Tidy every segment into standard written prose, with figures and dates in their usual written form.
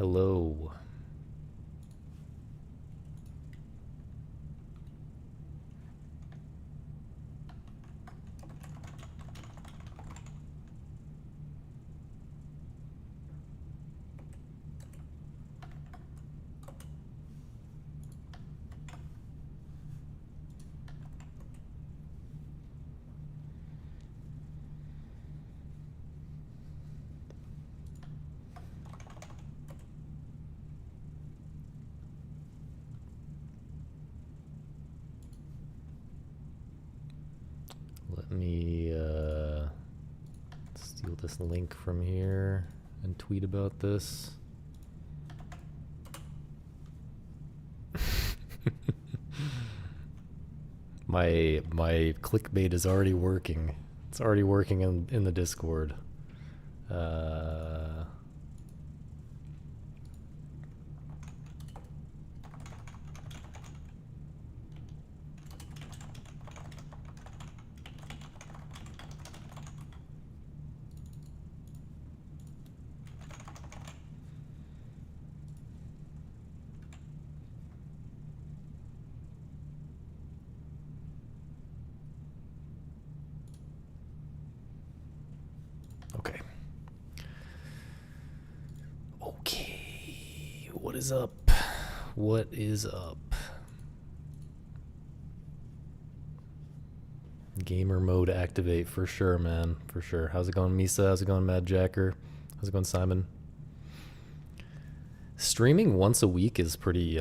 Hello. Let me steal this link from here and tweet about this. My clickbait is already working. It's already working in the Discord. Okay. Okay. What is up? What is up? Gamer mode activate for sure, man. For sure. How's it going, Misa? How's it going, Mad Jacker? How's it going, Simon? Streaming once a week is pretty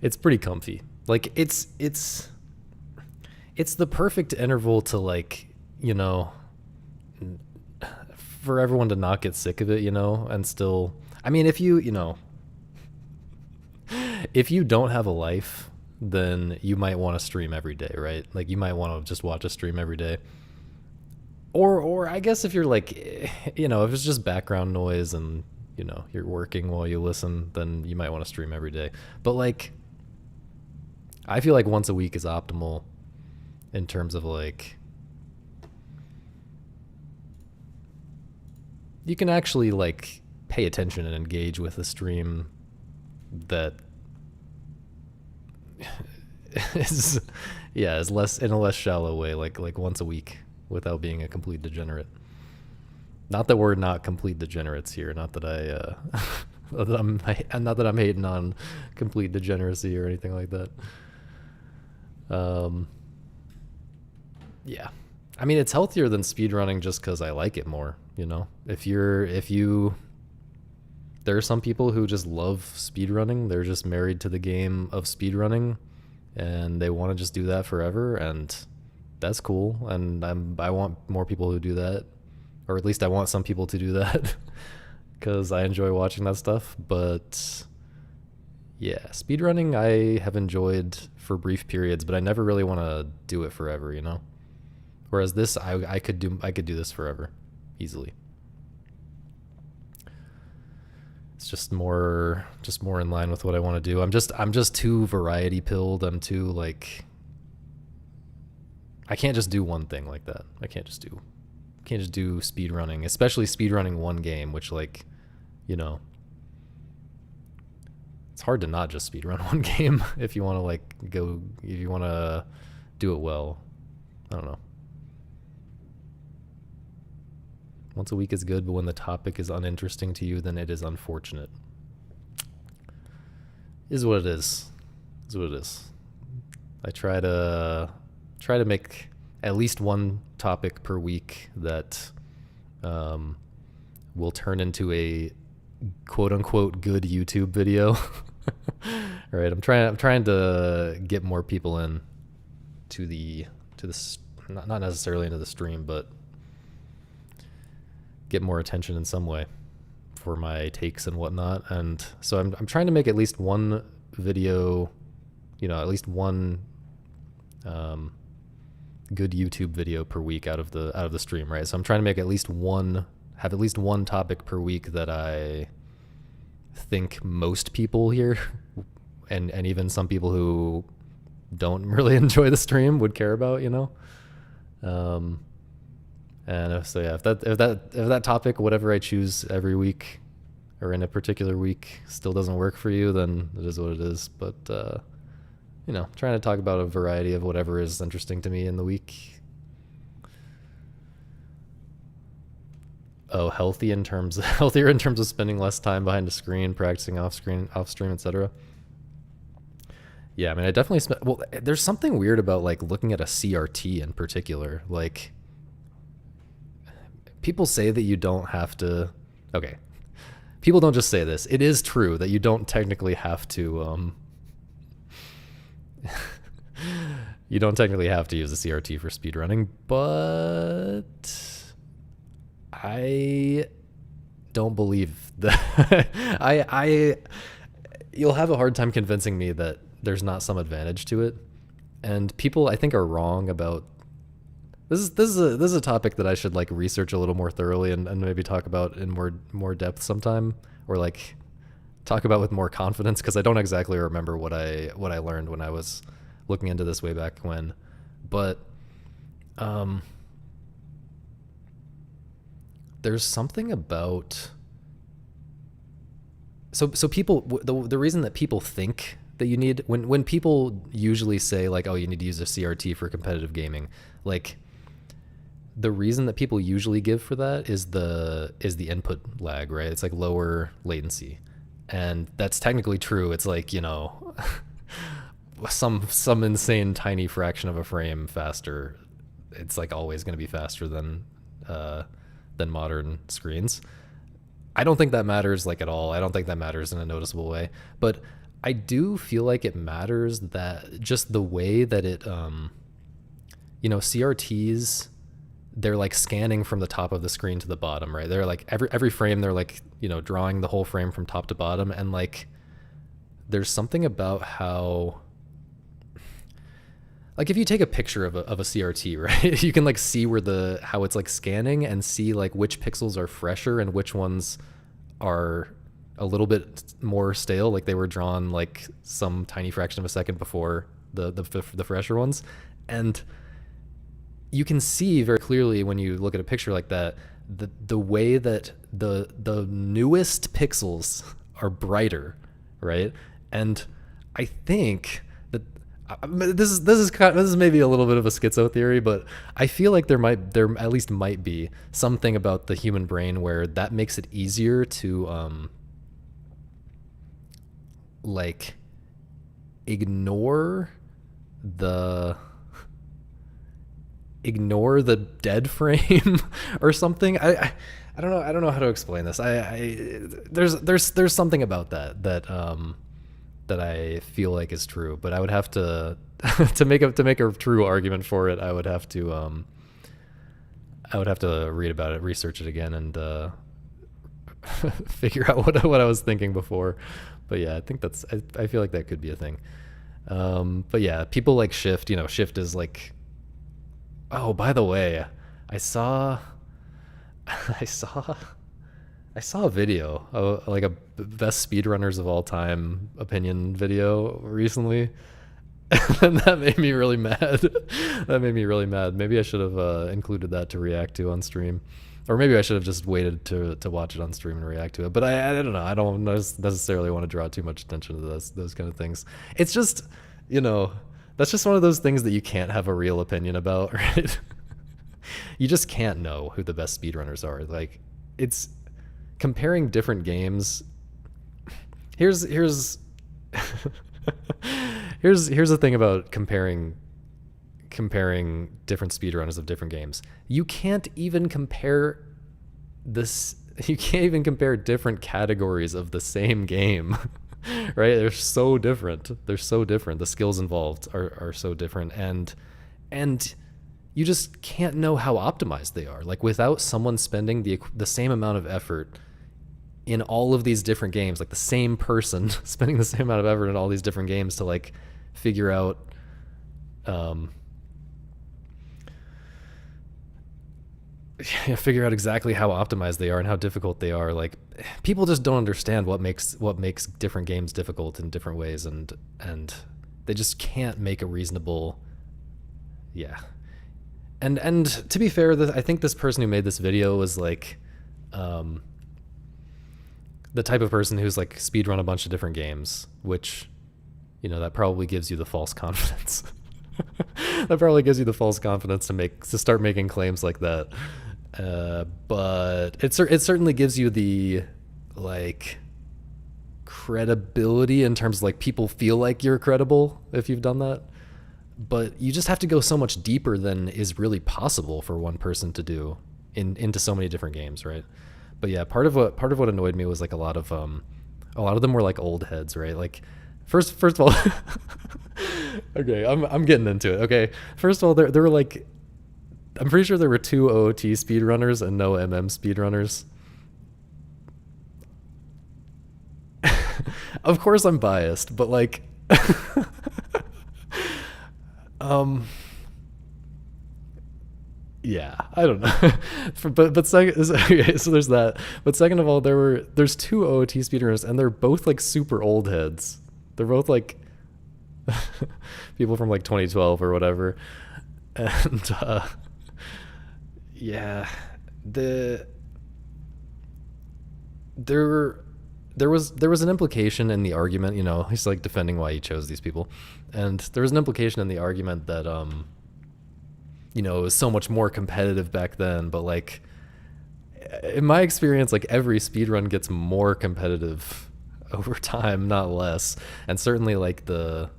it's pretty comfy. Like it's the perfect interval to, like, you know, for everyone to not get sick of it, you know, and still, I mean, if you know, if you don't have a life, then you might want to stream every day, right? Like you might want to just watch a stream every day. Or I guess if you're like, you know, if it's just background noise and, you know, you're working while you listen, then you might want to stream every day. But like, I feel like once a week is optimal in terms of like, you can actually like pay attention and engage with the stream that is, yeah, is less, in a less shallow way, like once a week, without being a complete degenerate. Not that we're not complete degenerates here. Not that not that I'm hating on complete degeneracy or anything like that. Yeah, I mean, it's healthier than speedrunning just because I like it more. You know, if you, there are some people who just love speedrunning. They're just married to the game of speedrunning, and they want to just do that forever, and that's cool. And I want more people who do that, or at least I want some people to do that, because I enjoy watching that stuff. But yeah, speedrunning I have enjoyed for brief periods, but I never really want to do it forever, you know? Whereas this, I could do this forever, easily. It's just more in line with what I want to do. I'm just too variety pilled. I'm too like, I can't just do one thing like that. I can't just do speed running, especially speed running one game, which, like, you know, it's hard to not just speed run one game if you want to like go, if you want to do it well. I don't know. Once a week is good, but when the topic is uninteresting to you, then it is unfortunate. Is what it is. Is what it is. I try to make at least one topic per week that will turn into a quote unquote good YouTube video. All right, I'm trying to get more people in to this, not necessarily into the stream, but get more attention in some way for my takes and whatnot. And so I'm trying to make at least one video, you know, at least one good YouTube video per week out of the stream, right? So I'm trying to make have at least one topic per week that I think most people here and even some people who don't really enjoy the stream would care about, you know? And so yeah, if that topic, whatever I choose every week or in a particular week, still doesn't work for you, then it is what it is. But trying to talk about a variety of whatever is interesting to me in the week. Oh, healthier in terms of spending less time behind a screen, practicing off stream, etc. Yeah, I mean, I definitely spent. Well, there's something weird about like looking at a CRT in particular. Like, people say that you don't have to. Okay, people don't just say this. It is true that you don't technically have to. You don't technically have to use a CRT for speedrunning, but I don't believe that. You'll have a hard time convincing me that there's not some advantage to it, and people I think are wrong about this. Is a topic that I should like research a little more thoroughly and maybe talk about in more depth sometime, or like talk about with more confidence, because I don't exactly remember what I learned when I was looking into this way back when. But there's something about so people, the reason that people think that you need, when people usually say like, oh, you need to use a CRT for competitive gaming, like the reason that people usually give for that is the input lag, right? It's like lower latency. And that's technically true. It's like, some insane tiny fraction of a frame faster. It's like always going to be faster than modern screens. I don't think that matters like at all. I don't think that matters in a noticeable way, but I do feel like it matters that just the way that it, CRTs, they're like scanning from the top of the screen to the bottom, right? They're like every frame, they're like, drawing the whole frame from top to bottom. And like, there's something about how, like if you take a picture of a CRT, right, you can like see how it's like scanning and see like which pixels are fresher and which ones are a little bit more stale, like they were drawn like some tiny fraction of a second before the fresher ones. And you can see very clearly when you look at a picture like that, the way that the newest pixels are brighter, right? And I think that this is maybe a little bit of a schizo theory, but I feel like there at least might be something about the human brain where that makes it easier to like ignore the dead frame or something. I don't know how to explain this. There's something about that I feel like is true, but I would have to to make a true argument for it. I would have to read about it, research it again, and figure out what I was thinking before. But yeah, I think I feel like that could be a thing. But yeah, people like Shift. Shift is like. Oh, by the way, I saw a video, like a best speedrunners of all time opinion video recently, and that made me really mad. Maybe I should have included that to react to on stream, or maybe I should have just waited to watch it on stream and react to it. But I don't know. I don't necessarily want to draw too much attention to those kind of things. It's just, that's just one of those things that you can't have a real opinion about, right? You just can't know who the best speedrunners are. Like, it's comparing different games. Here's here's the thing about comparing different speedrunners of different games. You can't even compare different categories of the same game. Right? They're so different. The skills involved are so different, and you just can't know how optimized they are. Like, without someone spending the same amount of effort in all of these different games, like the same person spending the same amount of effort in all these different games to like figure out exactly how optimized they are and how difficult they are. Like, people just don't understand what makes different games difficult in different ways, and they just can't make a reasonable. Yeah, And to be fair, I think this person who made this video was like the type of person who's like speedrun a bunch of different games, which, you know, that probably gives you the false confidence. That probably gives you the false confidence to start making claims like that. But it certainly gives you the like credibility in terms of like people feel like you're credible if you've done that. But you just have to go so much deeper than is really possible for one person to do into so many different games, right? But yeah, part of what annoyed me was like a lot of them were like old heads, right? Like first of all, okay, I'm getting into it. Okay, first of all, there were like, I'm pretty sure there were 2 OOT speedrunners and no MM speedrunners. Of course I'm biased, but like yeah, I don't know. but second, okay, so there's that. But second of all, there's 2 OOT speedrunners and they're both like super old heads. They're both like people from like 2012 or whatever. And yeah, there was an implication in the argument, you know, he's like defending why he chose these people. And there was an implication in the argument that you know, it was so much more competitive back then, but like in my experience, like every speedrun gets more competitive over time, not less. And certainly like the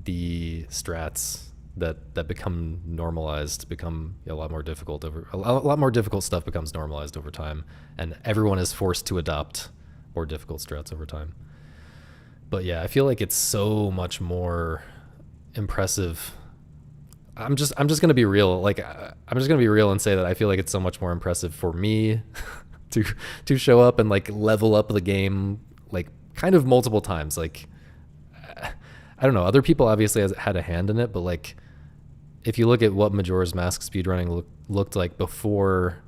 strats that become normalized become a lot more difficult a lot more difficult stuff becomes normalized over time, and everyone is forced to adopt more difficult strats over time. But yeah, I feel like it's so much more impressive. I'm just gonna be real. Like I'm just gonna be real and say that I feel like it's so much more impressive for me to show up and like level up the game like kind of multiple times. Like I don't know. Other people obviously had a hand in it, but like if you look at what Majora's Mask speedrunning looked like before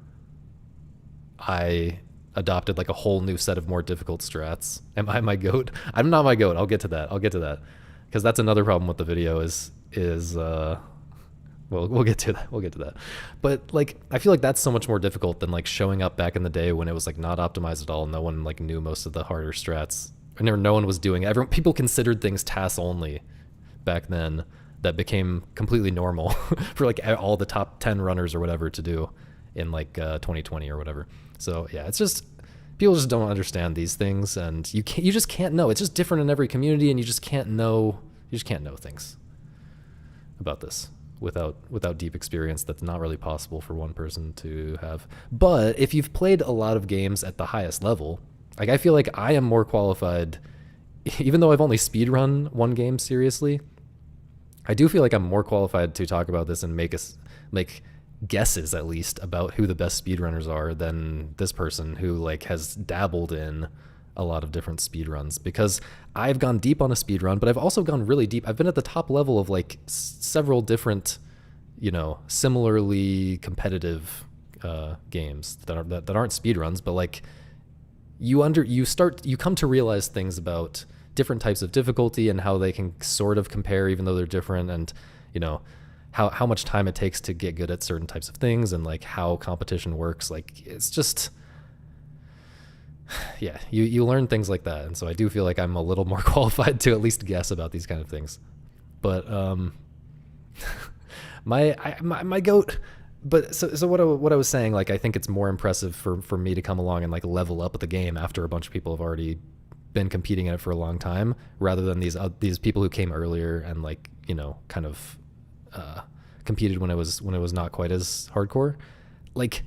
I adopted like a whole new set of more difficult strats. Am I my goat? I'm not my goat. I'll get to that. Because that's another problem with the video is well, we'll get to that. But like I feel like that's so much more difficult than like showing up back in the day when it was like not optimized at all. No one like knew most of the harder strats. And no one was doing it. People considered things TAS only back then that became completely normal for like all the top 10 runners or whatever to do in like 2020 or whatever. So yeah, it's just people just don't understand these things, and you just can't know. It's just different in every community, and you just can't know things about this without deep experience. That's not really possible for one person to have. But if you've played a lot of games at the highest level, like I feel like I am more qualified, even though I've only speedrun one game seriously. I do feel like I'm more qualified to talk about this and make guesses at least about who the best speedrunners are than this person who like has dabbled in a lot of different speedruns, because I've gone deep on a speedrun, but I've also gone really deep. I've been at the top level of like several different, you know, similarly competitive games that aren't speedruns, but like you come to realize things about different types of difficulty and how they can sort of compare even though they're different, and you know how much time it takes to get good at certain types of things, and like how competition works. Like it's just, yeah, you learn things like that. And so I do feel like I'm a little more qualified to at least guess about these kind of things. But my goat. But so what I was saying, like I think it's more impressive for me to come along and like level up the game after a bunch of people have already been competing in it for a long time, rather than these people who came earlier and like, you know, kind of competed when it was not quite as hardcore. Like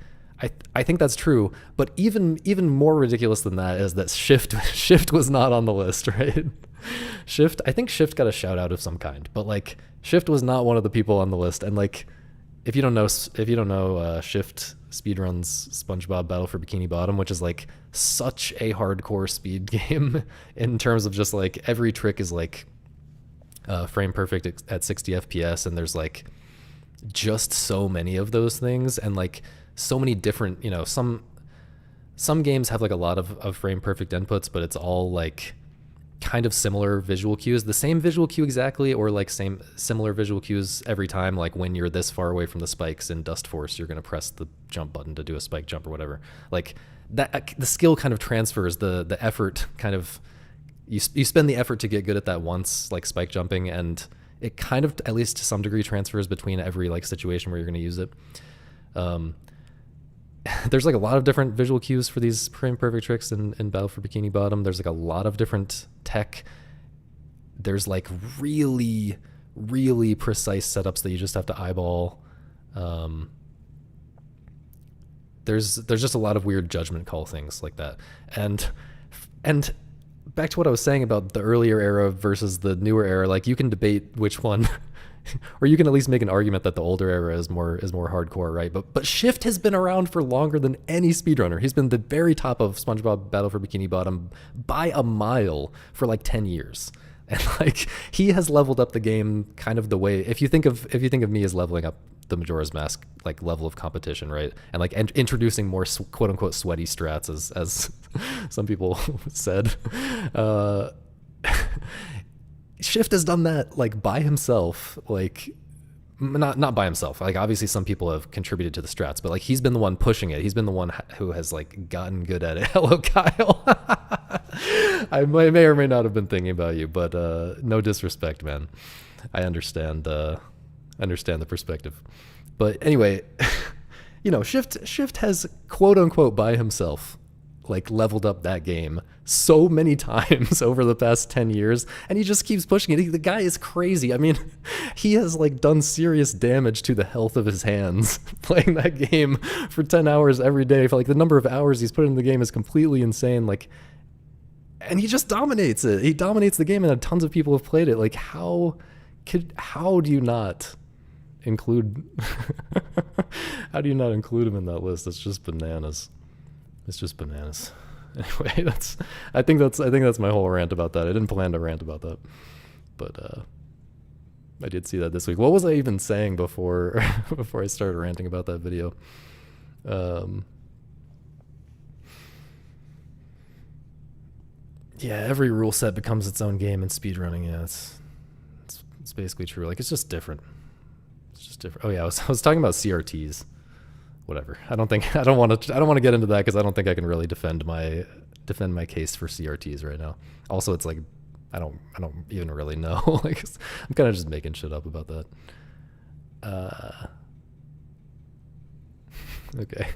I think that's true, but even more ridiculous than that is that Shift was not on the list, right? I think Shift got a shout out of some kind, but like Shift was not one of the people on the list. And like if you don't know Shift speedruns SpongeBob Battle for Bikini Bottom, which is like such a hardcore speed game in terms of just like every trick is like frame perfect at 60 FPS, and there's like just so many of those things, and like so many different, you know, some games have like a lot of frame perfect inputs, but it's all like kind of similar visual cues, the same visual cue exactly, or like similar visual cues every time. Like when you're this far away from the spikes in Dust Force, you're going to press the jump button to do a spike jump or whatever. Like that, the skill kind of transfers, the effort kind of, you spend the effort to get good at that once, like spike jumping, and it kind of, at least to some degree, transfers between every like situation where you're going to use it. There's like a lot of different visual cues for these frame perfect tricks in Battle for Bikini Bottom. There's like a lot of different tech. There's like really, really precise setups that you just have to eyeball. There's just a lot of weird judgment call things like that. And back to what I was saying about the earlier era versus the newer era, like you can debate which one or you can at least make an argument that the older era is more hardcore, right? But Shift has been around for longer than any speedrunner. He's been the very top of SpongeBob Battle for Bikini Bottom by a mile for like 10 years. And like he has leveled up the game kind of the way, if you think of me as leveling up the Majora's Mask like level of competition, right? And like introducing more quote unquote sweaty strats, as some people said. Shift has done that like by himself, like not by himself. Like obviously some people have contributed to the strats, but like he's been the one pushing it. He's been the one who has like gotten good at it. Hello, Kyle. I may or may not have been thinking about you, but no disrespect, man. I understand the perspective. But anyway, you know, Shift has quote unquote by himself like leveled up that game so many times over the past 10 years, and he just keeps pushing it. The guy is crazy. I mean, he has like done serious damage to the health of his hands playing that game for 10 hours every day. For like the number of hours he's put in the game is completely insane. Like, and he just dominates it. He dominates the game, and tons of people have played it. Like how do you not include how do you not include him in that list? It's just bananas. It's just bananas. Anyway, I think that's my whole rant about that. I didn't plan to rant about that, but I did see that this week. What was I even saying before I started ranting about that video? Yeah, every rule set becomes its own game in speedrunning. Yeah, it's basically true. Like it's just different. It's just different. Oh yeah, I was talking about CRTs. Whatever. I don't want to get into that because I don't think I can really defend my case for CRTs right now. Also, it's like I don't even really know. Like I'm kind of just making shit up about that. Okay.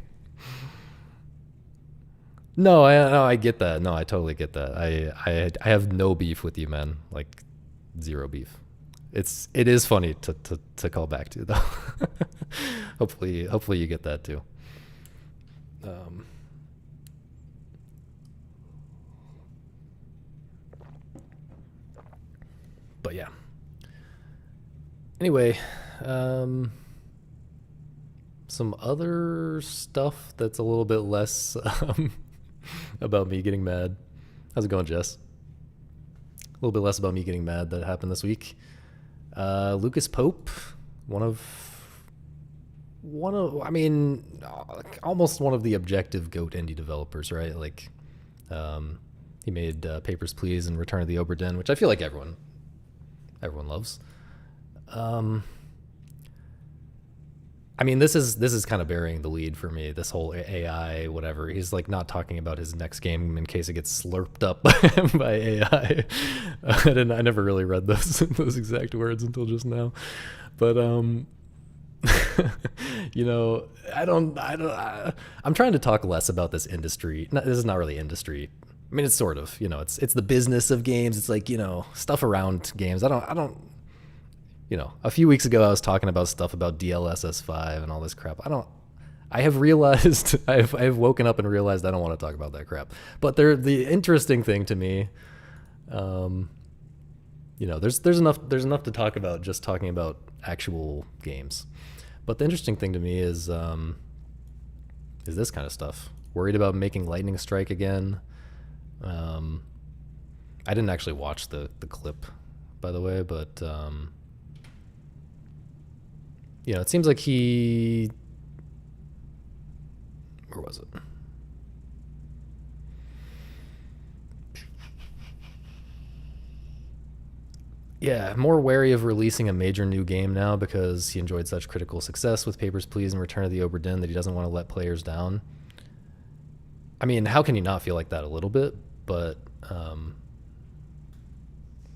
No, I get that. No, I totally get that. I have no beef with you, man. Like zero beef. It is funny to call back to though. Hopefully you get that too. But yeah. Anyway, some other stuff that's a little bit less about me getting mad. How's it going, Jess? A little bit less about me getting mad that happened this week. Lucas Pope, I mean, almost one of the objective GOAT indie developers, right? Like, he made Papers, Please and Return of the Obra Dinn, which I feel like everyone loves. I mean, this is kind of burying the lead for me. This whole AI, whatever. He's like not talking about his next game in case it gets slurped up by AI. I never really read those exact words until just now, but you know, I'm trying to talk less about this industry. This is not really industry. I mean, it's sort of, you know, it's the business of games. It's like, you know, stuff around games. I don't. You know, a few weeks ago I was talking about stuff about DLSS 5 and all this crap. I have realized, I have woken up and realized I don't want to talk about that crap. But the interesting thing to me, you know, there's enough to talk about just talking about actual games. But the interesting thing to me is this kind of stuff. Worried about making lightning strike again. I didn't actually watch the clip, by the way, but you know, it seems like where was it? Yeah, more wary of releasing a major new game now because he enjoyed such critical success with Papers, Please and Return of the Obra Dinn that he doesn't want to let players down. I mean, how can you not feel like that a little bit? But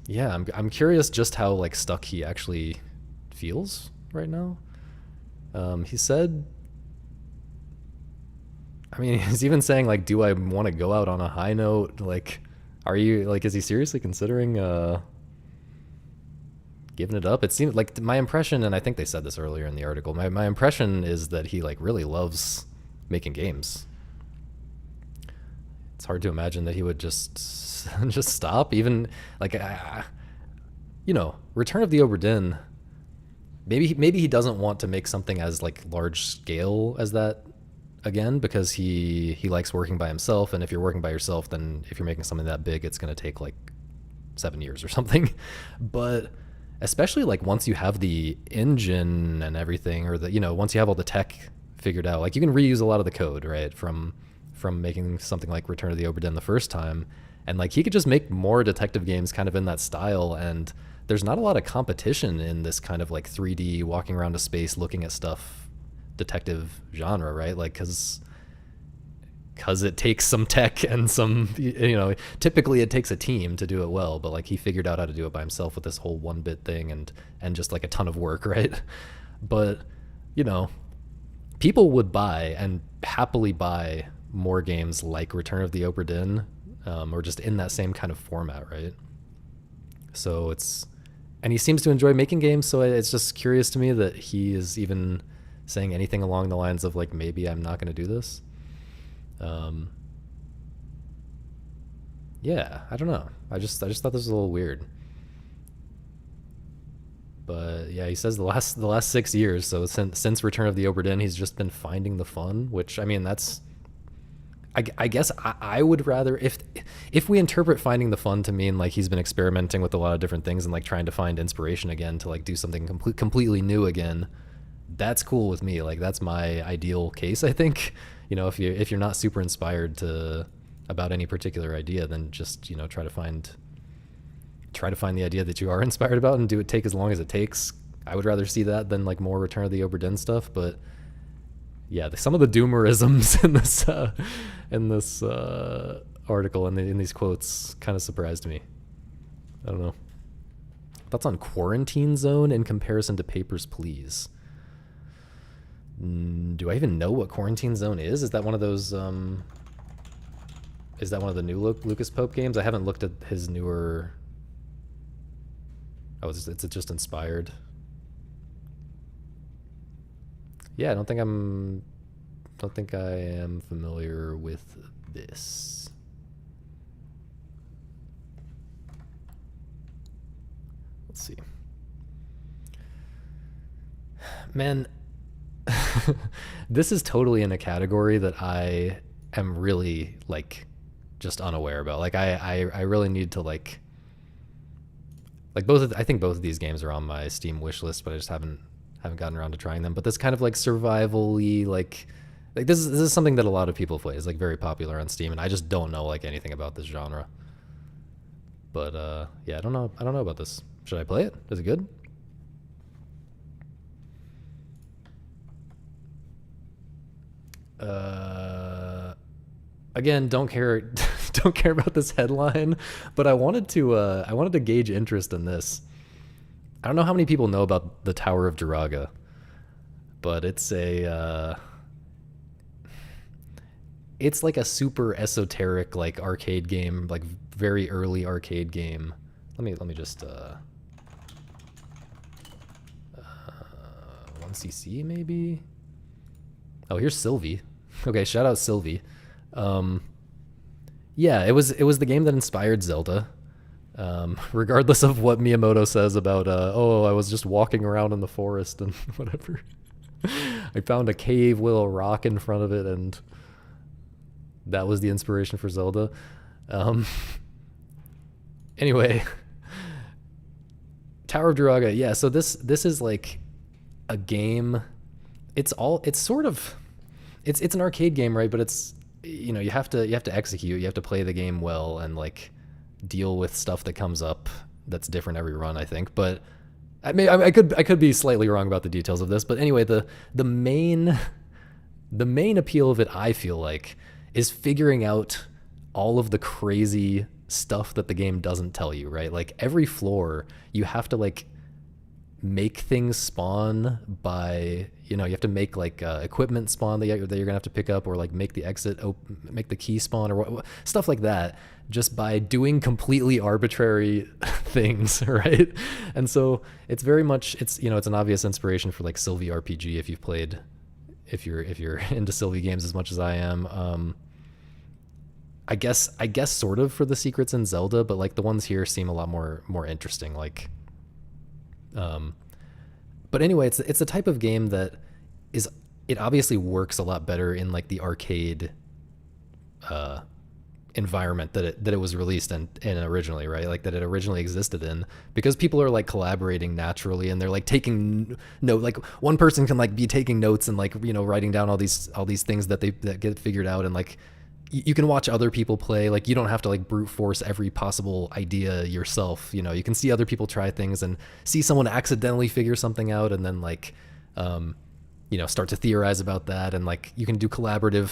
yeah, I'm curious just how like stuck he actually feels right now. He said, I mean, he's even saying like, "Do I want to go out on a high note?" Like, are you like, is he seriously considering giving it up? It seemed like my impression, and I think they said this earlier in the article. My impression is that he like really loves making games. It's hard to imagine that he would just just stop. Even like, Return of the Obra Dinn. Maybe he doesn't want to make something as like large scale as that again because he likes working by himself. And if you're working by yourself, then if you're making something that big, it's going to take like 7 years or something. But especially like once you have the engine and everything, or once you have all the tech figured out, like you can reuse a lot of the code, right, from making something like Return of the Obra Dinn the first time, and like he could just make more detective games kind of in that style. And there's not a lot of competition in this kind of like 3D walking around a space looking at stuff detective genre, right? Like because it takes some tech and some, typically it takes a team to do it well, but like he figured out how to do it by himself with this whole 1-bit thing and just like a ton of work, right? But people would buy and happily buy more games like Return of the Obra Dinn, or just in that same kind of format, right? So and he seems to enjoy making games, so it's just curious to me that he is even saying anything along the lines of like, maybe I'm not going to do this. Yeah, I don't know. I just thought this was a little weird. But yeah, he says the last 6 years. So since Return of the Obra Dinn, he's just been finding the fun. Which I mean, I guess I would rather if we interpret finding the fun to mean like he's been experimenting with a lot of different things and like trying to find inspiration again to like do something completely new again. That's cool with me. Like that's my ideal case, I think. If you're not super inspired about any particular idea, then just try to find the idea that you are inspired about and take as long as it takes. I would rather see that than like more Return of the Obra Dinn stuff. But yeah, some of the doomerisms in this article and in these quotes kind of surprised me. I don't know. Thoughts on Quarantine Zone in comparison to Papers, Please? Do I even know what Quarantine Zone is? Is that one of those? Is that one of the new Lucas Pope games? I haven't looked at his newer. Oh, it's just inspired. Yeah, I don't think I am familiar with this. Let's see. Man, this is totally in a category that I am really like just unaware about. Like I really need to like I think both of these games are on my Steam wish list, but I just haven't gotten around to trying them. But this kind of like survival-y, like this is something that a lot of people play. It's like very popular on Steam, and I just don't know like anything about this genre. But yeah, I don't know about this. Should I play it? Is it good? Again, don't care about this headline, but I wanted to gauge interest in this. I don't know how many people know about the Tower of Duraga, but it's like a super esoteric like arcade game, like very early arcade game. Let me just 1cc maybe. Oh, here's Sylvie. Okay, shout out Sylvie. Yeah, it was the game that inspired Zelda. Regardless of what Miyamoto says about I was just walking around in the forest and whatever. I found a cave with a rock in front of it, and that was the inspiration for Zelda. Anyway, Tower of Duraga. Yeah, so this is like a game. It's an arcade game, right? But it's you have to execute. You have to play the game well and like deal with stuff that comes up that's different every run, I think. But I could be slightly wrong about the details of this. But anyway, the main the main appeal of it, I feel like, is figuring out all of the crazy stuff that the game doesn't tell you, right? Like every floor, you have to like make things spawn by, you have to make like equipment spawn that you're gonna have to pick up, or like make the make the key spawn, or stuff like that, just by doing completely arbitrary things, right? And so it's very much, it's an obvious inspiration for like Sylvie RPG, if you're into Sylvie games as much as I am. I guess sort of for the secrets in Zelda, but like the ones here seem a lot more interesting. Like, but anyway, it's a type of game that it obviously works a lot better in like the arcade environment that it was released in originally, right? Like that it originally existed in, because people are like collaborating naturally, and they're like taking note. Like one person can like be taking notes and like writing down all these things that get figured out, and like you can watch other people play. Like you don't have to like brute force every possible idea yourself. You can see other people try things and see someone accidentally figure something out, and then like start to theorize about that, and like you can do collaborative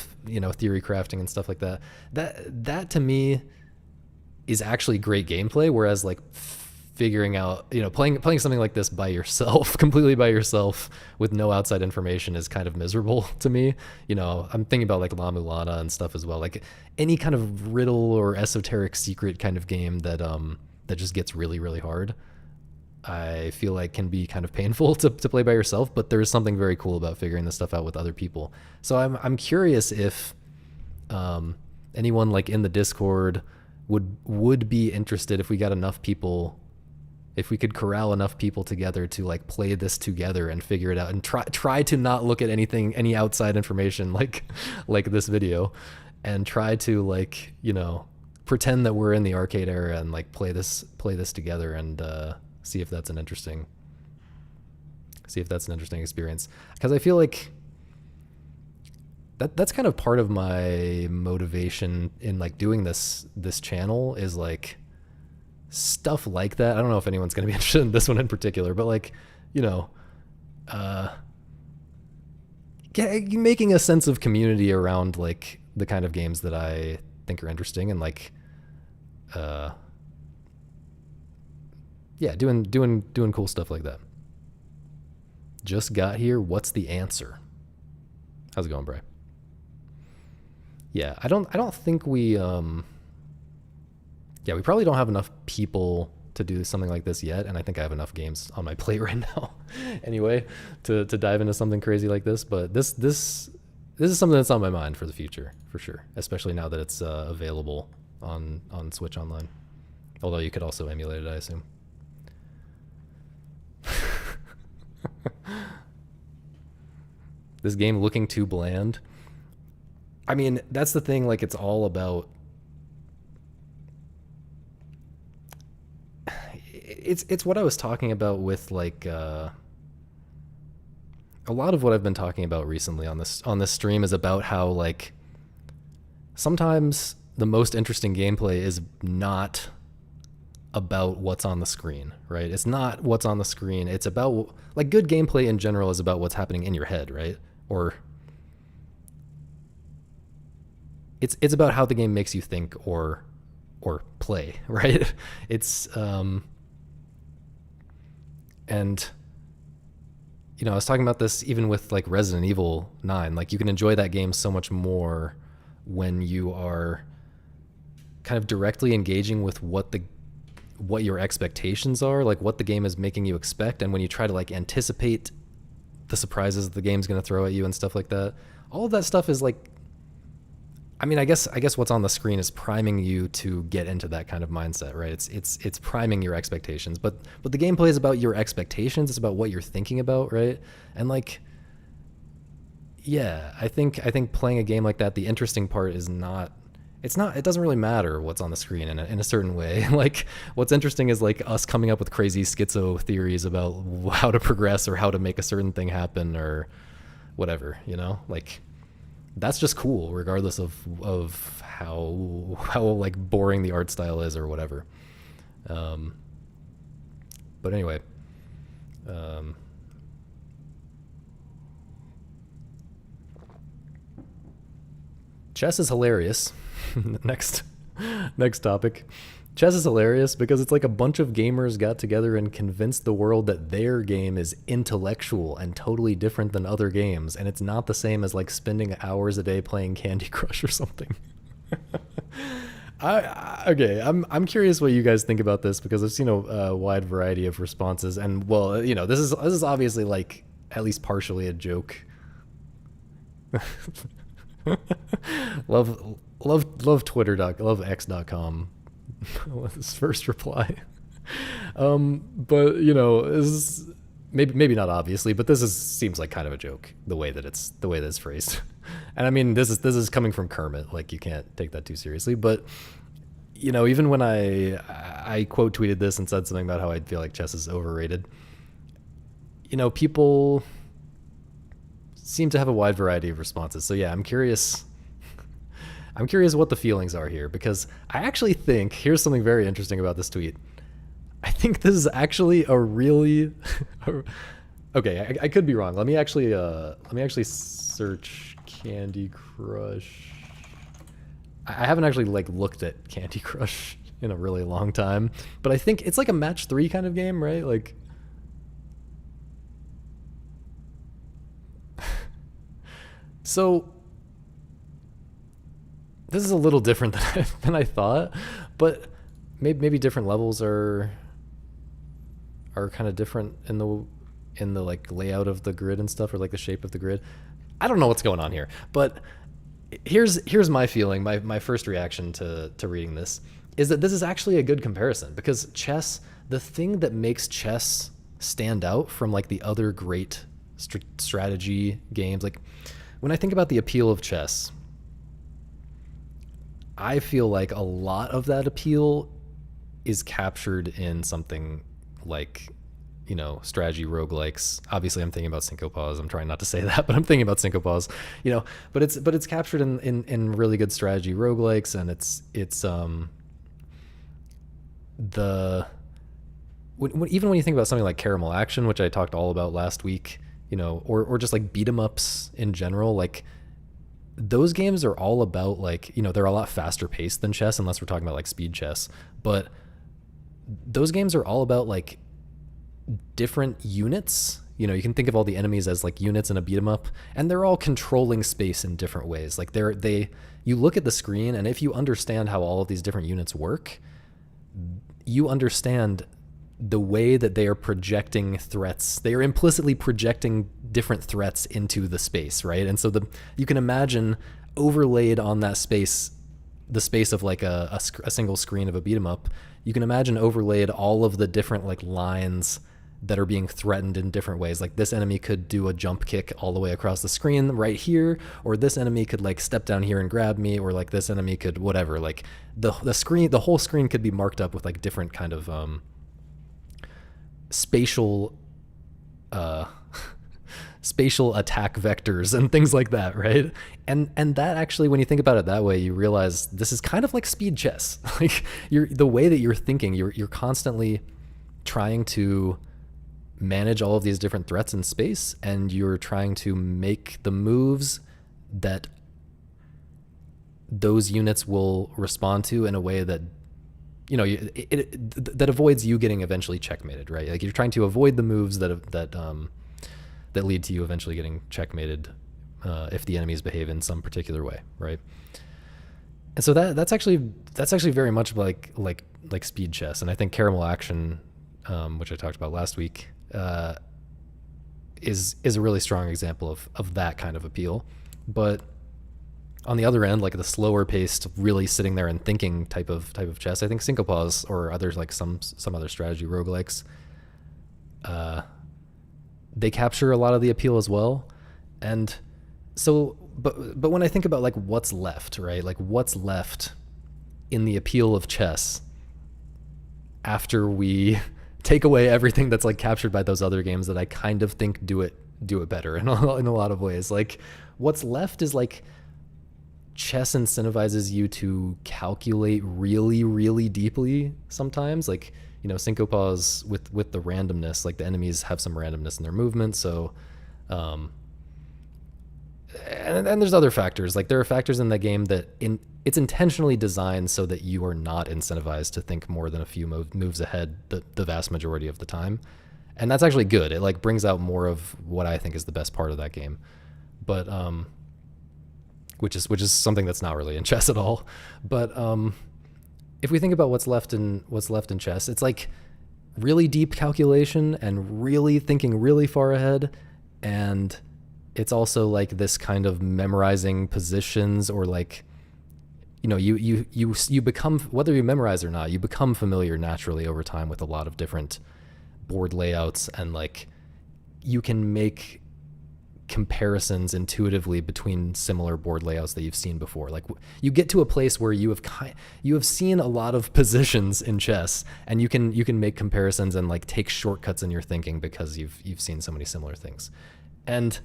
theory crafting and stuff like that. That to me is actually great gameplay, whereas like figuring out playing something like this by yourself, completely by yourself, with no outside information, is kind of miserable to me. I'm thinking about like La Mulana and stuff as well, like any kind of riddle or esoteric secret kind of game that just gets really, really hard, I feel like can be kind of painful to play by yourself. But there is something very cool about figuring this stuff out with other people. So I'm curious if anyone like in the Discord would be interested, if we got enough people, if we could corral enough people together to like play this together and figure it out, and try to not look at any outside information like this video, and try to like pretend that we're in the arcade era and like play this together, and see if that's an interesting experience. Because I feel like that's kind of part of my motivation in like doing this channel, is like stuff like that. I don't know if anyone's going to be interested in this one in particular, but like making a sense of community around like the kind of games that I think are interesting, and like doing cool stuff like that. Just got here. What's the answer? How's it going, Bray? Yeah, I don't think we we probably don't have enough people to do something like this yet, and I think I have enough games on my plate right now anyway to dive into something crazy like this. But this is something that's on my mind for the future, for sure, especially now that it's available on Switch Online. Although you could also emulate it, I assume. This game looking too bland. I mean, that's the thing, like it's all about, it's what I was talking about with like a lot of what I've been talking about recently on this stream is about how like sometimes the most interesting gameplay is not about what's on the screen, right? It's not what's on the screen. It's about like good gameplay in general is about what's happening in your head, right? Or it's about how the game makes you think or play, right? It's and I was talking about this even with like Resident Evil 9. Like you can enjoy that game so much more when you are kind of directly engaging with what your expectations are, like what the game is making you expect, and when you try to like anticipate the surprises the game's going to throw at you and stuff like that. All of that stuff is like, I mean, I guess what's on the screen is priming you to get into that kind of mindset, right? It's priming your expectations, but the gameplay is about your expectations. It's about what you're thinking about, right? And like, yeah, I think playing a game like that, the interesting part is it doesn't really matter what's on the screen in a certain way. Like what's interesting is like us coming up with crazy schizo theories about how to progress or how to make a certain thing happen or whatever, like that's just cool regardless of how like boring the art style is or whatever. But anyway, um, chess is hilarious. next next topic. Chess is hilarious because it's like a bunch of gamers got together and convinced the world that their game is intellectual and totally different than other games, and it's not the same as like spending hours a day playing Candy Crush or something. Okay, I'm curious what you guys think about this because I've seen a wide variety of responses, and well, this is obviously like at least partially a joke. love love x.com. His first reply. But this is maybe not obviously, but seems like kind of a joke the way that it's phrased. And I mean, this is coming from Kermit, like you can't take that too seriously. But even when I quote tweeted this and said something about how I feel like chess is overrated, people seem to have a wide variety of responses. So yeah, I'm curious what the feelings are here, because I actually think here's something very interesting about this tweet. I think this is actually a really okay. I could be wrong. Let me actually search Candy Crush. I haven't actually like looked at Candy Crush in a really long time, but I think it's like a match 3 kind of game, right? Like, so this is a little different than I thought, but maybe different levels are kind of different in the like layout of the grid and stuff, or like the shape of the grid. I don't know what's going on here, but here's my feeling. My first reaction to reading this is that this is actually a good comparison, because chess, the thing that makes chess stand out from like the other great strategy games, like when I think about the appeal of chess, I feel like a lot of that appeal is captured in something like, strategy roguelikes. Obviously, I'm thinking about Syncopause. I'm trying not to say that, but I'm thinking about Syncopause. But it's captured in really good strategy roguelikes, and it's even when you think about something like Caramel Action, which I talked all about last week, or just like beat 'em ups in general, like those games are all about like, they're a lot faster paced than chess, unless we're talking about like speed chess. But those games are all about like different units. You can think of all the enemies as like units in a beat 'em up, and they're all controlling space in different ways. Like you look at the screen, and if you understand how all of these different units work, you understand the way that they are projecting threats. They are implicitly projecting different threats into the space, right? And so you can imagine overlaid on that space, the space of like a single screen of a beat 'em up, you can imagine overlaid all of the different like lines that are being threatened in different ways. Like this enemy could do a jump kick all the way across the screen right here, or this enemy could like step down here and grab me, or like this enemy could whatever. Like the whole screen could be marked up with like different kind of spatial attack vectors and things like that, right? And that actually, when you think about it that way, you realize this is kind of like speed chess. Like the way that you're thinking, you're constantly trying to manage all of these different threats in space, and you're trying to make the moves that those units will respond to in a way that that avoids you getting eventually checkmated, right? Like you're trying to avoid the moves that lead to you eventually getting checkmated if the enemies behave in some particular way, right? And so that's actually very much like speed chess. And I think Caramel Action, which I talked about last week, is a really strong example of that kind of appeal. But on the other end, like the slower paced, really sitting there and thinking type of chess, I think Syncopause or others like some other strategy roguelikes, they capture a lot of the appeal as well. And so, but when I think about like what's left, right? Like what's left in the appeal of chess after we take away everything that's like captured by those other games that I kind of think do it better in a lot of ways. Like what's left is like chess incentivizes you to calculate really, really deeply sometimes. Like syncopas with the randomness, like the enemies have some randomness in their movement. So, um, and there's other factors. Like there are factors in the game that it's intentionally designed so that you are not incentivized to think more than a few moves ahead the vast majority of the time. And that's actually good. It like brings out more of what I think is the best part of that game. But which is something that's not really in chess at all. But if we think about what's left in chess, it's like really deep calculation and really thinking really far ahead, and it's also like this kind of memorizing positions, or like you become, whether you memorize or not, you become familiar naturally over time with a lot of different board layouts, and like you can make comparisons intuitively between similar board layouts that you've seen before. Like you get to a place where you have seen a lot of positions in chess, and you can make comparisons and like take shortcuts in your thinking because you've seen so many similar things. And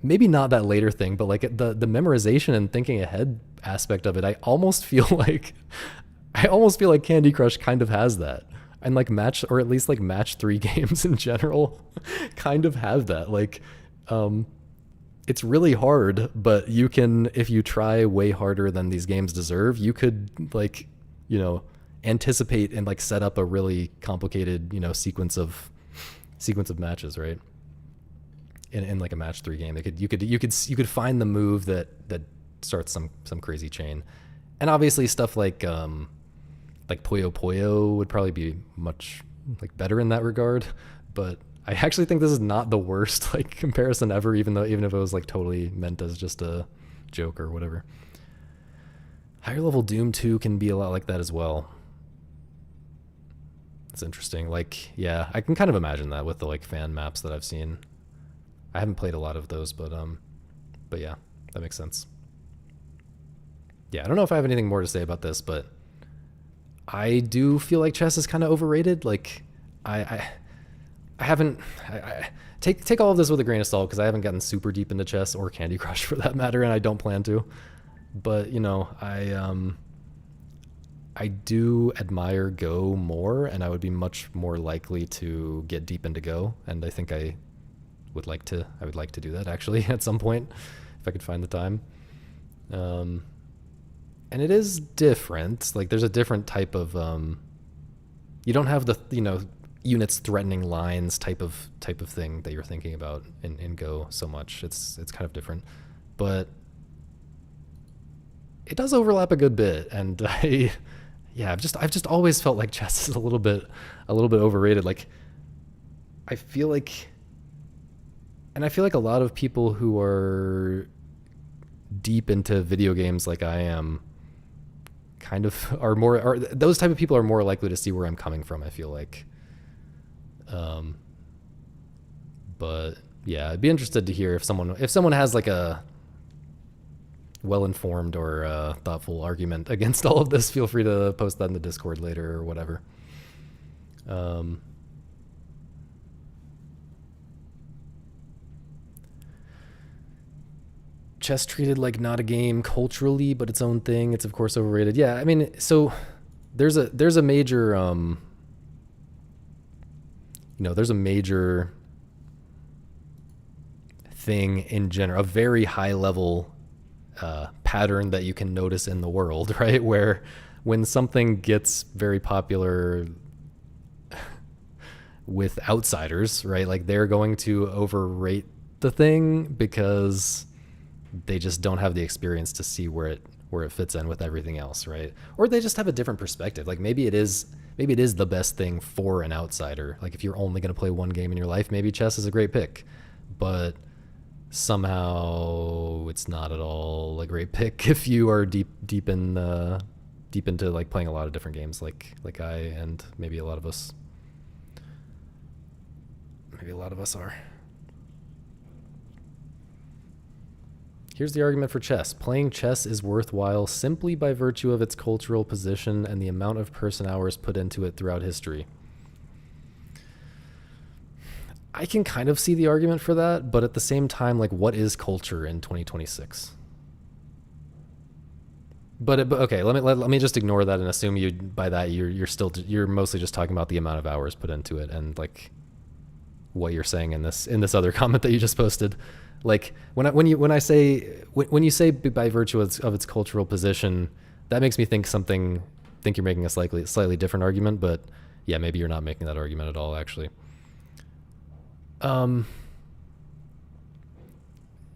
maybe not that later thing, but like the memorization and thinking ahead aspect of it, I almost feel like Candy Crush kind of has that. And like match 3 games in general kind of have that. Like it's really hard, but you can, if you try way harder than these games deserve, you could like anticipate and like set up a really complicated sequence of matches, right? In like a match 3 game, you could find the move that starts some crazy chain. And obviously stuff like Puyo Puyo would probably be much like better in that regard, but I actually think this is not the worst like comparison ever, even if it was like totally meant as just a joke or whatever. Higher level Doom 2 can be a lot like that as well. It's interesting. Like, yeah, I can kind of imagine that with the like fan maps that I've seen. I haven't played a lot of those, but yeah, that makes sense. Yeah, I don't know if I have anything more to say about this, but I do feel like chess is kind of overrated. Like I haven't take all of this with a grain of salt, because I haven't gotten super deep into chess or Candy Crush for that matter, and I don't plan to. But I do admire Go more, and I would be much more likely to get deep into Go, and I think I would like to do that actually at some point if I could find the time. And it is different. Like there's a different type of you don't have the units threatening lines type of thing that you're thinking about in Go so much. It's kind of different, but it does overlap a good bit. And I've just always felt like chess is a little bit overrated. Like I feel like a lot of people who are deep into video games like I am kind of are those type of people are more likely to see where I'm coming from, I feel like. But yeah, I'd be interested to hear if someone has like a well-informed or thoughtful argument against all of this. Feel free to post that in the Discord later or whatever. Chess treated like not a game culturally, but its own thing. It's of course overrated. Yeah, I mean, so there's a major there's a major thing in general, a very high level pattern that you can notice in the world, right? Where when something gets very popular with outsiders, right? Like they're going to overrate the thing because they just don't have the experience to see where it fits in with everything else, right? Or they just have a different perspective. Like maybe it is the best thing for an outsider. Like if you're only going to play one game in your life, maybe chess is a great pick, but somehow it's not at all a great pick if you are deep into like playing a lot of different games like I and maybe a lot of us are. Here's the argument for chess. Playing chess is worthwhile simply by virtue of its cultural position and the amount of person hours put into it throughout history. I can kind of see the argument for that, but at the same time, like, what is culture in 2026? But okay, let me just ignore that and assume you by that you're mostly just talking about the amount of hours put into it and like what you're saying in this other comment that you just posted. Like when you say by virtue of its cultural position, that makes me think you're making a slightly different argument, but yeah, maybe you're not making that argument at all actually. Um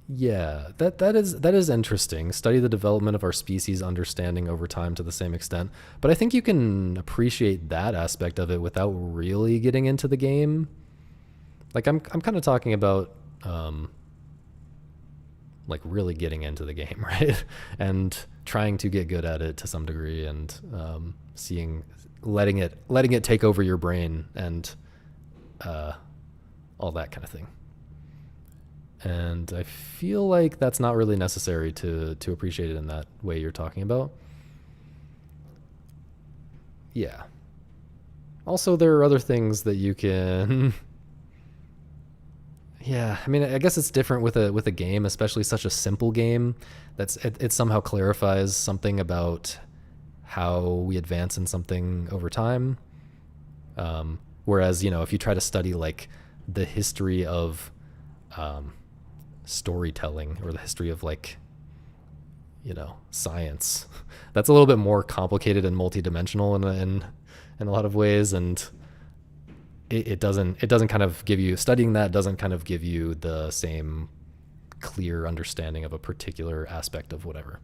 Yeah, that is interesting. Study the development of our species understanding over time to the same extent. But I think you can appreciate that aspect of it without really getting into the game. Like I'm kind of talking about like really getting into the game, right? And trying to get good at it to some degree and seeing letting it take over your brain and uh all that kind of thing. And I feel like that's not really necessary to appreciate it in that way you're talking about. Yeah. Also, there are other things that you can. Yeah, I mean, I guess it's different with a game, especially such a simple game. It somehow clarifies something about how we advance in something over time. Whereas, if you try to study like the history of um, storytelling or the history of like science, that's a little bit more complicated and multidimensional in a lot of ways, and it doesn't kind of give you studying that doesn't kind of give you the same clear understanding of a particular aspect of whatever.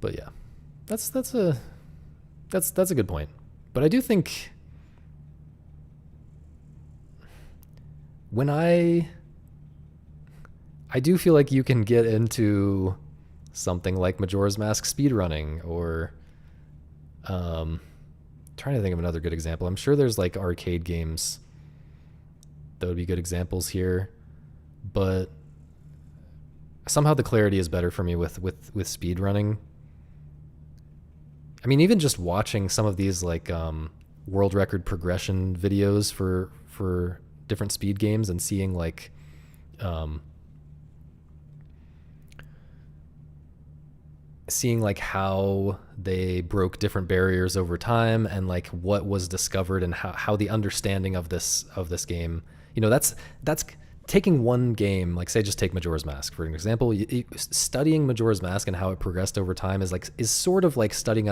But yeah, that's a that's a good point. But I do think when I do feel like you can get into something like Majora's Mask speedrunning or trying to think of another good example. I'm sure there's like arcade games that would be good examples here, but somehow the clarity is better for me with speedrunning. I mean, even just watching some of these like world record progression videos for different speed games and um, seeing like how they broke different barriers over time and like what was discovered and how the understanding of this game, that's taking one game, like say just take Majora's Mask for an example. Studying Majora's Mask and how it progressed over time is sort of like studying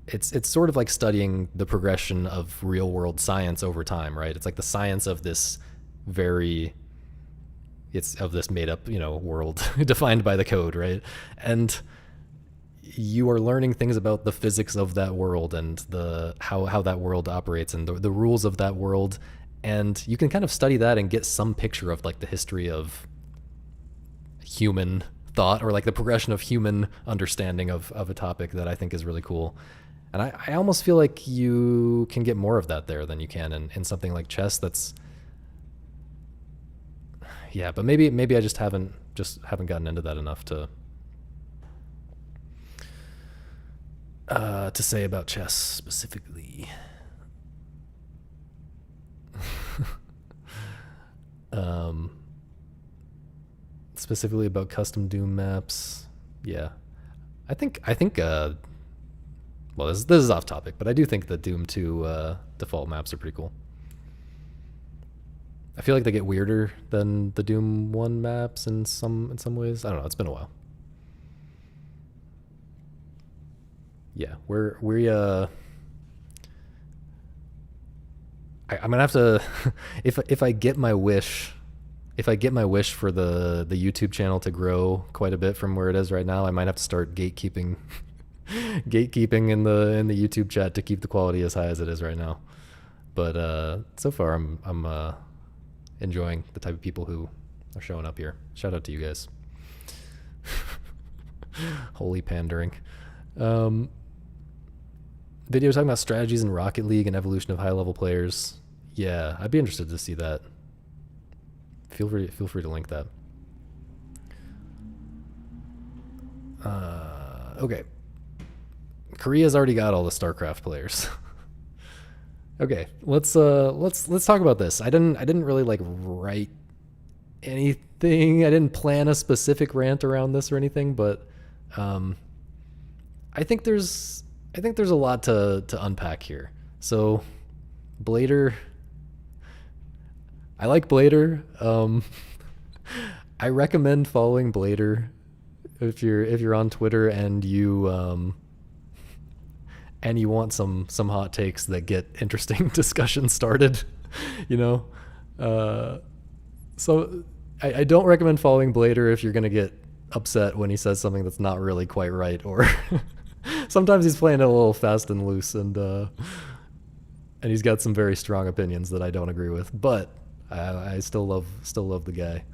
it's sort of like studying the progression of real world science over time, right? It's like the science of this very it's of this made up, world defined by the code, right? And you are learning things about the physics of that world and the how that world operates and the rules of that world. And you can kind of study that and get some picture of like the history of human thought or like the progression of human understanding of a topic that I think is really cool. And I almost feel like you can get more of that there than you can in something like chess. That's yeah, but maybe I just haven't gotten into that enough to say about chess specifically. um, Specifically about custom Doom maps. Yeah, I think well, this is off topic, but I do think the Doom 2 default maps are pretty cool. I feel like they get weirder than the Doom 1 maps in some ways. I don't know. It's been a while. Yeah, I'm gonna have to if I get my wish for the YouTube channel to grow quite a bit from where it is right now, I might have to start gatekeeping in the YouTube chat to keep the quality as high as it is right now. But so far I'm enjoying the type of people who are showing up here. Shout out to you guys. Holy pandering. Video talking about strategies in Rocket League and evolution of high level players. Yeah, I'd be interested to see that. Feel free to link that. Okay. Korea's already got all the StarCraft players. Okay, let's talk about this. I didn't really like write anything. I didn't plan a specific rant around this or anything, but um, I think there's a lot to unpack here. So Blader, I like Blader. I recommend following Blader if you're on Twitter and you want some hot takes that get interesting discussions started, you know. So I don't recommend following Blader if you're gonna get upset when he says something that's not really quite right, or sometimes he's playing it a little fast and loose, and he's got some very strong opinions that I don't agree with, but I still love the guy,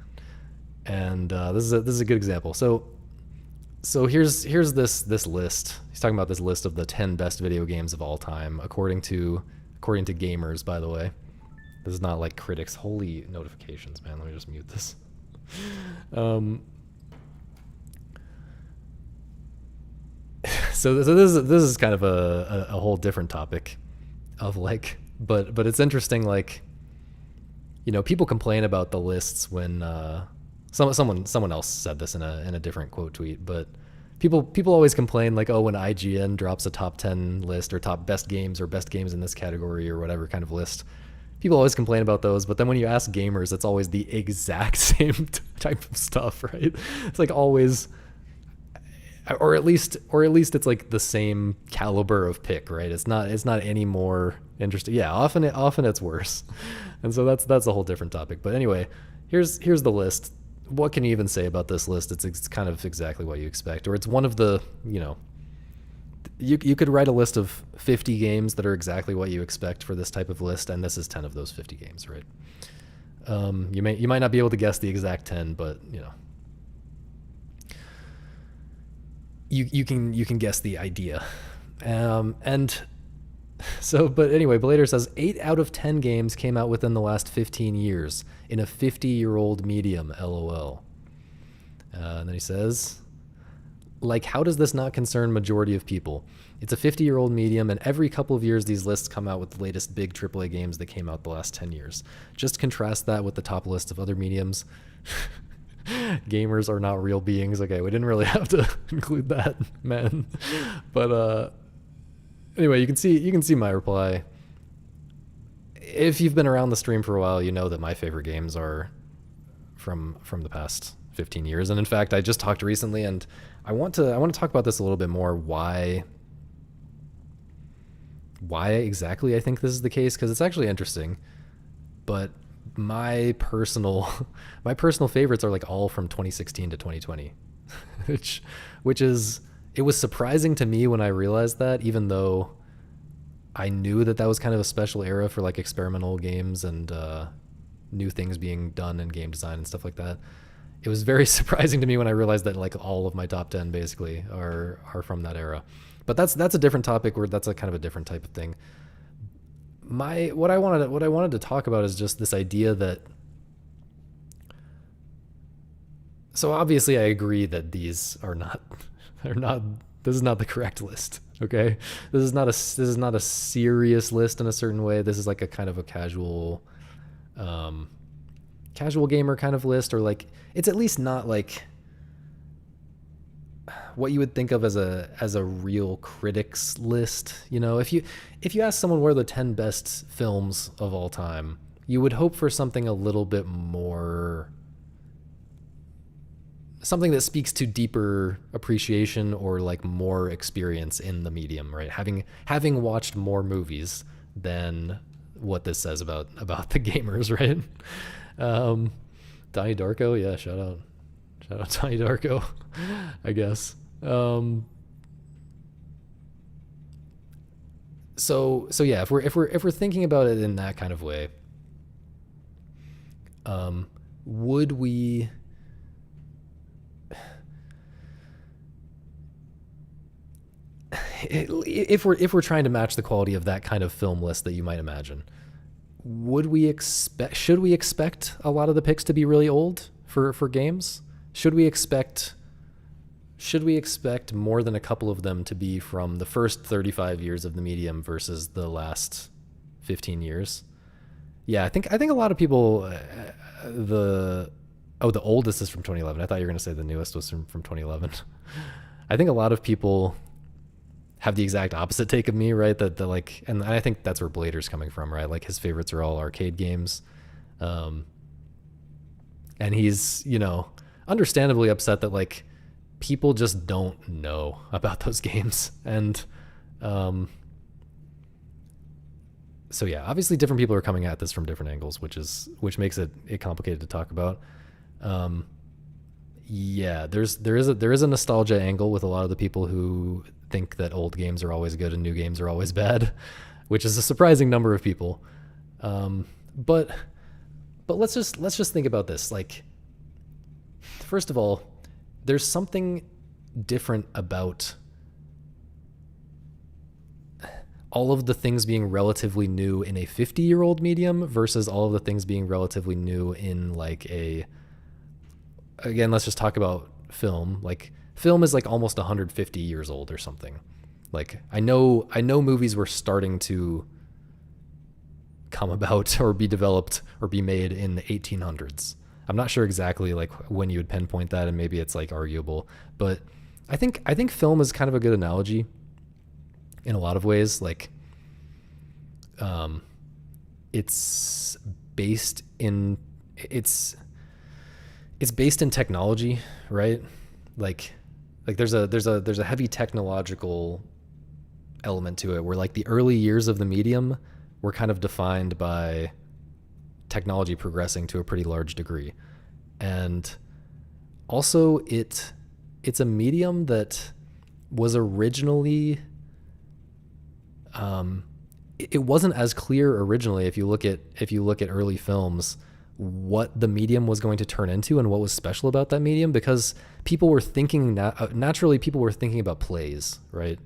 and this is a good example. So here's this list. He's talking about this list of the 10 best video games of all time, according to gamers, by the way. This is not like critics. Holy notifications, man. Let me just mute this. So this is kind of a whole different topic of like, but it's interesting, like, you know, people complain about the lists when someone else said this in a different quote tweet, but people always complain, like, oh, when IGN drops a top 10 list or top best games or best games in this category or whatever kind of list, people always complain about those, but then when you ask gamers, it's always the exact same type of stuff, right? It's like always, or at least it's like the same caliber of pick, right? It's not any more interesting. Yeah, often it's worse, and so that's a whole different topic. But anyway, here's the list. What can you even say about this list? It's kind of exactly what you expect, or it's one of the, you know, you could write a list of 50 games that are exactly what you expect for this type of list, and this is 10 of those 50 games, right? You might not be able to guess the exact 10, but you know, you can guess the idea. And so, but anyway, Blader says 8 out of 10 games came out within the last 15 years in a 50-year-old medium, LOL. And then he says, like, how does this not concern majority of people? It's a 50-year-old medium, and every couple of years these lists come out with the latest big AAA games that came out the last 10 years. Just contrast that with the top list of other mediums. Gamers are not real beings. Okay, we didn't really have to include that, man. But anyway, you can see my reply. If you've been around the stream for a while, you know that my favorite games are from the past 15 years. And in fact, I just talked recently, and I want to talk about this a little bit more, why exactly I think this is the case, because it's actually interesting. But my personal favorites are like all from 2016 to 2020, which is, it was surprising to me when I realized that, even though I knew that was kind of a special era for like experimental games and new things being done in game design and stuff like that. It was very surprising to me when I realized that like all of my top 10 basically are from that era. But that's a different topic, where that's a kind of a different type of thing. What I wanted to talk about is just this idea that, so obviously I agree that these are not this is not the correct list. Okay, this is not a serious list in a certain way. This is like a kind of a casual gamer kind of list, or like, it's at least not like what you would think of as a real critics list. You know, if you ask someone what are the 10 best films of all time, you would hope for something a little bit more, something that speaks to deeper appreciation or like more experience in the medium, right? Having watched more movies than what this says about the gamers, right? Donnie Darko, yeah, shout out Donnie Darko, I guess. So yeah, if we're thinking about it in that kind of way, would we? If we're trying to match the quality of that kind of film list that you might imagine, should we expect a lot of the picks to be really old for games? Should we expect more than a couple of them to be from the first 35 years of the medium versus the last 15 years? Yeah, I think a lot of people, Oh, the oldest is from 2011. I thought you were going to say the newest was from 2011. I think a lot of people have the exact opposite take of me, right? That the like, and I think that's where Blader's coming from, right? Like his favorites are all arcade games. And he's, you know, understandably upset that like people just don't know about those games. And so yeah, obviously different people are coming at this from different angles, which makes it complicated to talk about. Yeah, there is a nostalgia angle with a lot of the people who think that old games are always good and new games are always bad, which is a surprising number of people. But let's just think about this. Like, first of all, there's something different about all of the things being relatively new in a 50-year-old medium versus all of the things being relatively new in like again, let's just talk about film. Like film is like almost 150 years old or something. Like I know movies were starting to come about or be developed or be made in the 1800s. I'm not sure exactly like when you would pinpoint that, and maybe it's like arguable, but I think film is kind of a good analogy in a lot of ways. Like, it's based in technology, right? Like there's a heavy technological element to it where like the early years of the medium were kind of defined by technology progressing to a pretty large degree. And also it's a medium that was originally, it wasn't as clear originally if you look at early films what the medium was going to turn into and what was special about that medium, because people were thinking naturally people were thinking about plays, right?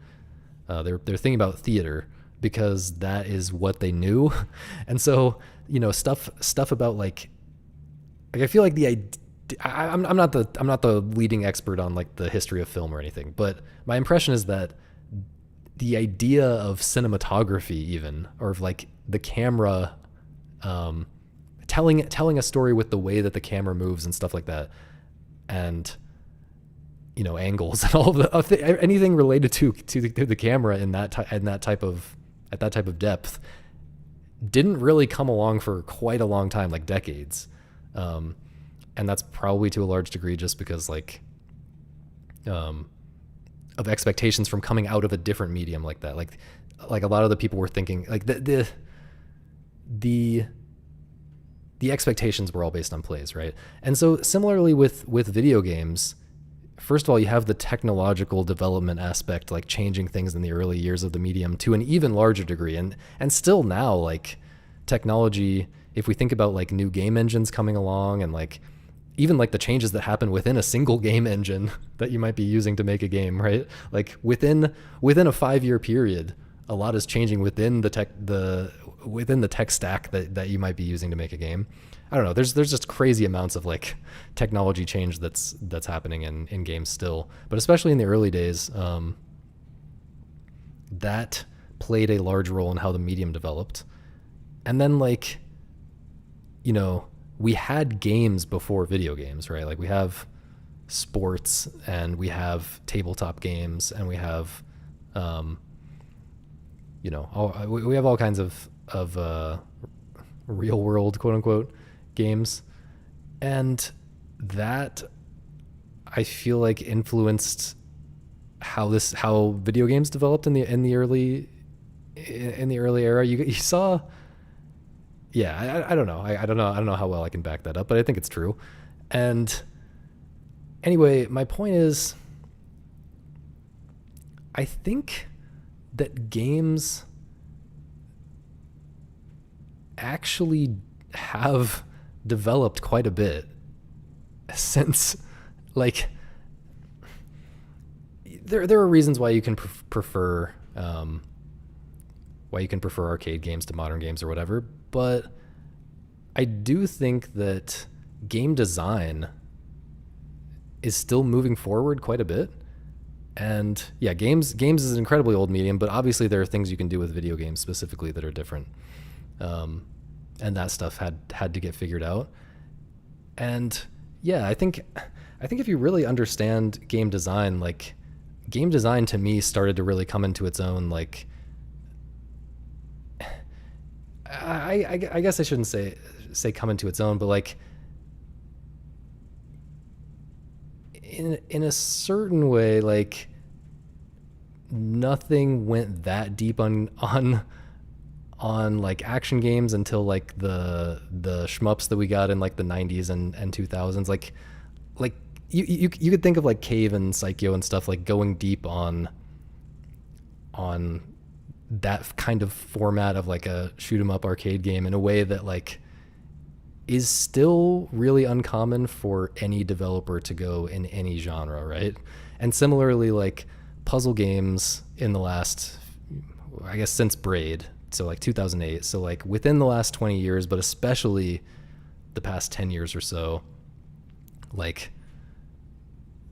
They're thinking about theater because that is what they knew. And so, you know, stuff about like I feel like I'm not the leading expert on like the history of film or anything, but my impression is that the idea of cinematography even, or of like the camera, telling a story with the way that the camera moves and stuff like that, and you know, angles and all of anything related to the camera in that type of depth didn't really come along for quite a long time, like decades. And that's probably to a large degree just because like of expectations from coming out of a different medium like that. Like a lot of the people were thinking like the expectations were all based on plays, right? And so similarly with video games, first of all, you have the technological development aspect, like changing things in the early years of the medium to an even larger degree. And still now, like technology, if we think about like new game engines coming along and like even like the changes that happen within a single game engine that you might be using to make a game, right? Like within a 5-year period, a lot is changing within the tech stack that you might be using to make a game. I don't know. There's just crazy amounts of like technology change that's happening in games still, but especially in the early days, that played a large role in how the medium developed. And then like, you know, we had games before video games, right? Like we have sports and we have tabletop games and we have, you know, we have all kinds of real world, quote unquote, games. And that I feel like influenced how video games developed in the early era. You saw, yeah, I don't know. I don't know how well I can back that up, but I think it's true. And anyway, my point is, I think that games actually have developed quite a bit since, like, there are reasons why you can prefer arcade games to modern games or whatever, but I do think that game design is still moving forward quite a bit. And yeah, games is an incredibly old medium, but obviously there are things you can do with video games specifically that are different. And that stuff had to get figured out. And Yeah, I think if you really understand game design, like game design to me started to really come into its own. Like I guess I shouldn't say come into its own, but like in a certain way, like nothing went that deep on like action games until like the shmups that we got in like the 90s and 2000s. Like you could think of like Cave and Psycho and stuff like going deep on that kind of format of like a shoot 'em up arcade game in a way that like is still really uncommon for any developer to go in any genre, right? And similarly, like puzzle games in the last, I guess, since Braid, so like 2008, so like within the last 20 years, but especially the past 10 years or so, like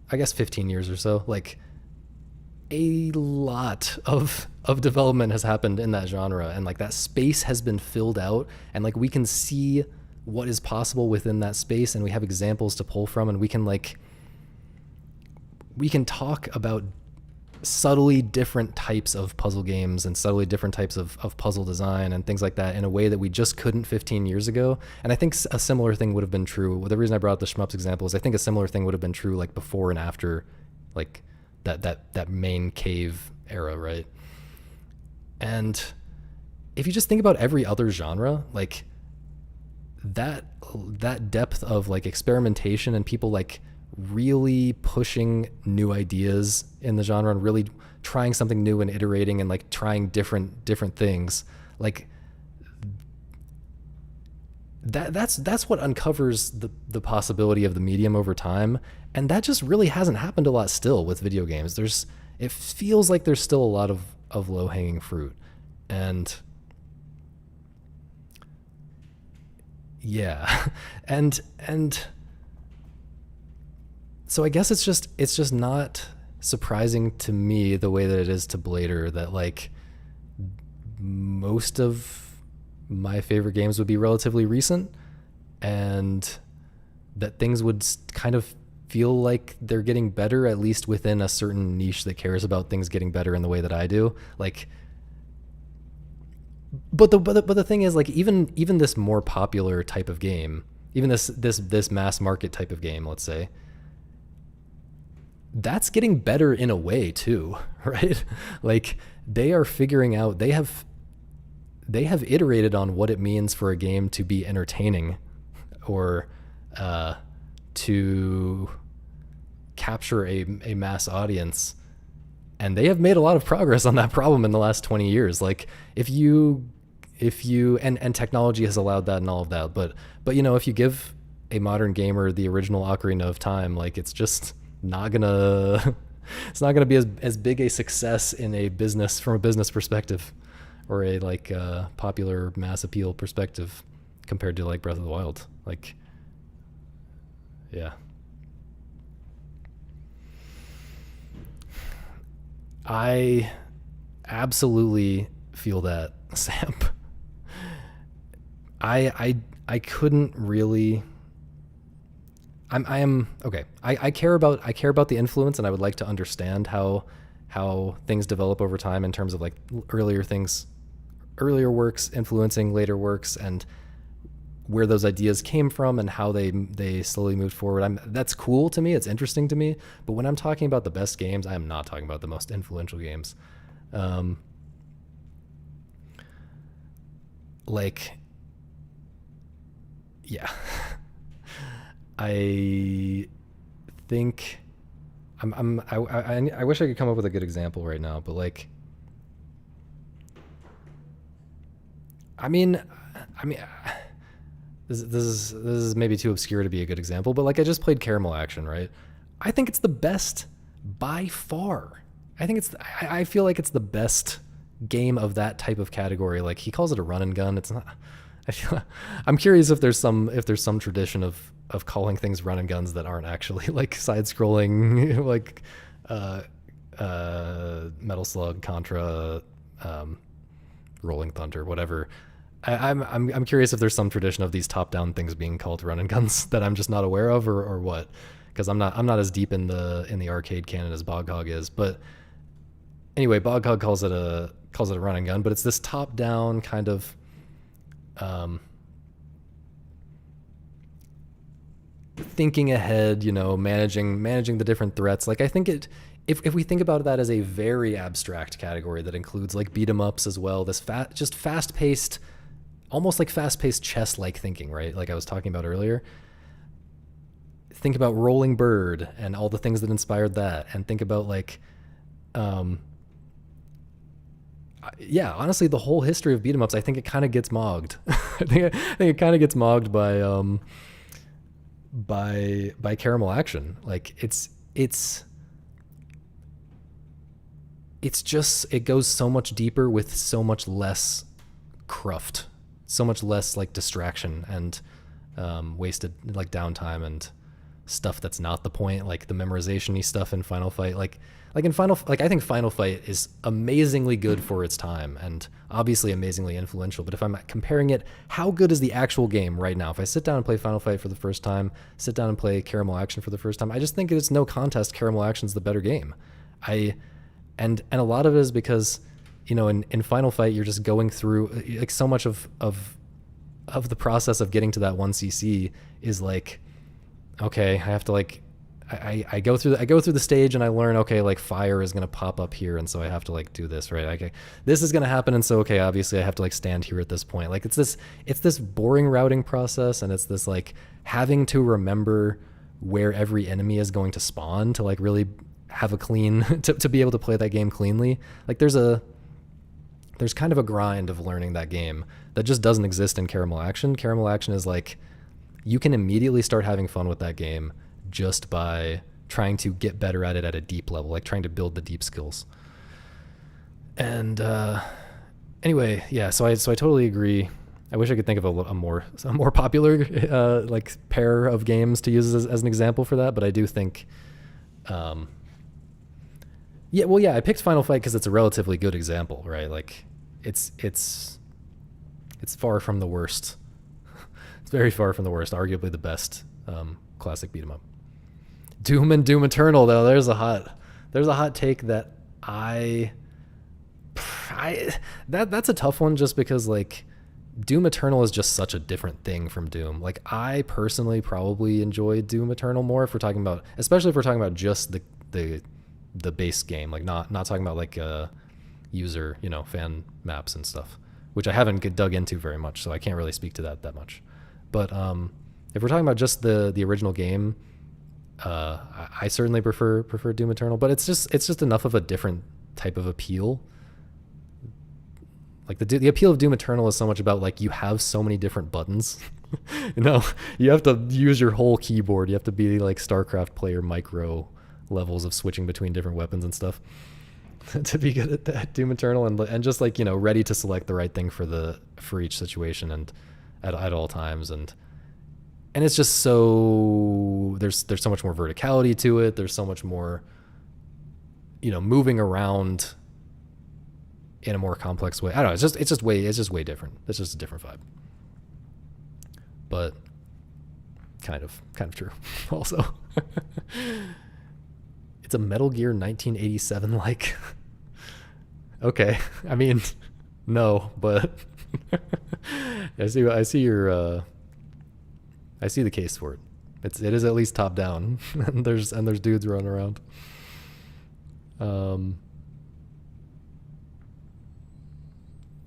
I guess 15 years or so, like a lot of development has happened in that genre, and like that space has been filled out, and like we can see what is possible within that space, and we have examples to pull from, and we can talk about subtly different types of puzzle games and subtly different types of puzzle design and things like that in a way that we just couldn't 15 years ago. And I think a similar thing would have been true. Well, the reason I brought up the shmups example is I think a similar thing would have been true like before and after like that main Cave era, right? And if you just think about every other genre, like that depth of like experimentation and people like really pushing new ideas in the genre and really trying something new and iterating and like trying different things, like that's what uncovers the possibility of the medium over time. And that just really hasn't happened a lot still with video games. It feels like there's still a lot of low-hanging fruit. And yeah. and so I guess it's just not surprising to me the way that it is to Blader that like most of my favorite games would be relatively recent, and that things would kind of feel like they're getting better, at least within a certain niche that cares about things getting better in the way that I do. Like, but the thing is, like, even this more popular type of game, even this mass market type of game, let's say, that's getting better in a way too, right? Like they are figuring out, they have iterated on what it means for a game to be entertaining or to capture a mass audience. And they have made a lot of progress on that problem in the last 20 years. Like if you and technology has allowed that and all of that, but you know, if you give a modern gamer the original Ocarina of Time, like it's just not gonna be as big a success in a business, from a business perspective, or a like popular mass appeal perspective compared to like Breath of the Wild. Like, yeah. I absolutely feel that, Sam. I couldn't really. I am okay. I care about the influence, and I would like to understand how things develop over time in terms of like earlier works influencing later works, and where those ideas came from and how they slowly moved forward. That's cool to me. It's interesting to me. But when I'm talking about the best games, I am not talking about the most influential games. Like, yeah. I think I wish I could come up with a good example right now, but like, I mean, this is maybe too obscure to be a good example, but like I just played Caramel Action, right? I think it's the best by far. I feel like it's the best game of that type of category. Like he calls it a run and gun. It's not. I'm curious if there's some tradition of calling things run and guns that aren't actually like side scrolling, like Metal Slug, Contra, Rolling Thunder, whatever. I'm curious if there's some tradition of these top down things being called run and guns that I'm just not aware of, or what, because I'm not as deep in the arcade canon as Bog Hog is. But anyway, Bog Hog calls it a run and gun, but it's this top down kind of thinking ahead, managing the different threats. Like I think if we think about that as a very abstract category that includes like beat 'em ups as well, this fast paced, almost like fast paced chess like thinking, right? Like I was talking about earlier. Think about Rolling Bird and all the things that inspired that, and think about like, yeah, honestly, the whole history of beat 'em ups, I think it kind of gets mogged. I think it kind of gets mogged by caramel action. Like it's just, it goes so much deeper with so much less cruft, so much less like distraction and wasted like downtime and stuff that's not the point, like the memorization-y stuff in Final Fight. Like I think Final Fight is amazingly good for its time and obviously amazingly influential. But if I'm comparing it, how good is the actual game right now? If I sit down and play Final Fight for the first time, sit down and play Caramel Action for the first time, I just think it's no contest. Caramel Action's the better game. And a lot of it is because, in Final Fight, you're just going through like so much of the process of getting to that 1cc is like, okay, I have to like, I go through the stage and I learn, okay, like fire is going to pop up here. And so I have to like do this, right? Okay, this is going to happen. And so, okay, obviously I have to like stand here at this point. Like it's this boring routing process. And it's this like having to remember where every enemy is going to spawn to like really have a clean, to be able to play that game cleanly. Like there's kind of a grind of learning that game that just doesn't exist in Caramel Action. Caramel Action is like, you can immediately start having fun with that game just by trying to get better at it at a deep level, like trying to build the deep skills. And anyway, yeah, so I totally agree. I wish I could think of a more popular like pair of games to use as an example for that, but I do think I picked Final Fight because it's a relatively good example, right? Like it's far from the worst. It's very far from the worst, arguably the best classic beat 'em up. Doom and Doom Eternal, though, there's a hot take that that's a tough one, just because like Doom Eternal is just such a different thing from Doom. Like I personally probably enjoy Doom Eternal more especially if we're talking about just the base game, like not talking about like user, fan maps and stuff, which I haven't dug into very much, so I can't really speak to that much. But if we're talking about just the original game, I certainly prefer Doom Eternal, but it's just enough of a different type of appeal. Like the appeal of Doom Eternal is so much about like you have so many different buttons. You have to use your whole keyboard. You have to be like StarCraft player micro levels of switching between different weapons and stuff to be good at that Doom Eternal, and just like ready to select the right thing for each situation and at all times, and it's just so there's so much more verticality to it. There's so much more moving around in a more complex way. I don't know. It's just way different. It's just a different vibe. But kind of true also. It's a Metal Gear 1987 like. Okay. I mean, no, but I see the case for it. It is at least top down, and there's dudes running around.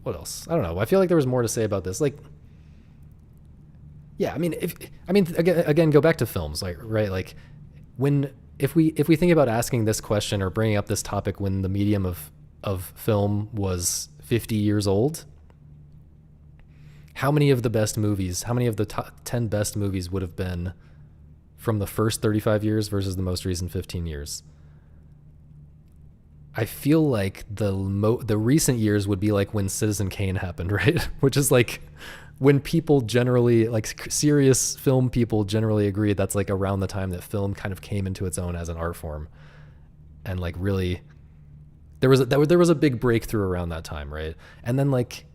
What else? I don't know. I feel like there was more to say about this. Like, yeah, I mean, again, go back to films, like, right? Like, if we think about asking this question or bringing up this topic when the medium of film was 50 years old, how many of the top 10 best movies would have been from the first 35 years versus the most recent 15 years? I feel like the recent years would be like when Citizen Kane happened, right? Which is like when people generally, like serious film people generally agree that's like around the time that film kind of came into its own as an art form. And like really there was a big breakthrough around that time, right? And then like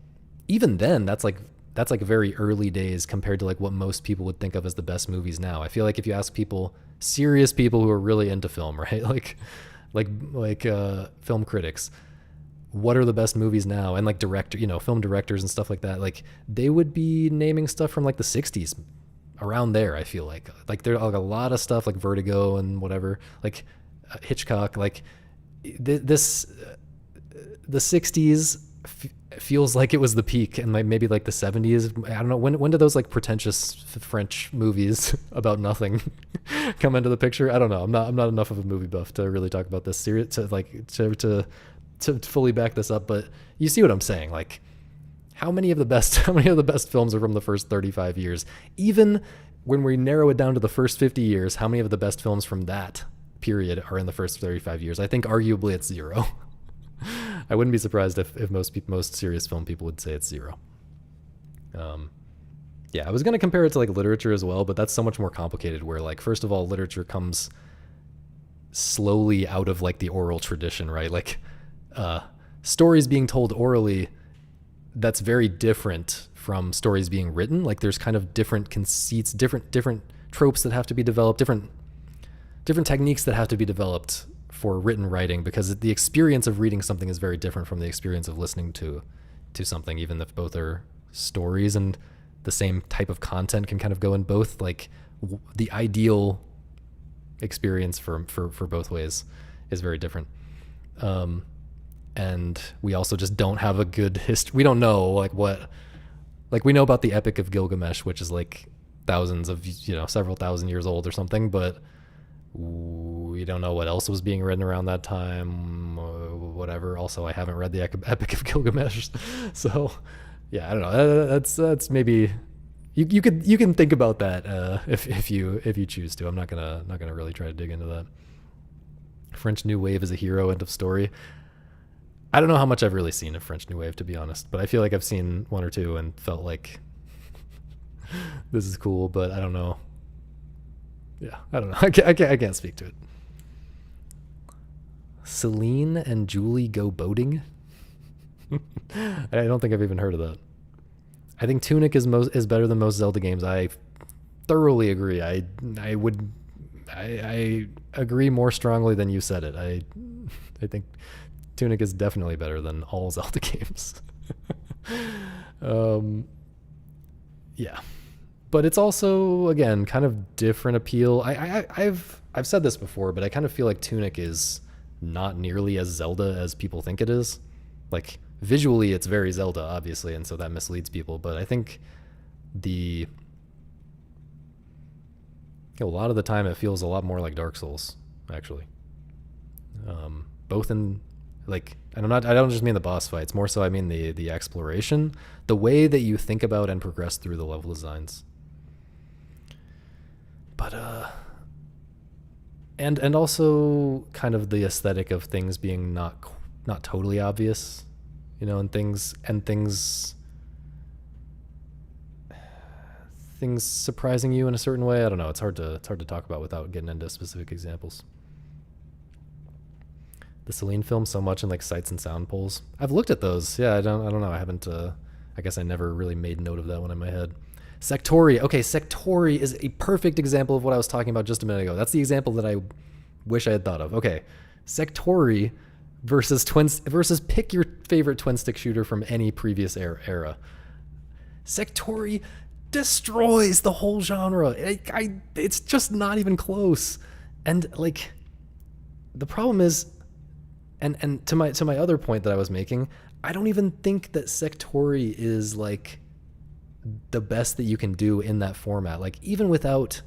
even then that's like that's like very early days compared to like what most people would think of as the best movies now. I feel like if you ask people, serious people who are really into film, right? Like film critics, what are the best movies now? And like film directors and stuff like that. Like they would be naming stuff from like the 60s around there. I feel like there are like a lot of stuff like Vertigo and whatever, like Hitchcock, like this, the 60s feels like it was the peak, and like maybe like the 70s. I don't know, when did those like pretentious French movies about nothing come into the picture? I don't know. I'm not enough of a movie buff to really talk about this serious to fully back this up, but you see what I'm saying. Like how many of the best films are from the first 35 years? Even when we narrow it down to the first 50 years, how many of the best films from that period are in the first 35 years? I think arguably it's zero. I wouldn't be surprised if most serious film people would say it's zero. Yeah, I was going to compare it to like literature as well, but that's so much more complicated, where like, first of all, literature comes slowly out of like the oral tradition, right? Like stories being told orally, that's very different from stories being written. Like there's kind of different conceits, different tropes that have to be developed, different techniques that have to be developed for written writing, because the experience of reading something is very different from the experience of listening to something, even if both are stories and the same type of content can kind of go in both. Like the ideal experience for both ways is very different. And we also just don't have a good history. We don't know we know about the Epic of Gilgamesh, which is like several thousand years old or something, but we don't know what else was being written around that time, whatever. Also, I haven't read the Epic of Gilgamesh, so yeah, I don't know. That's maybe you can think about that if you choose to. I'm not gonna really try to dig into that. French New Wave is a hero. End of story. I don't know how much I've really seen of French New Wave, to be honest, but I feel like I've seen one or two and felt like this is cool, but I don't know. Yeah, I don't know. I can't speak to it. Celine and Julie go boating. I don't think I've even heard of that. I think Tunic is better than most Zelda games. I thoroughly agree. I agree more strongly than you said it. I think Tunic is definitely better than all Zelda games. Yeah. But it's also, again, kind of different appeal. I've said this before, but I kind of feel like Tunic is not nearly as Zelda as people think it is. Like visually, it's very Zelda, obviously, and so that misleads people. But I think a lot of the time it feels a lot more like Dark Souls, actually. Both in like, and I don't just mean the boss fights, more so I mean the exploration, the way that you think about and progress through the level designs. But and also kind of the aesthetic of things being not totally obvious, and things surprising you in a certain way. I don't know. It's hard to talk about without getting into specific examples. The Celine film so much in like sights and sound polls. I've looked at those. Yeah, I don't know. I haven't. I guess I never really made note of that one in my head. Sectori. Okay, Sectori is a perfect example of what I was talking about just a minute ago. That's the example that I wish I had thought of. Okay, Sectori versus pick your favorite twin stick shooter from any previous era. Sectori destroys the whole genre. It's just not even close. And like, the problem is, and to my other point that I was making, I don't even think that Sectori is like the best that you can do in that format. Like even without,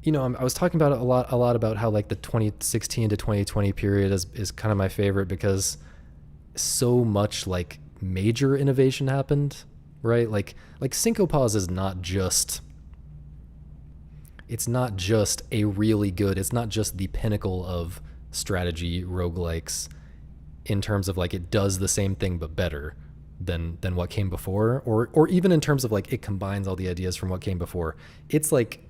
I was talking about it a lot about how like the 2016 to 2020 period is kind of my favorite because so much like major innovation happened, right? Like Syncopause is not just a really good, it's not just the pinnacle of strategy roguelikes in terms of like it does the same thing but better than what came before, or even in terms of like it combines all the ideas from what came before. It's like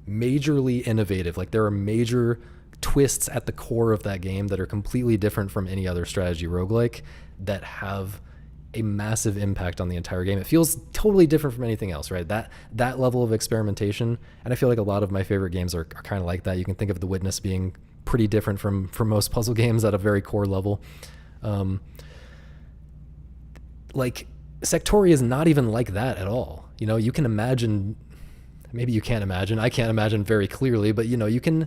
majorly innovative. Like there are major twists at the core of that game that are completely different from any other strategy roguelike that have a massive impact on the entire game. It feels totally different from anything else, right? That level of experimentation, and I feel like a lot of my favorite games are kind of like that. You can think of The Witness being pretty different from most puzzle games at a very core level. Like Sectori is not even like that at all. You know, you can imagine, maybe you can't imagine, I can't imagine very clearly, but you know, you can,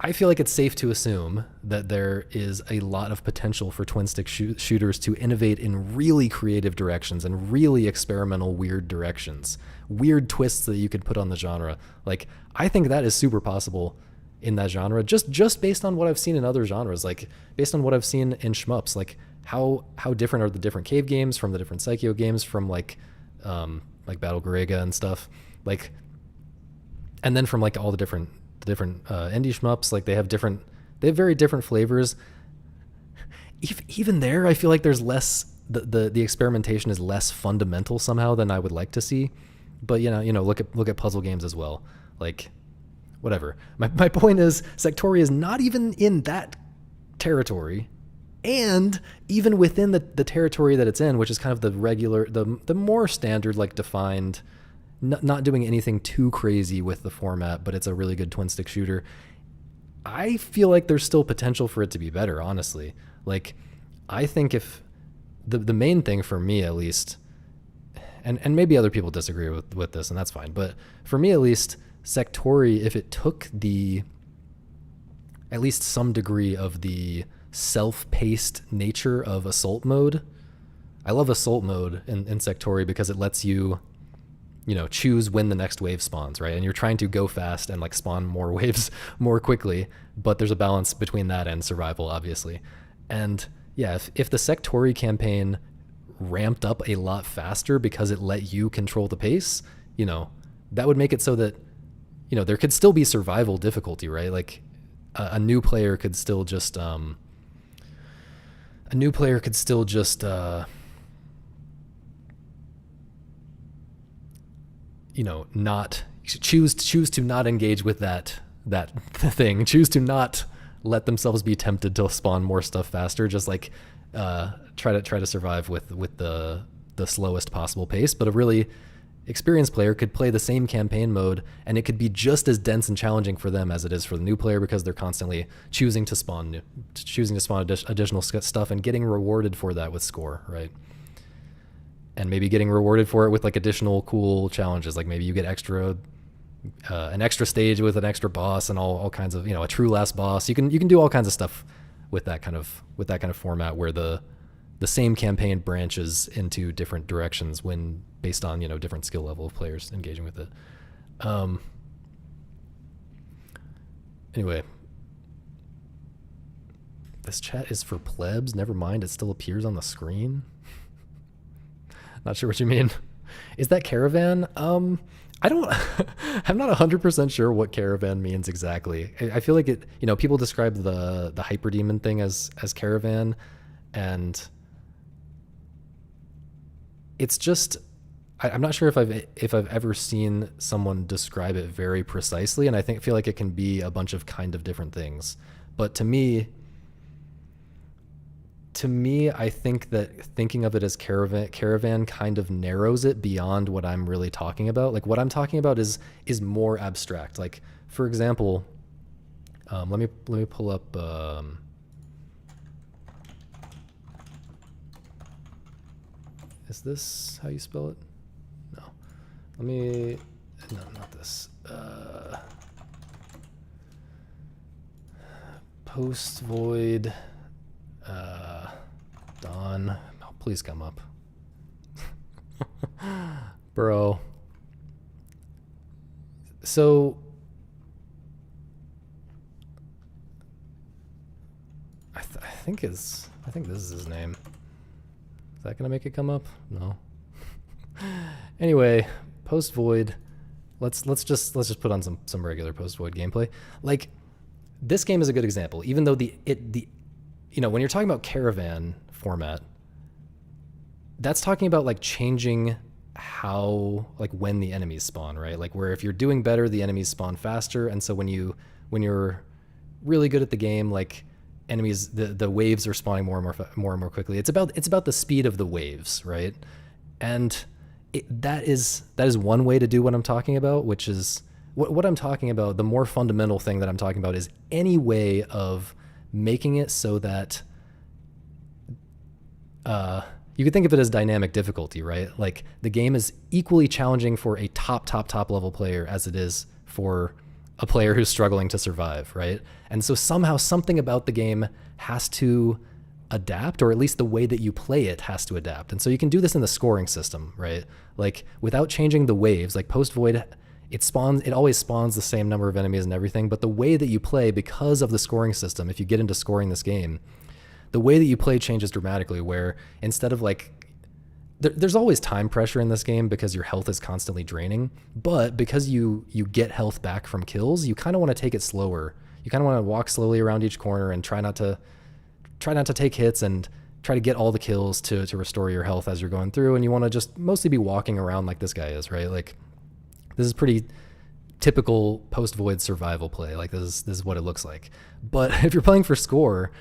I feel like it's safe to assume that there is a lot of potential for twin stick shooters to innovate in really creative directions and really experimental, weird directions, weird twists that you could put on the genre. Like, I think that is super possible in that genre, just based on what I've seen in other genres, like based on what I've seen in shmups, like how different are the different cave games from the different Psycho games from like Battle Garega and stuff, like, and then from like all the different indie shmups, like they have very different flavors. Even there, I feel like there's less, the experimentation is less fundamental somehow than I would like to see. But you know, look at puzzle games as well. Like, whatever. My point is, Sectori is not even in that territory, and even within the territory that it's in, which is kind of the regular, the more standard, like defined, not doing anything too crazy with the format, but it's a really good twin stick shooter. I feel like there's still potential for it to be better, honestly. Like, I think if the main thing for me, at least, and maybe other people disagree with this, and that's fine, but for me at least, Sectori, if it took at least some degree of the self-paced nature of assault mode. I love assault mode in Sectori because it lets you, you know, choose when the next wave spawns, right? And you're trying to go fast and like spawn more waves more quickly, but there's a balance between that and survival, obviously. And yeah, if the Sectori campaign ramped up a lot faster because it let you control the pace, you know, that would make it so that, you know, there could still be survival difficulty, right? Like a new player could still just, you know, not choose to not engage with that thing, choose to not let themselves be tempted to spawn more stuff faster, just like try to survive with the slowest possible pace. But a really experienced player could play the same campaign mode, and it could be just as dense and challenging for them as it is for the new player, because they're constantly choosing to spawn additional stuff and getting rewarded for that with score, right? And maybe getting rewarded for it with like additional cool challenges, like maybe you get an extra stage with an extra boss and all kinds of, you know, a true last boss. You can do all kinds of stuff with that kind of format, where the same campaign branches into different directions when based on, you know, different skill level of players engaging with it. Anyway, this chat is for plebs. Never mind, it still appears on the screen. Not sure what you mean. Is that caravan? I'm not 100% sure what caravan means exactly. I feel like it, you know, people describe the hyperdemon thing as caravan, and it's just, I'm not sure if I've ever seen someone describe it very precisely, and I feel like it can be a bunch of kind of different things. But to me, I think that thinking of it as caravan kind of narrows it beyond what I'm really talking about. Like, what I'm talking about is more abstract. Like, for example, let me pull up. Is this how you spell it? No. No, not this. Post void. Dawn, oh, please come up. Bro. So I think this is his name. Is that gonna make it come up? No. Anyway, post void. Let's just put on some regular post void gameplay. Like, this game is a good example, even though you know, when you're talking about caravan format, that's talking about like changing how, like when the enemies spawn, right? Like, where if you're doing better, the enemies spawn faster. And so when you're really good at the game, like enemies, the waves are spawning more and more quickly. It's about the speed of the waves, right? And that is one way to do what I'm talking about, which is what I'm talking about. The more fundamental thing that I'm talking about is any way of making it so that you could think of it as dynamic difficulty, right? Like the game is equally challenging for a top level player as it is for a player who's struggling to survive, right? And so somehow something about the game has to adapt, or at least the way that you play it has to adapt. And so you can do this in the scoring system, right? Like without changing the waves, like post void, it always spawns the same number of enemies and everything, but the way that you play, because of the scoring system, if you get into scoring this game, the way that you play changes dramatically, where instead of like, there's always time pressure in this game because your health is constantly draining, but because you get health back from kills, you kind of want to take it slower. You kind of want to walk slowly around each corner and try not to take hits and try to get all the kills to restore your health as you're going through. And you want to just mostly be walking around like this guy is, right? Like this is pretty typical post void survival play. Like this is what it looks like. But if you're playing for score,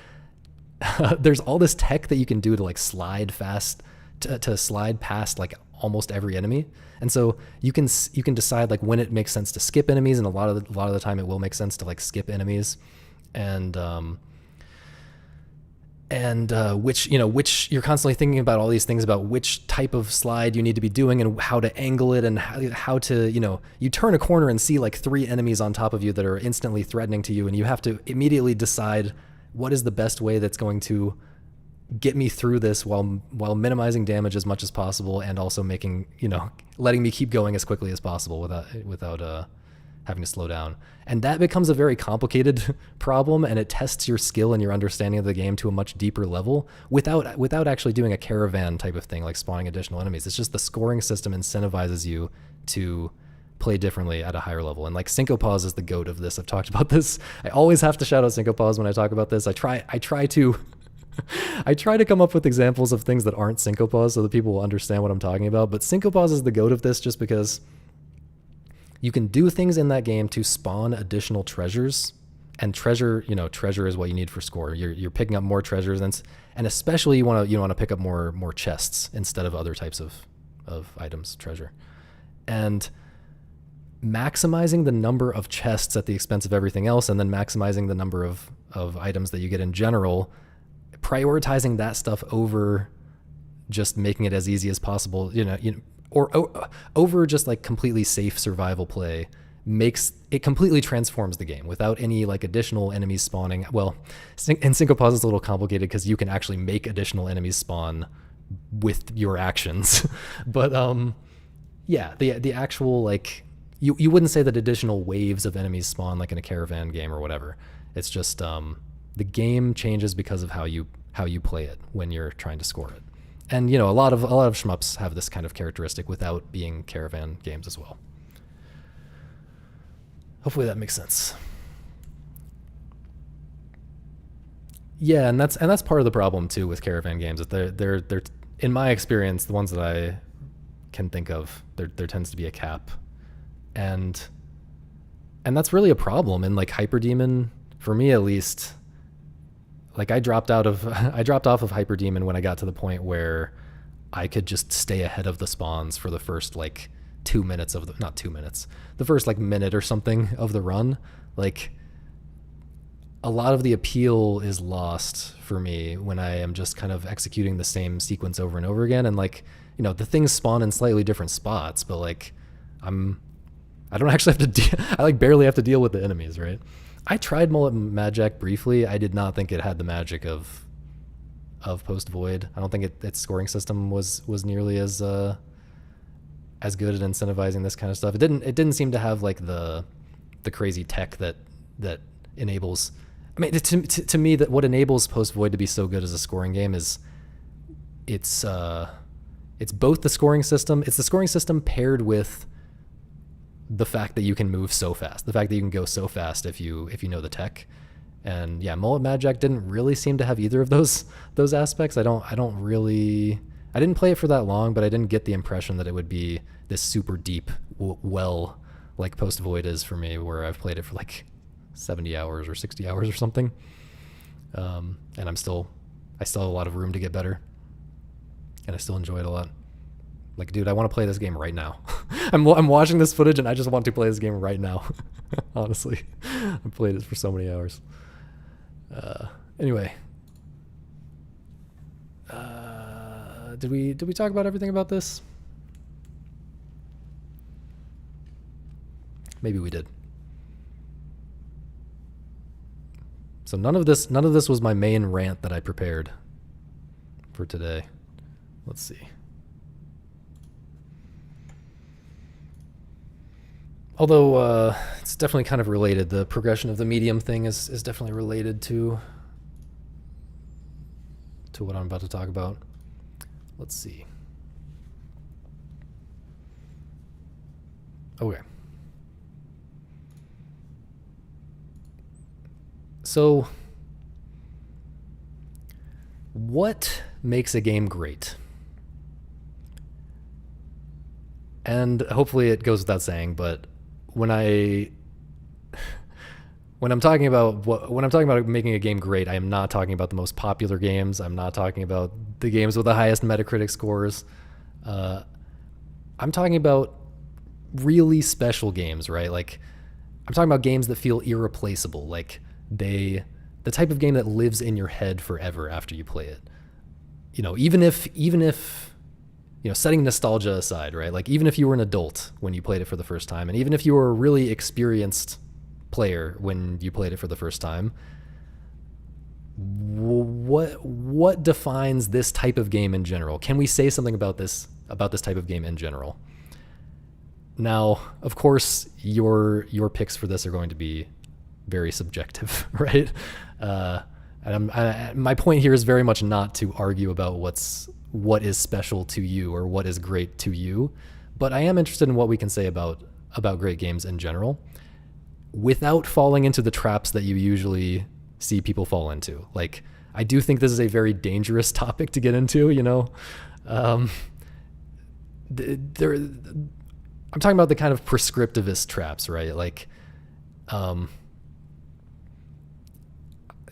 there's all this tech that you can do to like slide fast, to slide past like almost every enemy. And so you can decide like when it makes sense to skip enemies, and a lot of the time it will make sense to like skip enemies, and which you're constantly thinking about all these things about which type of slide you need to be doing and how to angle it, and how to, you turn a corner and see like 3 enemies on top of you that are instantly threatening to you, and you have to immediately decide what is the best way that's going to get me through this while minimizing damage as much as possible, and also making, letting me keep going as quickly as possible without having to slow down. And that becomes a very complicated problem, and it tests your skill and your understanding of the game to a much deeper level without actually doing a caravan type of thing, like spawning additional enemies. It's just the scoring system incentivizes you to play differently at a higher level. And like Syncopause is the goat of this. I've talked about this. I always have to shout out Syncopause when I talk about this. I try to I try to come up with examples of things that aren't Syncopause so that people will understand what I'm talking about. But Syncopause is the goat of this just because you can do things in that game to spawn additional treasures, and treasure is what you need for score. You're picking up more treasures, and especially you want to pick up more chests instead of other types of items, treasure. And maximizing the number of chests at the expense of everything else, and then maximizing the number of items that you get in general, prioritizing that stuff over just making it as easy as possible, or over just like completely safe survival play, makes it completely transforms the game without any like additional enemies spawning. Well, in Syncopause is a little complicated because you can actually make additional enemies spawn with your actions. But yeah, the actual, like, you wouldn't say that additional waves of enemies spawn like in a caravan game or whatever. It's just the game changes because of how you play it when you're trying to score it. And a lot of shmups have this kind of characteristic without being caravan games as well. Hopefully that makes sense. Yeah, and that's part of the problem too with caravan games. That they're in my experience, the ones that I can think of, there tends to be a cap, and that's really a problem. And like Hyperdemon, for me at least, like I dropped off of Hyperdemon when I got to the point where I could just stay ahead of the spawns for the first like 2 minutes of the first like minute or something of the run. Like a lot of the appeal is lost for me when I am just kind of executing the same sequence over and over again. And like, the things spawn in slightly different spots, but like I don't actually have to I like barely have to deal with the enemies, right? I tried Mullet Magic briefly. I did not think it had the magic of Post Void. I don't think its scoring system was nearly as good at incentivizing this kind of stuff. It didn't seem to have like the crazy tech that enables. I mean, to me, that what enables Post Void to be so good as a scoring game is it's both the scoring system. It's the scoring system paired with the fact that you can move so fast, the fact that you can go so fast if you know the tech. And yeah, Mullet Magic didn't really seem to have either of those aspects. I didn't play it for that long, but I didn't get the impression that it would be this super deep well like Post Void is for me, where I've played it for like 70 hours or 60 hours or something. And I still have a lot of room to get better, and I still enjoy it a lot. Like, dude, I want to play this game right now. I'm watching this footage and I just want to play this game right now. Honestly, I've played it for so many hours. Anyway, did we talk about everything about this? Maybe we did. So none of this was my main rant that I prepared for today. Let's see. Although it's definitely kind of related. The progression of the medium thing is definitely related to what I'm about to talk about. Let's see. Okay. So, what makes a game great? And hopefully it goes without saying, but when I'm talking about making a game great, I am not talking about the most popular games. I'm not talking about the games with the highest Metacritic scores. I'm talking about really special games, right? Like, I'm talking about games that feel irreplaceable. Like, the type of game that lives in your head forever after you play it. You know, even if you know, setting nostalgia aside, right? Like, even if you were an adult when you played it for the first time, and even if you were a really experienced player when you played it for the first time, what defines this type of game in general? Can we say something about this type of game in general? Now, of course, your picks for this are going to be very subjective, right? My point here is very much not to argue about what is special to you or what is great to you, but I am interested in what we can say about great games in general, without falling into the traps that you usually see people fall into. Like, I do think this is a very dangerous topic to get into, you know. I'm talking about the kind of prescriptivist traps, right? Like,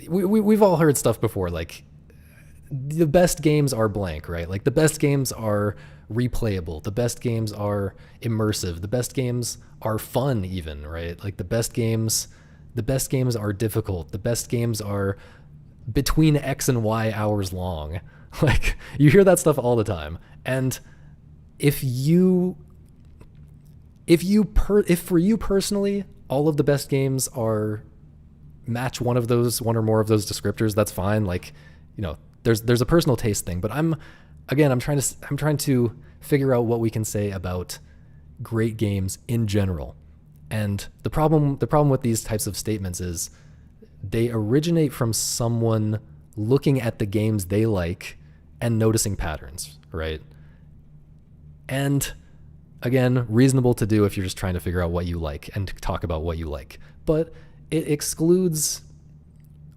we've all heard stuff before, like, the best games are blank, right? Like, the best games are replayable. The best games are immersive. The best games are fun, even, right? Like, the best games are difficult. The best games are between X and Y hours long. Like, you hear that stuff all the time. And if for you personally, all of the best games match one or more of those descriptors, that's fine. Like, you know, there's a personal taste thing, but I'm trying to figure out what we can say about great games in general. And the problem with these types of statements is they originate from someone looking at the games they like and noticing patterns, right? And again, reasonable to do if you're just trying to figure out what you like and talk about what you like. But it excludes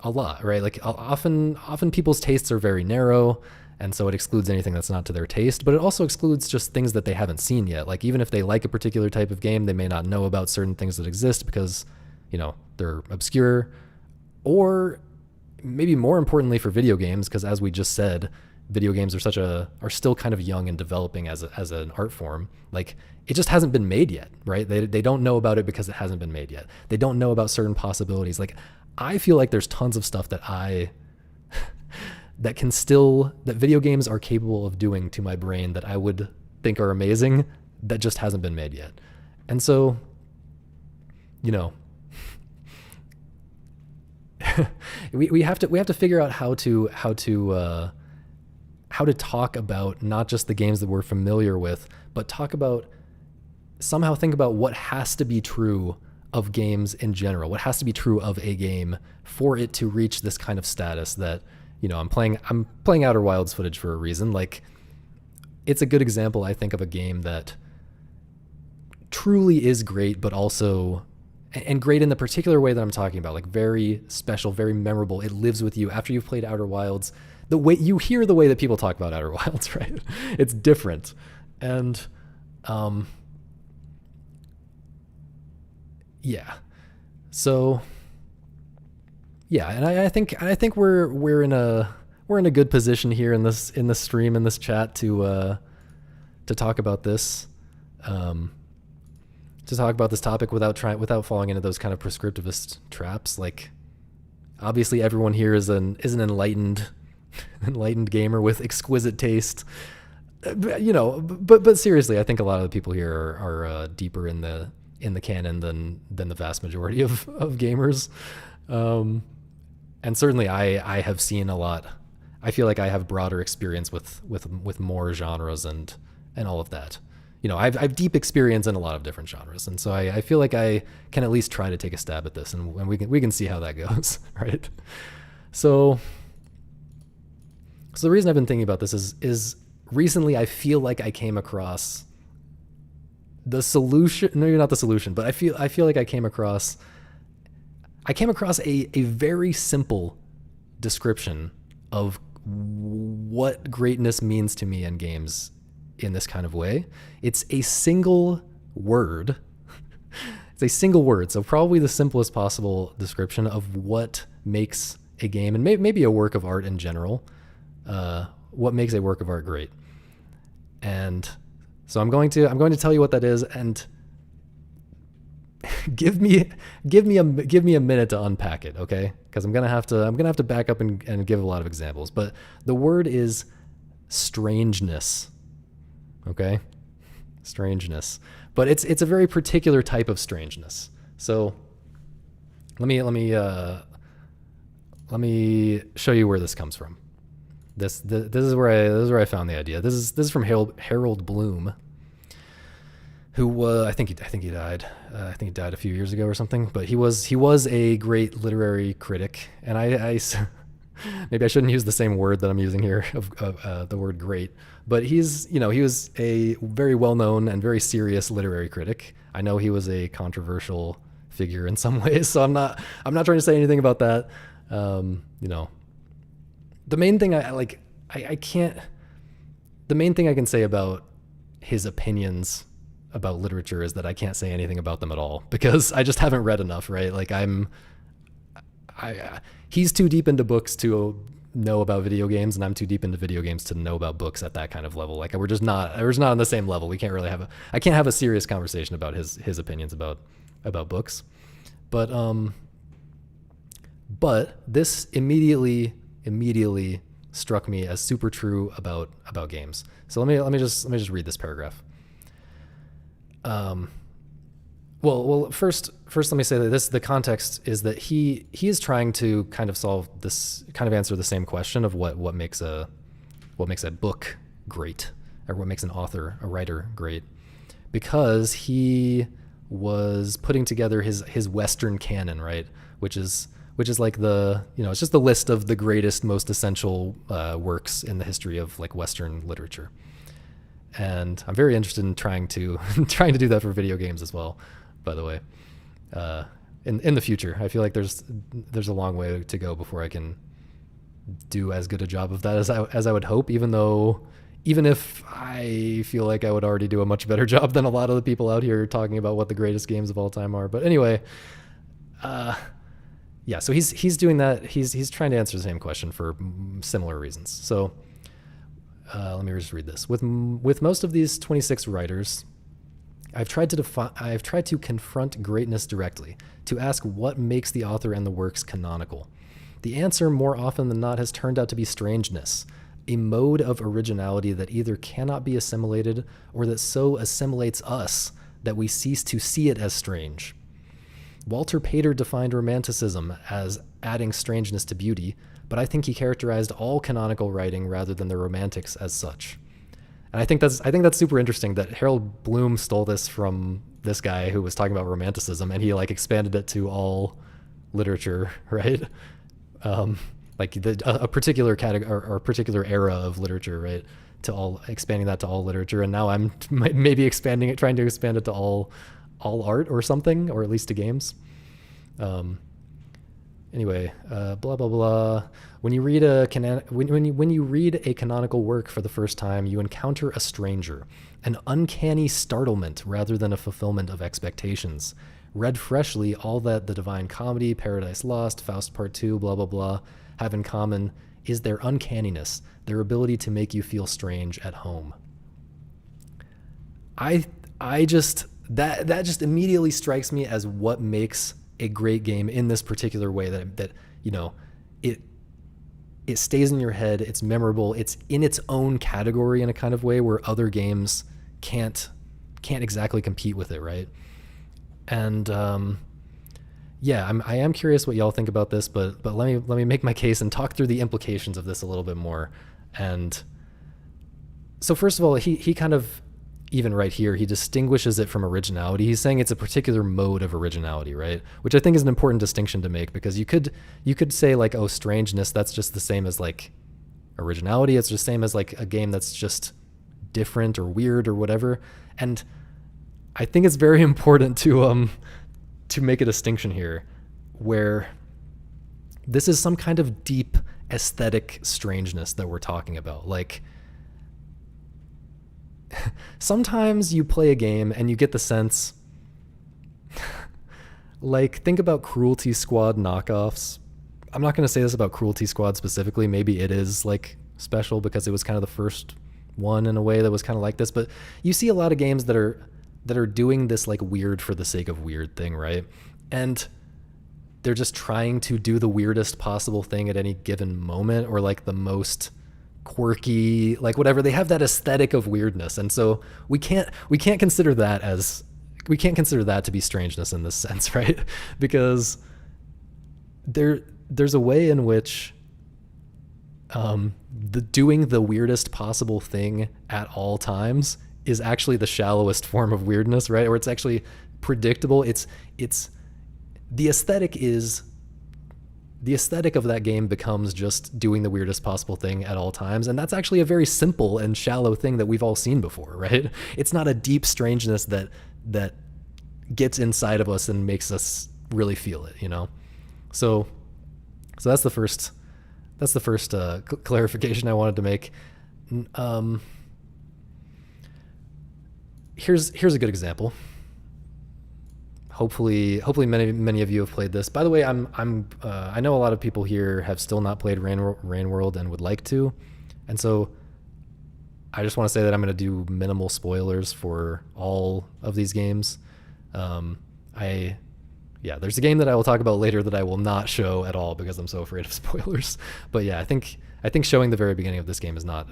a lot, right? Like, often people's tastes are very narrow, and so it excludes anything that's not to their taste, but it also excludes just things that they haven't seen yet. Like, even if they like a particular type of game, they may not know about certain things that exist because, you know, they're obscure. Or maybe more importantly for video games, because as we just said, video games are still kind of young and developing as an art form. Like, it just hasn't been made yet, right? They don't know about it because it hasn't been made yet. They don't know about certain possibilities. Like, I feel like there's tons of stuff that that video games are capable of doing to my brain that I would think are amazing, that just hasn't been made yet. And so, you know, we have to figure out how to talk about not just the games that we're familiar with, but somehow think about what has to be true of games in general, what has to be true of a game for it to reach this kind of status that, you know, I'm playing Outer Wilds footage for a reason. Like, it's a good example, I think, of a game that truly is great, but also, and great in the particular way that I'm talking about, like, very special, very memorable. It lives with you after you've played Outer Wilds. The way you hear the way that people talk about Outer Wilds, right? It's different. And, yeah. So, Yeah, and I think we're in a good position here in this stream, in this chat, to talk about this, um, to talk about this topic without falling into those kind of prescriptivist traps. Like, obviously, everyone here is an enlightened gamer with exquisite taste. But seriously, I think a lot of the people here are deeper in the canon than the vast majority of gamers. Um, and certainly I have seen a lot. I feel like I have broader experience with more genres and all of that. I've deep experience in a lot of different genres, and so I feel like I can at least try to take a stab at this, and we can see how that goes, right? So the reason I've been thinking about this is recently I feel like I came across the solution. No, you're not the solution, but I feel like I came across a very simple description of what greatness means to me in games in this kind of way. It's a single word. It's a single word. So probably the simplest possible description of what makes a game, and maybe a work of art in general, what makes a work of art great. And so I'm going to tell you what that is, and give me a minute to unpack it, okay? Because I'm gonna have to back up and give a lot of examples. But the word is strangeness, okay? Strangeness, but it's a very particular type of strangeness. So let me show you where this comes from. This is where I found the idea. This is from Harold Bloom, who I think he died. I think he died a few years ago or something. But he was a great literary critic, and I maybe I shouldn't use the same word that I'm using here of the word great. But he was a very well known and very serious literary critic. I know he was a controversial figure in some ways, so I'm not trying to say anything about that. The main thing the main thing I can say about his opinions about literature is that I can't say anything about them at all, because I just haven't read enough, right? Like he's too deep into books to know about video games, and I'm too deep into video games to know about books at that kind of level. Like we're just not on the same level. We can't really I can't have a serious conversation about his opinions about books. But this immediately struck me as super true about games. So let me just read this paragraph. Well, first let me say that the context is that he is trying to kind of answer the same question of what makes a book great, or what makes a writer great, because he was putting together his Western canon, right, which is like it's just the list of the greatest, most essential works in the history of like Western literature. And I'm very interested in trying to do that for video games as well, by the way. In the future, I feel like there's a long way to go before I can do as good a job of that as I would hope, even if I feel like I would already do a much better job than a lot of the people out here talking about what the greatest games of all time are. But anyway, yeah, so he's doing that. He's trying to answer the same question for similar reasons. So let me just read this. With most of these 26 writers, I've tried to confront greatness directly, to ask what makes the author and the works canonical. The answer, more often than not, has turned out to be strangeness, a mode of originality that either cannot be assimilated, or that so assimilates us that we cease to see it as strange. Walter Pater defined romanticism as adding strangeness to beauty, but I think he characterized all canonical writing rather than the romantics as such. And I think that's super interesting that Harold Bloom stole this from this guy who was talking about romanticism, and he like expanded it to all literature, right? Like a particular category or a particular era of literature, right? Expanding that to all literature, and now I'm maybe trying to expand it to all art or something, or at least to games. Anyway, blah blah blah. When you read when you read a canonical work for the first time, you encounter a stranger, an uncanny startlement rather than a fulfillment of expectations. read freshly, all that The Divine Comedy, Paradise Lost, Faust Part 2, blah, blah, blah, have in common is their uncanniness, their ability to make you feel strange at home. I just, that just immediately strikes me as what makes a great game in this particular way, that you know, it stays in your head, it's memorable, it's in its own category in a kind of way where other games can't exactly compete with it, right? And yeah, I am curious what y'all think about this, but let me make my case and talk through the implications of this a little bit more. And so first of all, he kind of, even right here, he distinguishes it from originality. He's saying it's a particular mode of originality, right? Which I think is an important distinction to make, because you could say like, oh, strangeness, that's just the same as like originality. It's just the same as like a game that's just different or weird or whatever. And I think it's very important to make a distinction here, where this is some kind of deep aesthetic strangeness that we're talking about. Like, sometimes you play a game and you get the sense, like, think about Cruelty Squad knockoffs. I'm not going to say this about Cruelty Squad specifically. Maybe it is like special because it was kind of the first one in a way that was kind of like this, but you see a lot of games that are doing this like weird for the sake of weird thing, right? And they're just trying to do the weirdest possible thing at any given moment, or like the most quirky, like whatever. They have that aesthetic of weirdness, and so we can't consider that to be strangeness in this sense, right? Because there's a way in which doing the weirdest possible thing at all times is actually the shallowest form of weirdness, right? Or it's actually predictable. It's the aesthetic of that game becomes just doing the weirdest possible thing at all times. And that's actually a very simple and shallow thing that we've all seen before, right? It's not a deep strangeness that gets inside of us and makes us really feel it, you know? So that's the first clarification I wanted to make. Here's a good example. Hopefully many of you have played this. By the way, I know a lot of people here have still not played Rain World and would like to, and so I just want to say that I'm going to do minimal spoilers for all of these games. There's a game that I will talk about later that I will not show at all because I'm so afraid of spoilers. But yeah, I think showing the very beginning of this game is not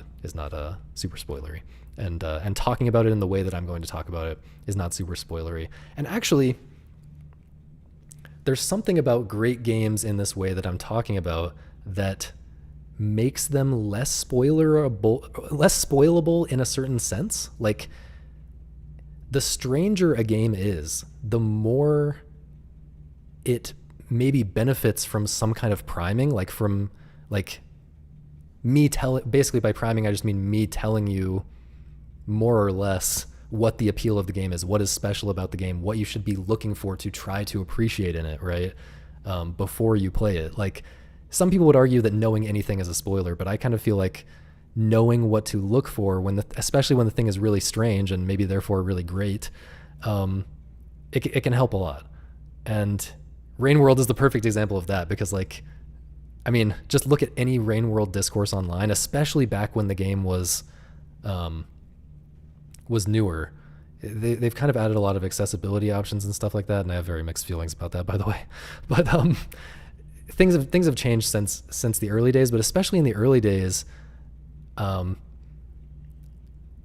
super spoilery, and talking about it in the way that I'm going to talk about it is not super spoilery. And actually, there's something about great games in this way that I'm talking about that makes them less spoilable in a certain sense. Like, the stranger a game is, the more it maybe benefits from some kind of priming, like from like basically by priming, I just mean me telling you more or less what the appeal of the game is, what is special about the game, what you should be looking for to try to appreciate in it, right? Before you play it. Like, some people would argue that knowing anything is a spoiler, but I kind of feel like knowing what to look for especially when the thing is really strange and maybe therefore really great, it can help a lot. And Rain World is the perfect example of that, because like, I mean, just look at any Rain World discourse online, especially back when the game was newer. They've kind of added a lot of accessibility options and stuff like that, and I have very mixed feelings about that, by the way. But things have changed since the early days, but especially in the early days,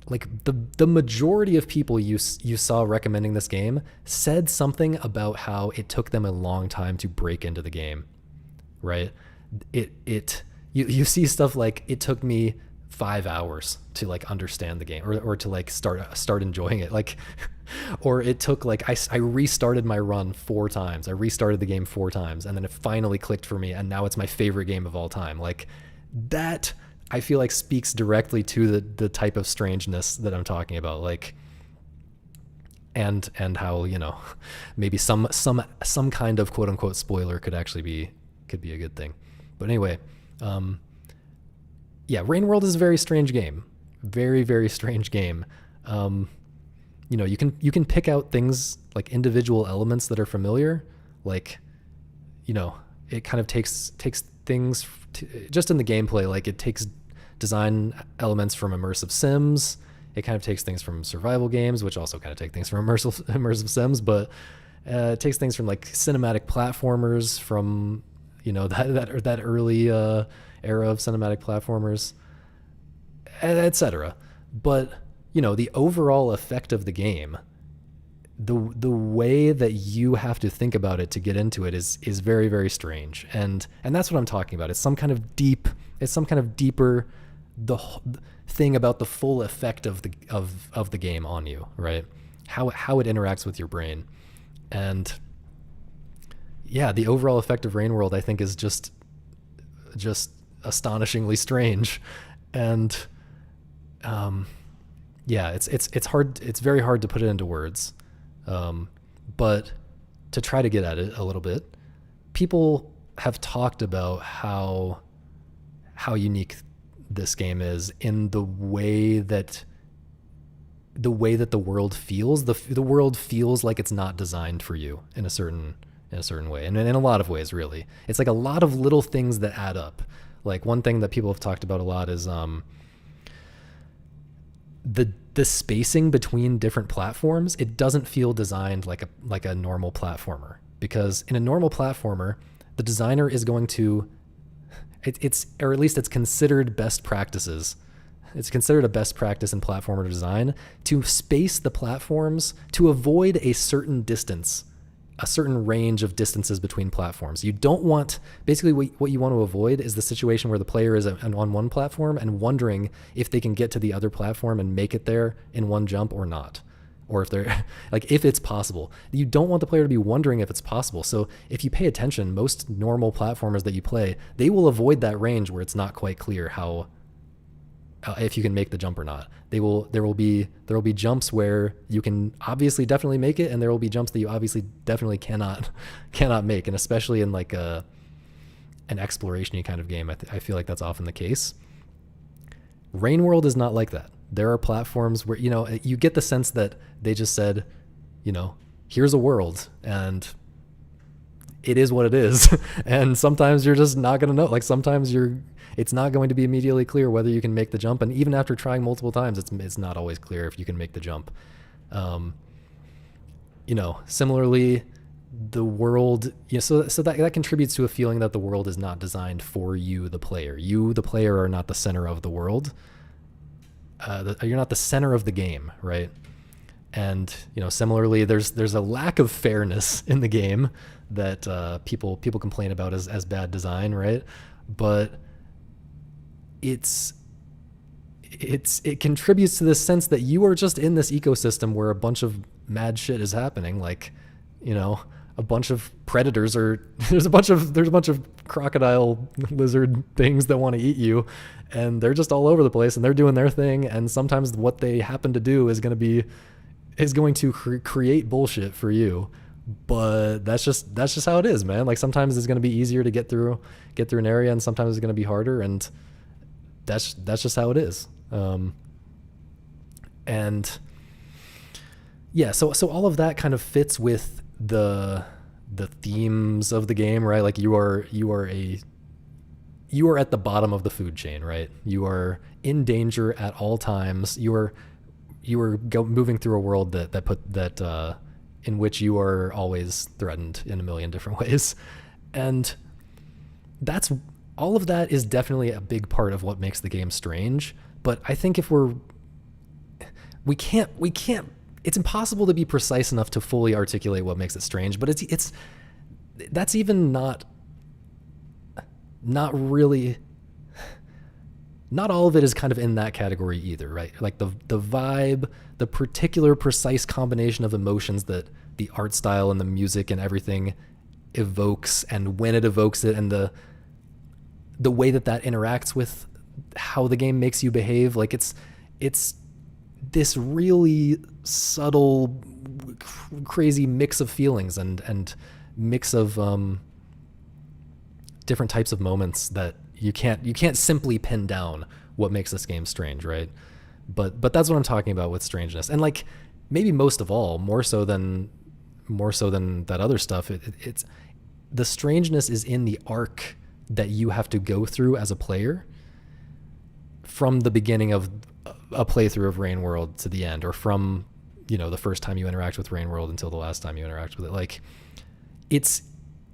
like the majority of people you saw recommending this game said something about how it took them a long time to break into the game, right? You see stuff like, it took me 5 hours to like understand the game, or to like start enjoying it, like, or it took like, I restarted my run 4 times, I restarted the game 4 times, and then it finally clicked for me, and now it's my favorite game of all time. Like, that I feel like speaks directly to the type of strangeness that I'm talking about, like, and how, you know, maybe some kind of quote unquote spoiler could be a good thing. But anyway, yeah, Rain World is a very strange game, very, very strange game. you can pick out things like individual elements that are familiar, like, it kind of takes things just in the gameplay, like it takes design elements from immersive sims. It kind of takes things from survival games, which also kind of take things from immersive sims, but it takes things from like cinematic platformers from, that early era of cinematic platformers, etc. But, the overall effect of the game, the way that you have to think about it to get into it is very, very strange. And that's what I'm talking about. It's some kind of deeper thing about the full effect of the game on you, right? How it interacts with your brain. And yeah, the overall effect of Rain World, I think, is just astonishingly strange. And yeah, it's hard. It's very hard to put it into words. But to try to get at it a little bit, people have talked about how unique this game is in the way that the world feels. The world feels like it's not designed for you in a certain way, and in a lot of ways, really. It's like a lot of little things that add up. Like, one thing that people have talked about a lot is the spacing between different platforms. It doesn't feel designed like a normal platformer, because in a normal platformer, the designer is going to, or at least it's considered best practices. It's considered a best practice in platformer design to space the platforms to avoid a certain distance, a certain range of distances between platforms. You don't want, basically what you want to avoid is the situation where the player is on one platform and wondering if they can get to the other platform and make it there in one jump or not. Or if they're like, if it's possible. You don't want the player to be wondering if it's possible. So if you pay attention, most normal platformers that you play, they will avoid that range where it's not quite clear how, if you can make the jump or not. There will be jumps where you can obviously definitely make it, and there will be jumps that you obviously definitely cannot make. And especially in like an exploration-y kind of game, I feel like that's often the case. Rain World is not like that. There are platforms where, you get the sense that they just said, here's a world, and it is what it is. And sometimes you're just not going to know. Like, sometimes it's not going to be immediately clear whether you can make the jump. And even after trying multiple times, it's not always clear if you can make the jump. Similarly, the world, so that contributes to a feeling that the world is not designed for you, the player. You, the player, are not the center of the world. You're not the center of the game, right? And, similarly, there's a lack of fairness in the game that people complain about as bad design, right? But it contributes to this sense that you are just in this ecosystem where a bunch of mad shit is happening. Like, a bunch of predators, or there's a bunch of crocodile lizard things that want to eat you, and they're just all over the place, and they're doing their thing. And sometimes what they happen to do is going to create bullshit for you. But that's just how it is, man. Like, sometimes it's going to be easier to get through an area, and sometimes it's going to be harder, and that's just how it is. And yeah, so all of that kind of fits with the themes of the game, right? Like, you are at the bottom of the food chain, right? You are in danger at all times. You are moving through a world that in which you are always threatened in a million different ways. And all of that is definitely a big part of what makes the game strange. But I think if we can't, it's impossible to be precise enough to fully articulate what makes it strange, but that's even not really, not all of it is kind of in that category either, right? Like the vibe, the particular precise combination of emotions that the art style and the music and everything evokes, and when it evokes it, and the way that interacts with how the game makes you behave. Like, it's this really subtle, crazy mix of feelings and mix of different types of moments that you can't simply pin down what makes this game strange, right? But that's what I'm talking about with strangeness. And like, maybe most of all, more so than that other stuff. It's the strangeness is in the arc that you have to go through as a player from the beginning of a playthrough of Rain World to the end, or from, you know, the first time you interact with Rain World until the last time you interact with it. Like, it's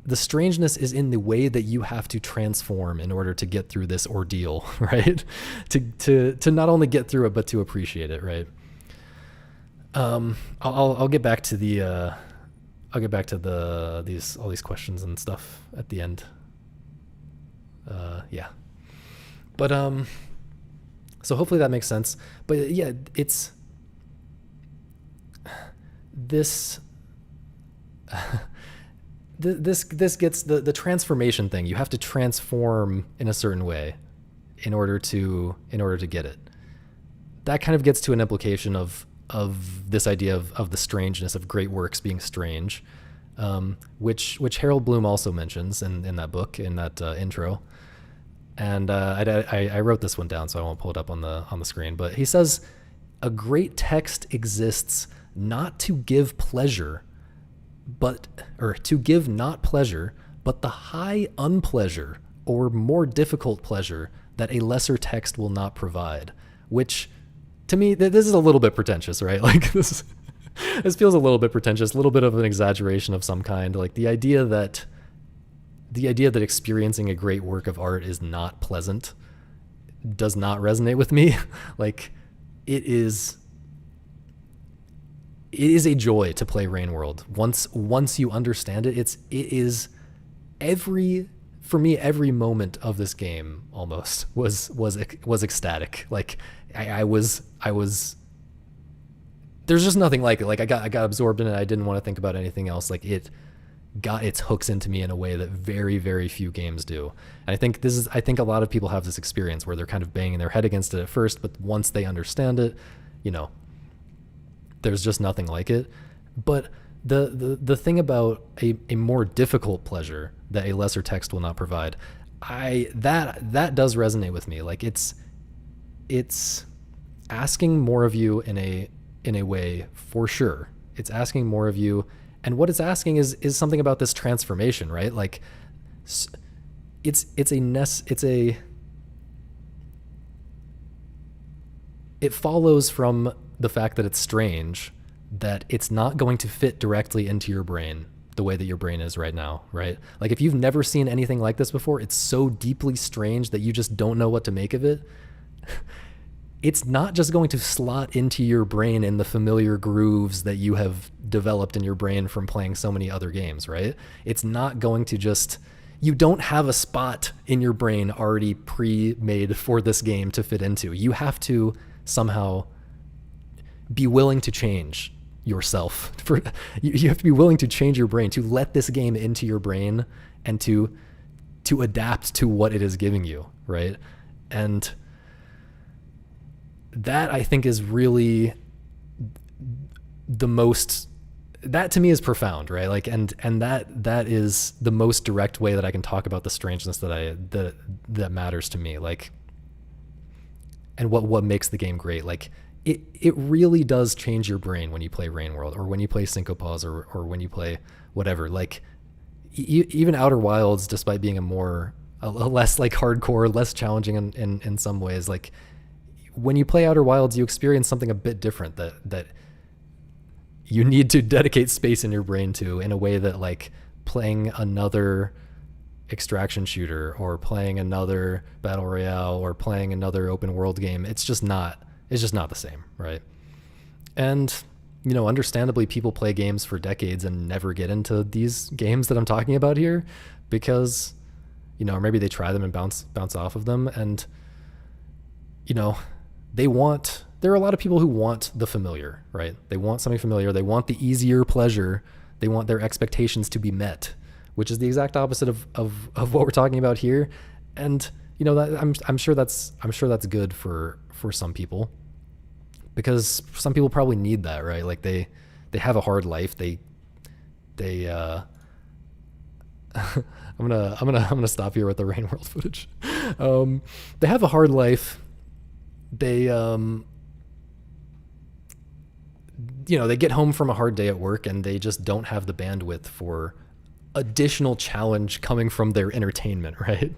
the strangeness is in the way that you have to transform in order to get through this ordeal, right? To not only get through it, but to appreciate it, right? I'll get back to all these questions and stuff at the end. Yeah. But so hopefully that makes sense. But yeah, it's this this gets the transformation thing. You have to transform in a certain way in order to get it. That kind of gets to an implication of this idea of the strangeness of great works being strange, which Harold Bloom also mentions in that book, in that intro. And I wrote this one down, so I won't pull it up on the screen. But he says, a great text exists not to give pleasure, or to give not pleasure, but the high unpleasure or more difficult pleasure that a lesser text will not provide. Which, to me, this is a little bit pretentious, right? Like, this feels a little bit pretentious, a little bit of an exaggeration of some kind. Like, the idea that experiencing a great work of art is not pleasant does not resonate with me. Like, it is a joy to play Rain World. Once you understand it, it is for me, every moment of this game almost was ecstatic. Like, I was there's just nothing like it. Like, I got absorbed in it. I didn't want to think about anything else. Like, it got its hooks into me in a way that very, very few games do. And I think a lot of people have this experience where they're kind of banging their head against it at first, but once they understand it, you know, there's just nothing like it. But the thing about a more difficult pleasure that a lesser text will not provide, that does resonate with me. Like, it's asking more of you in a way, for sure. It's asking more of you. And what it's asking is something about this transformation, right? Like, it follows from the fact that it's strange, that it's not going to fit directly into your brain the way that your brain is right now, right? Like, if you've never seen anything like this before, it's so deeply strange that you just don't know what to make of it. It's not just going to slot into your brain in the familiar grooves that you have developed in your brain from playing so many other games, right? It's not going to just, you don't have a spot in your brain already pre-made for this game to fit into. You have to somehow be willing to change yourself. You have to be willing to change your brain, to let this game into your brain and to adapt to what it is giving you, right? And that, I think, is really that to me is profound, right? Like, and that is the most direct way that I can talk about the strangeness that matters to me. Like, and what makes the game great. Like, it really does change your brain when you play Rain World, or when you play Syncopause, or when you play whatever. Like, even Outer Wilds, despite being a less like hardcore, less challenging in some ways, like, when you play Outer Wilds, you experience something a bit different that you need to dedicate space in your brain to, in a way that, like, playing another extraction shooter, or playing another battle royale, or playing another open world game, it's just not the same, right? And, you know, understandably, people play games for decades and never get into these games that I'm talking about here, because, you know, or maybe they try them and bounce off of them, and, you know, there are a lot of people who want the familiar, right? They want something familiar. They want the easier pleasure. They want their expectations to be met, which is the exact opposite of what we're talking about here. And, you know, that I'm sure that's good for some people, because some people probably need that, right? Like, they have a hard life. I'm gonna stop here with the Rain World footage. They have a hard life. They they get home from a hard day at work and they just don't have the bandwidth for additional challenge coming from their entertainment, right?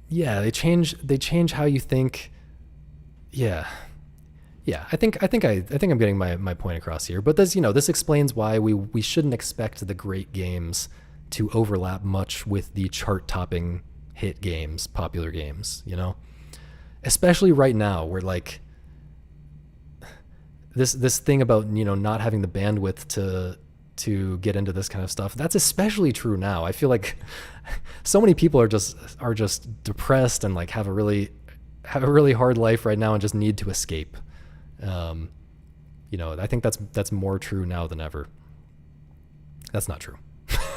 Yeah, they change how you think. Yeah. Yeah, I think I'm getting my point across here. But this explains why we shouldn't expect the great games to overlap much with the chart-topping hit games, popular games, Especially right now, where like this thing about, not having the bandwidth to get into this kind of stuff. That's especially true now. I feel like so many people are just depressed and like have a really hard life right now and just need to escape. I think that's more true now than ever. That's not true.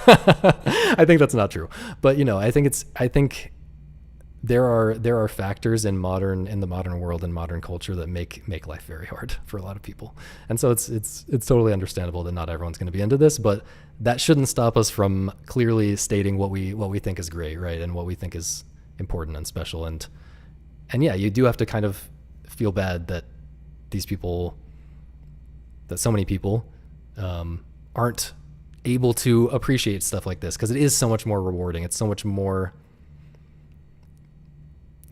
I think that's not true. But I think there are factors in the modern world and modern culture that make life very hard for a lot of people. And so it's totally understandable that not everyone's going to be into this, but that shouldn't stop us from clearly stating what we think is great, right? And what we think is important and special. And yeah, you do have to kind of feel bad that so many people aren't able to appreciate stuff like this, because it is so much more rewarding. It's so much more,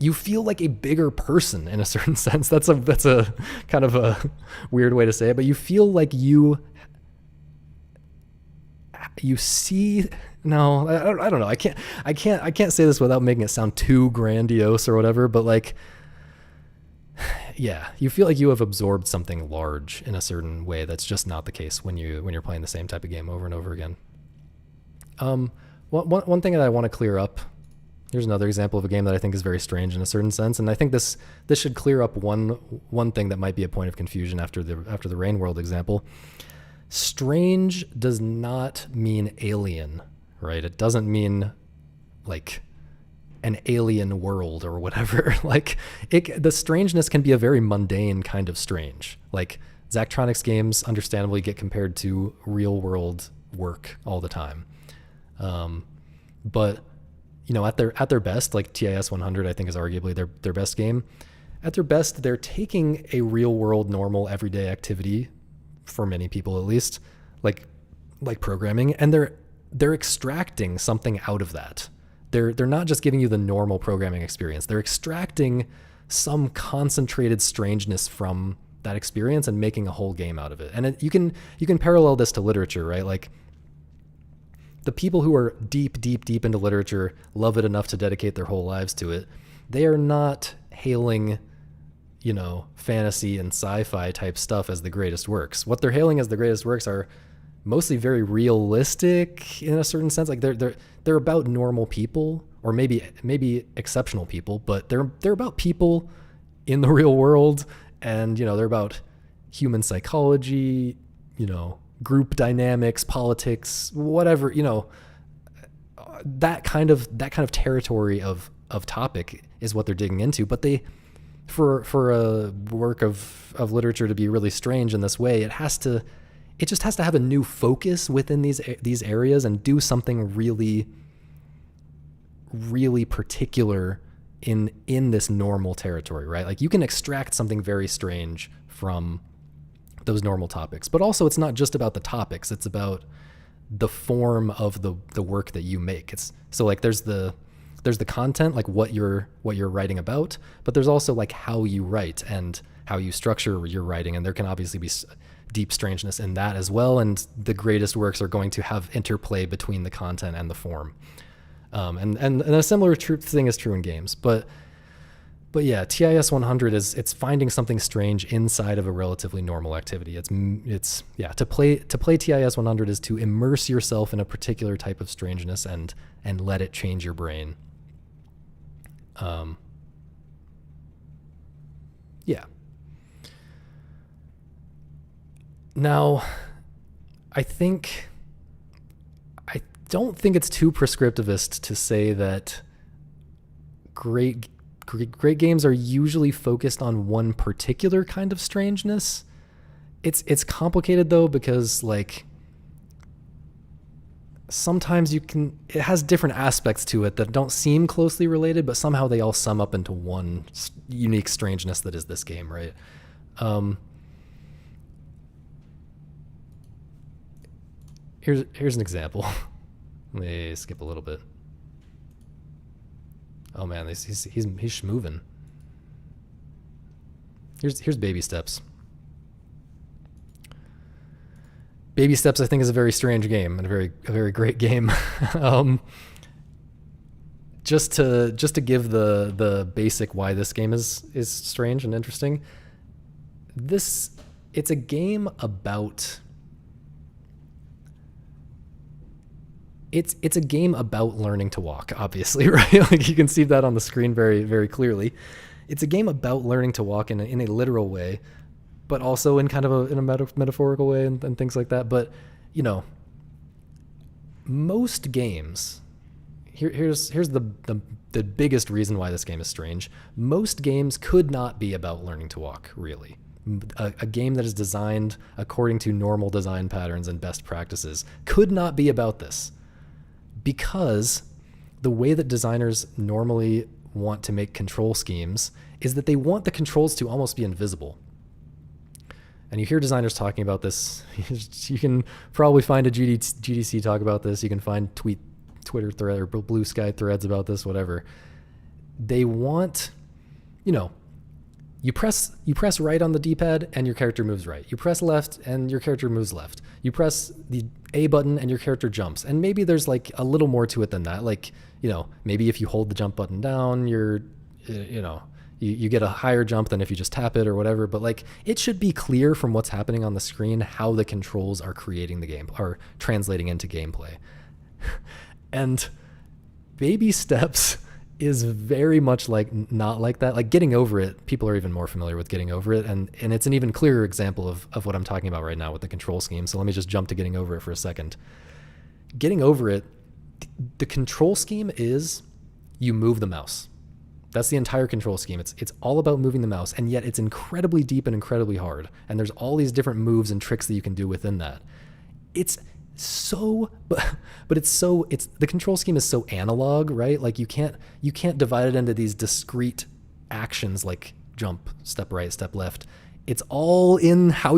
you feel like a bigger person in a certain sense. That's a kind of a weird way to say it, but you feel like you see, no, I don't know. I can't say this without making it sound too grandiose or whatever, but like, yeah, you feel like you have absorbed something large in a certain way. That's just not the case when you're playing the same type of game over and over again. One thing that I want to clear up. Here's another example of a game that I think is very strange in a certain sense, and I think this should clear up one thing that might be a point of confusion after the Rain World example. Strange does not mean alien, right? It doesn't mean like an alien world or whatever. Like the strangeness can be a very mundane kind of strange. Like Zachtronics games understandably get compared to real world work all the time. But at their best, like TIS 100, I think is arguably their best game. At their best, they're taking a real world, normal, everyday activity, for many people at least, like programming, and they're extracting something out of that. They're not just giving you the normal programming experience. They're extracting some concentrated strangeness from that experience and making a whole game out of it. And you can parallel this to literature, right? Like, the people who are deep into literature love it enough to dedicate their whole lives to it. They are not hailing, fantasy and sci-fi type stuff as the greatest works. What they're hailing as the greatest works are mostly very realistic in a certain sense. Like they're about normal people, or maybe exceptional people, but they're about people in the real world, and they're about human psychology, group dynamics, politics, whatever, that kind of territory of topic is what they're digging into. But for a work of literature to be really strange in this way, it just has to have a new focus within these areas and do something really, really particular in this normal territory, right? Like, you can extract something very strange from those normal topics, but also it's not just about the topics, it's about the form of the work that you make. It's so like there's the content, like what you're writing about, but there's also like how you write and how you structure your writing, and there can obviously be deep strangeness in that as well, and the greatest works are going to have interplay between the content and the form. And a similar thing is true in games, but yeah, TIS 100 it's finding something strange inside of a relatively normal activity. It's to play TIS 100 is to immerse yourself in a particular type of strangeness and let it change your brain. Yeah. Now, I don't think it's too prescriptivist to say that great games are usually focused on one particular kind of strangeness. It's complicated though, because like sometimes it has different aspects to it that don't seem closely related, but somehow they all sum up into one unique strangeness that is this game, right? Um, here's an example. Let me skip a little bit. Oh man, he's schmoovin'. Here's Baby Steps. Baby Steps, I think, is a very strange game and a very great game. Just to give the basic why this game is strange and interesting. It's a game about it's a game about learning to walk, obviously, right? Like you can see that on the screen very, very clearly. It's a game about learning to walk in a literal way, but also in kind of a metaphorical way and things like that. But, you know, most games, here's the biggest reason why this game is strange. Most games could not be about learning to walk, really. A game that is designed according to normal design patterns and best practices could not be about this, because the way that designers normally want to make control schemes is that they want the controls to almost be invisible. And you hear designers talking about this. You can probably find a GDC talk about this. You can find Twitter thread or Blue Sky threads about this, whatever. They want, you know, you press right on the D-pad and your character moves right. You press left and your character moves left. You press the A button and your character jumps. And maybe there's like a little more to it than that. Like, you know, maybe if you hold the jump button down, you get a higher jump than if you just tap it or whatever. But like, it should be clear from what's happening on the screen how the controls are creating the game, or translating into gameplay. And Baby Steps is very much like not like that. Like Getting Over It, people are even more familiar with Getting Over It, and it's an even clearer example of what I'm talking about right now with the control scheme. So let me just jump to Getting Over It for a second. Getting Over It, the control scheme is you move the mouse. That's the entire control scheme. It's all about moving the mouse, and yet it's incredibly deep and incredibly hard. And there's all these different moves and tricks that you can do within that. It's the control scheme is so analog, right? Like you can't divide it into these discrete actions like jump, step right, step left. It's all in how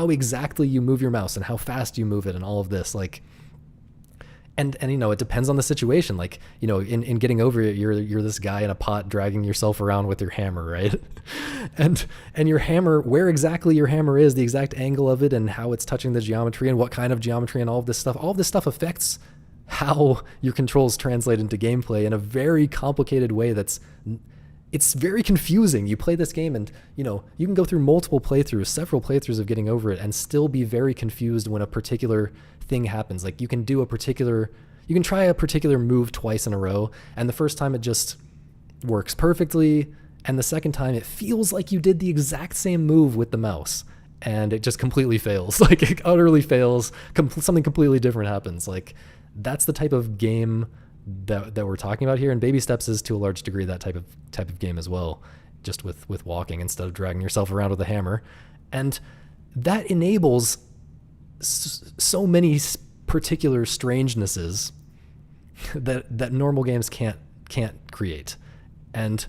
exactly you move your mouse and how fast you move it and all of this. Like, and you know, it depends on the situation. Like, you know, in Getting Over It, you're this guy in a pot dragging yourself around with your hammer, right? and your hammer, where exactly your hammer is, the exact angle of it, and how it's touching the geometry, and what kind of geometry, and all of this stuff affects how your controls translate into gameplay in a very complicated way. It's very confusing. You play this game and, you know, you can go through several playthroughs of Getting Over It and still be very confused when a particular thing happens. Like you can try a particular move twice in a row, and the first time it just works perfectly, and the second time it feels like you did the exact same move with the mouse, and it just completely fails. Like it utterly fails. Something completely different happens. Like that's the type of game that we're talking about here, and Baby Steps is to a large degree that type of game as well, just with walking instead of dragging yourself around with a hammer. And that enables so many particular strangenesses that normal games can't create. And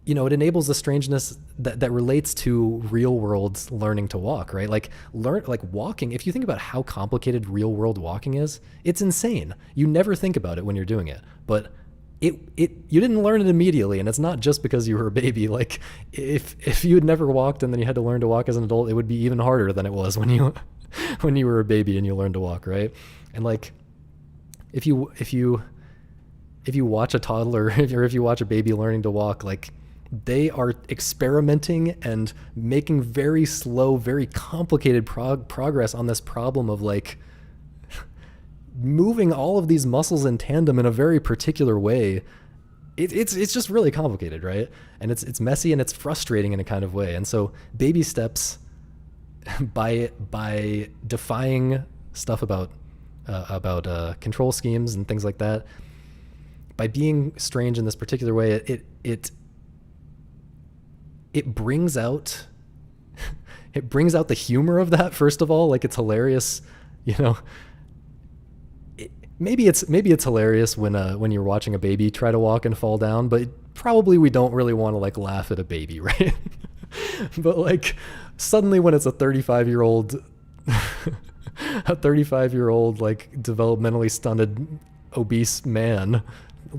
you know, it enables the strangeness that relates to real world learning to walk, right? Like walking, if you think about how complicated real world walking is, it's insane. You never think about it when you're doing it, but you didn't learn it immediately. And it's not just because you were a baby. Like if you had never walked and then you had to learn to walk as an adult, it would be even harder than it was when you were a baby and you learned to walk, right? And like, if you watch a toddler or if you watch a baby learning to walk, like they are experimenting and making very slow, very complicated progress on this problem of like moving all of these muscles in tandem in a very particular way. It's just really complicated, right? And it's messy and it's frustrating in a kind of way. And so Baby Steps, by defying stuff about control schemes and things like that, by being strange in this particular way, it brings out the humor of that. First of all, like it's hilarious, you know. Maybe it's hilarious when you're watching a baby try to walk and fall down, but probably we don't really want to like laugh at a baby, right? But like suddenly when it's a 35-year-old a 35-year-old like developmentally stunted obese man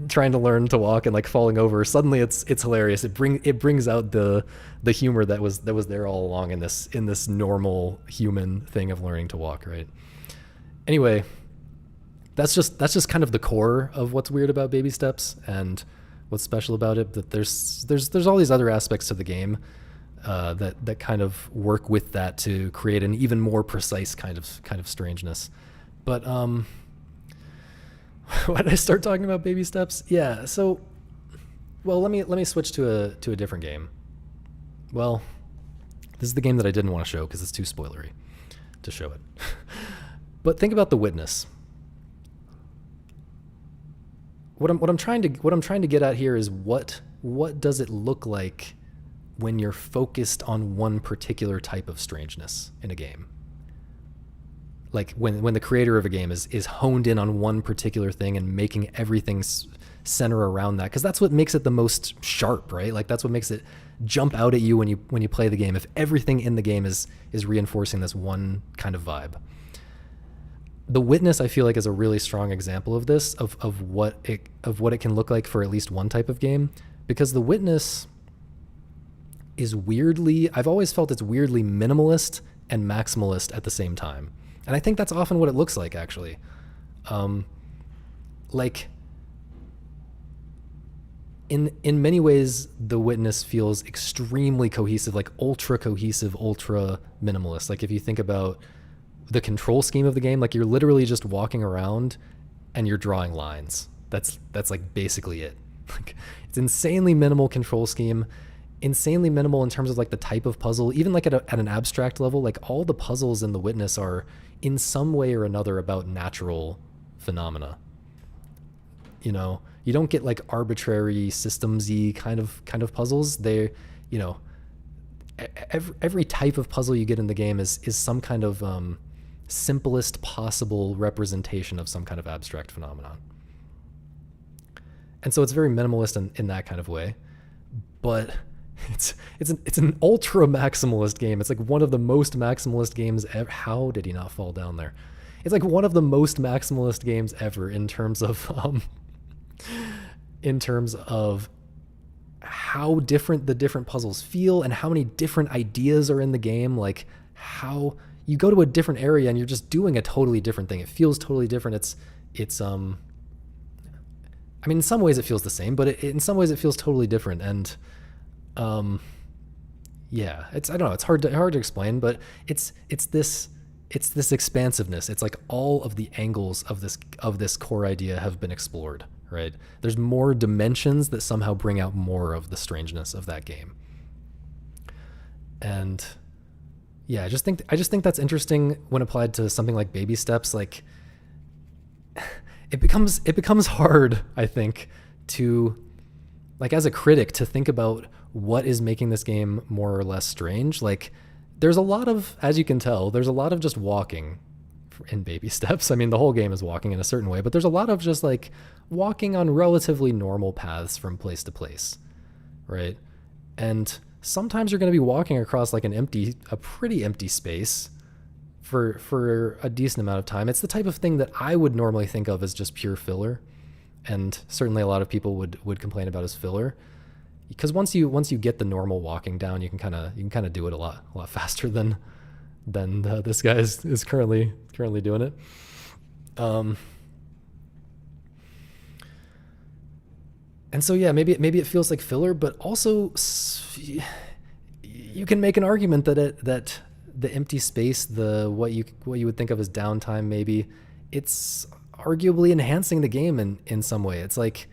trying to learn to walk and like falling over, suddenly it's hilarious. It brings out the humor that was there all along in this normal human thing of learning to walk, right? Anyway, that's just kind of the core of what's weird about Baby Steps and what's special about it. That there's all these other aspects to the game that kind of work with that to create an even more precise kind of strangeness. But why did I start talking about Baby Steps? Yeah, so well, let me switch to a different game. Well, this is the game that I didn't want to show because it's too spoilery to show it. But think about The Witness. What I'm trying to get at here is what does it look like when you're focused on one particular type of strangeness in a game? Like when the creator of a game is honed in on one particular thing and making everything center around that, because that's what makes it the most sharp, right? Like that's what makes it jump out at you when you play the game. If everything in the game is reinforcing this one kind of vibe. The Witness, I feel like, is a really strong example of this, of what it can look like for at least one type of game, because The Witness is I've always felt it's weirdly minimalist and maximalist at the same time. And I think that's often what it looks like, actually. Like, in many ways, The Witness feels extremely cohesive, like ultra cohesive, ultra minimalist. Like if you think about the control scheme of the game, like you're literally just walking around and you're drawing lines. That's like basically it. Like it's insanely minimal control scheme, insanely minimal in terms of like the type of puzzle, even like at an abstract level. Like all the puzzles in The Witness are in some way or another about natural phenomena. You know, you don't get like arbitrary systems-y kind of puzzles. They, you know, every type of puzzle you get in the game is some kind of simplest possible representation of some kind of abstract phenomenon. And so it's very minimalist in that kind of way, but it's an ultra maximalist game. It's like one of the most maximalist games ever. How did he not fall down there? It's like one of the most maximalist games ever in terms of how different the different puzzles feel and how many different ideas are in the game. Like how you go to a different area and you're just doing a totally different thing. It feels totally different. It's I mean, in some ways it feels the same, but in some ways it feels totally different. And yeah, I don't know. It's hard to explain, but it's this expansiveness. It's like all of the angles of this core idea have been explored, right? There's more dimensions that somehow bring out more of the strangeness of that game. And yeah, I just think that's interesting when applied to something like Baby Steps. Like it becomes hard, I think, to, like, as a critic, to think about what is making this game more or less strange. Like there's a lot of, as you can tell, there's a lot of just walking in Baby Steps. I mean, the whole game is walking in a certain way, but there's a lot of just like walking on relatively normal paths from place to place, right? And sometimes you're going to be walking across like a pretty empty space for a decent amount of time. It's the type of thing that I would normally think of as just pure filler, and certainly a lot of people would complain about as filler, because once you get the normal walking down, you can kind of do it a lot faster than this guy is currently doing it. And so yeah, maybe it feels like filler, but also you can make an argument that the empty space, what you would think of as downtime, maybe it's arguably enhancing the game in some way. It's like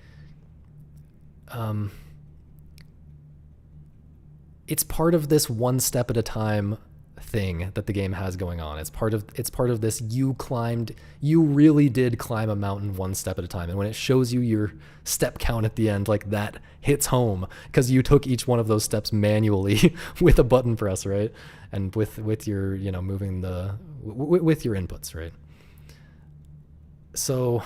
it's part of this one step at a time thing that the game has going on. It's part of this, you really did climb a mountain one step at a time. And when it shows you your step count at the end, like that hits home because you took each one of those steps manually with a button press, right? And with your, moving with your inputs, right? So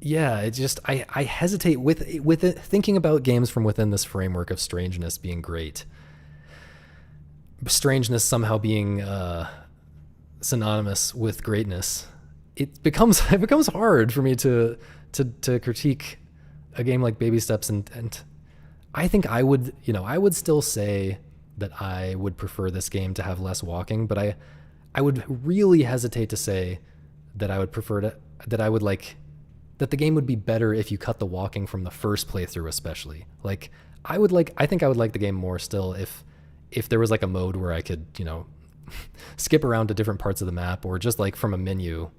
yeah, it just I hesitate with it, thinking about games from within this framework of strangeness being great. Strangeness somehow being synonymous with greatness. It becomes hard for me to critique a game like Baby Steps, and I think I would still say that I would prefer this game to have less walking, but I would really hesitate to say that I would prefer to that I would like that the game would be better if you cut the walking from the first playthrough, especially. Like I think I would like the game more still if there was like a mode where I could, skip around to different parts of the map, or just like from a menu.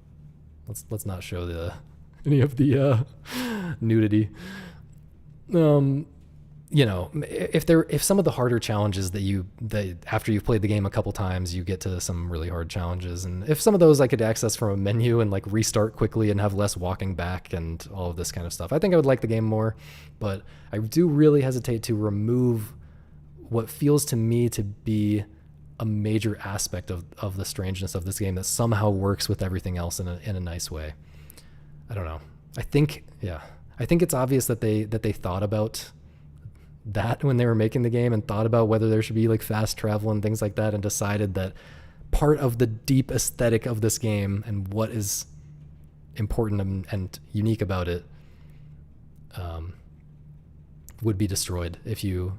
Let's not show any of the nudity. If some of the harder challenges that after you've played the game a couple times, you get to some really hard challenges, and if some of those I could access from a menu and like restart quickly and have less walking back and all of this kind of stuff, I think I would like the game more. But I do really hesitate to remove what feels to me to be a major aspect of the strangeness of this game that somehow works with everything else in a nice way. I don't know. I think it's obvious that they thought about that when they were making the game, and thought about whether there should be like fast travel and things like that, and decided that part of the deep aesthetic of this game and what is important and unique about it would be destroyed if you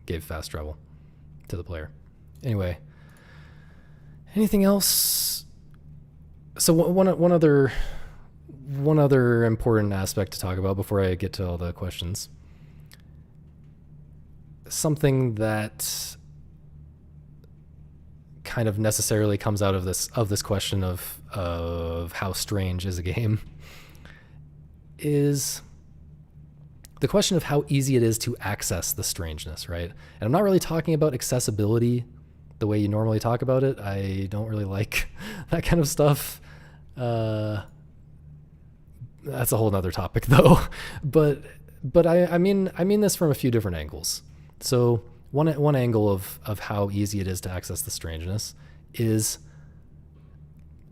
gave fast travel to the player. Anyway, anything else? So one other important aspect to talk about before I get to all the questions. Something that kind of necessarily comes out of this question of how strange is a game is the question of how easy it is to access the strangeness, right? And I'm not really talking about accessibility the way you normally talk about it. I don't really like that kind of stuff. That's a whole nother topic though. But I mean this from a few different angles. So one angle of how easy it is to access the strangeness is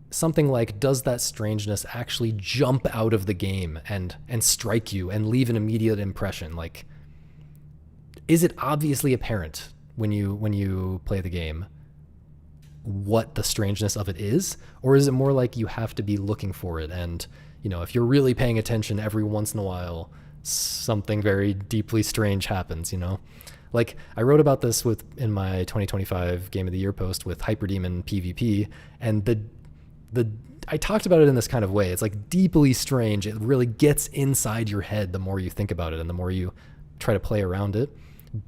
something like, does that strangeness actually jump out of the game and strike you and leave an immediate impression? Like, is it obviously apparent when you play the game what the strangeness of it is? Or is it more like you have to be looking for it, and if you're really paying attention, every once in a while something very deeply strange happens? Like, I wrote about this in my 2025 Game of the Year post with Hyperdemon PvP, and I talked about it in this kind of way. It's like deeply strange. It really gets inside your head the more you think about it and the more you try to play around it.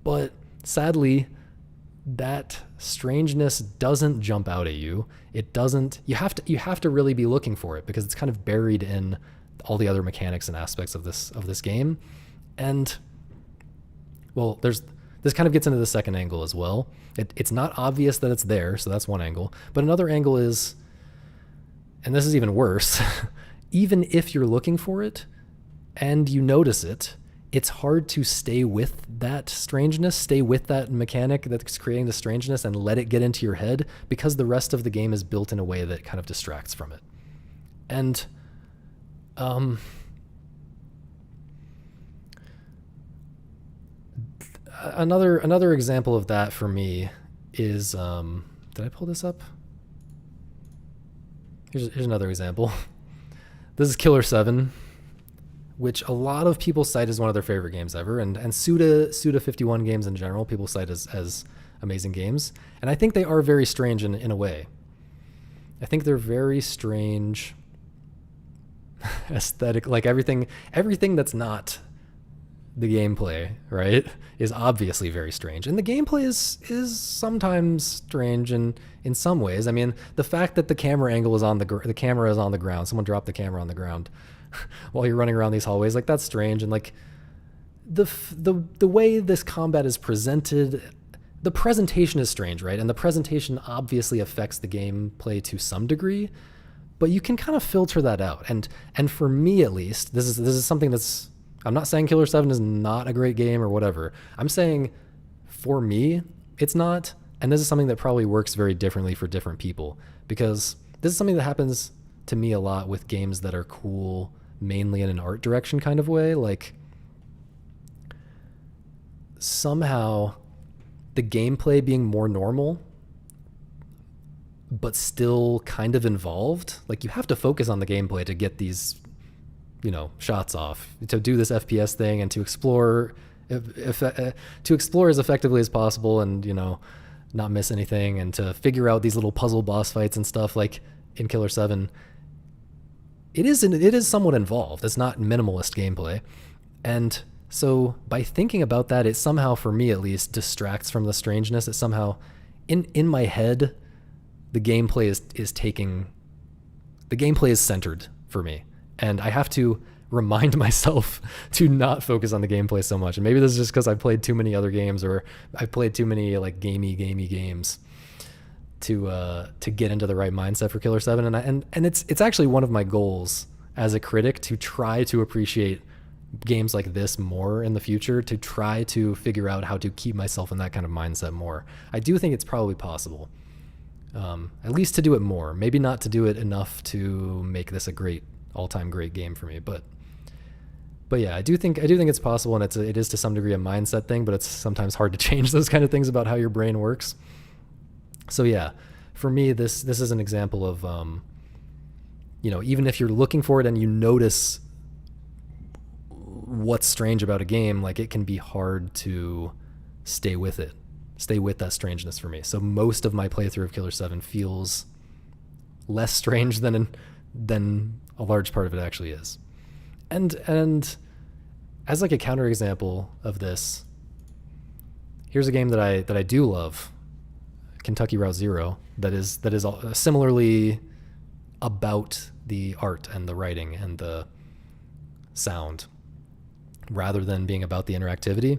But sadly, that strangeness doesn't jump out at you. It doesn't. You have to really be looking for it, because it's kind of buried in all the other mechanics and aspects of this game. And well, this kind of gets into the second angle as well. It's not obvious that it's there, so that's one angle. But another angle is, and this is even worse, even if you're looking for it and you notice it, it's hard to stay with that strangeness, stay with that mechanic that's creating the strangeness and let it get into your head, because the rest of the game is built in a way that kind of distracts from it. And another example of that for me is, did I pull this up? Here's another example. This is Killer 7, which a lot of people cite as one of their favorite games ever, and Suda 51 games in general people cite as amazing games. And I think they are very strange in a way. I think they're very strange aesthetic, like everything that's not the gameplay, right, is obviously very strange. And the gameplay is sometimes strange in some ways. I mean, the fact that the camera angle is the camera is on the ground, someone dropped the camera on the ground while you're running around these hallways, like, that's strange. And like the way this combat is presented, the presentation is strange, right? And the presentation obviously affects the gameplay to some degree, but you can kind of filter that out. And for me, at least, this is something that's, I'm not saying Killer 7 is not a great game or whatever. I'm saying for me, it's not. And this is something that probably works very differently for different people, because this is something that happens to me a lot with games that are cool mainly in an art direction kind of way. Like somehow the gameplay being more normal but still kind of involved. Like you have to focus on the gameplay to get these, shots off, to do this FPS thing and to explore to explore as effectively as possible and, not miss anything, and to figure out these little puzzle boss fights and stuff like in Killer 7. It is somewhat involved. It's not minimalist gameplay. And so by thinking about that, it somehow, for me at least, distracts from the strangeness. It somehow, in my head, the gameplay is centered for me. And I have to remind myself to not focus on the gameplay so much. And maybe this is just because I've played too many other games, or I've played too many like gamey games to get into the right mindset for Killer 7. And it's actually one of my goals as a critic to try to appreciate games like this more in the future, to try to figure out how to keep myself in that kind of mindset more. I do think it's probably possible, at least to do it more. Maybe not to do it enough to make this a all-time great game for me, but yeah, I do think it's possible, and it is to some degree a mindset thing, but it's sometimes hard to change those kind of things about how your brain works. So yeah, for me, this is an example of, even if you're looking for it and you notice what's strange about a game, like it can be hard to stay with that strangeness for me. So most of my playthrough of Killer 7 feels less strange than a large part of it actually is. And as like a counterexample of this, here's a game that I do love, Kentucky Route Zero, that is similarly about the art and the writing and the sound, rather than being about the interactivity.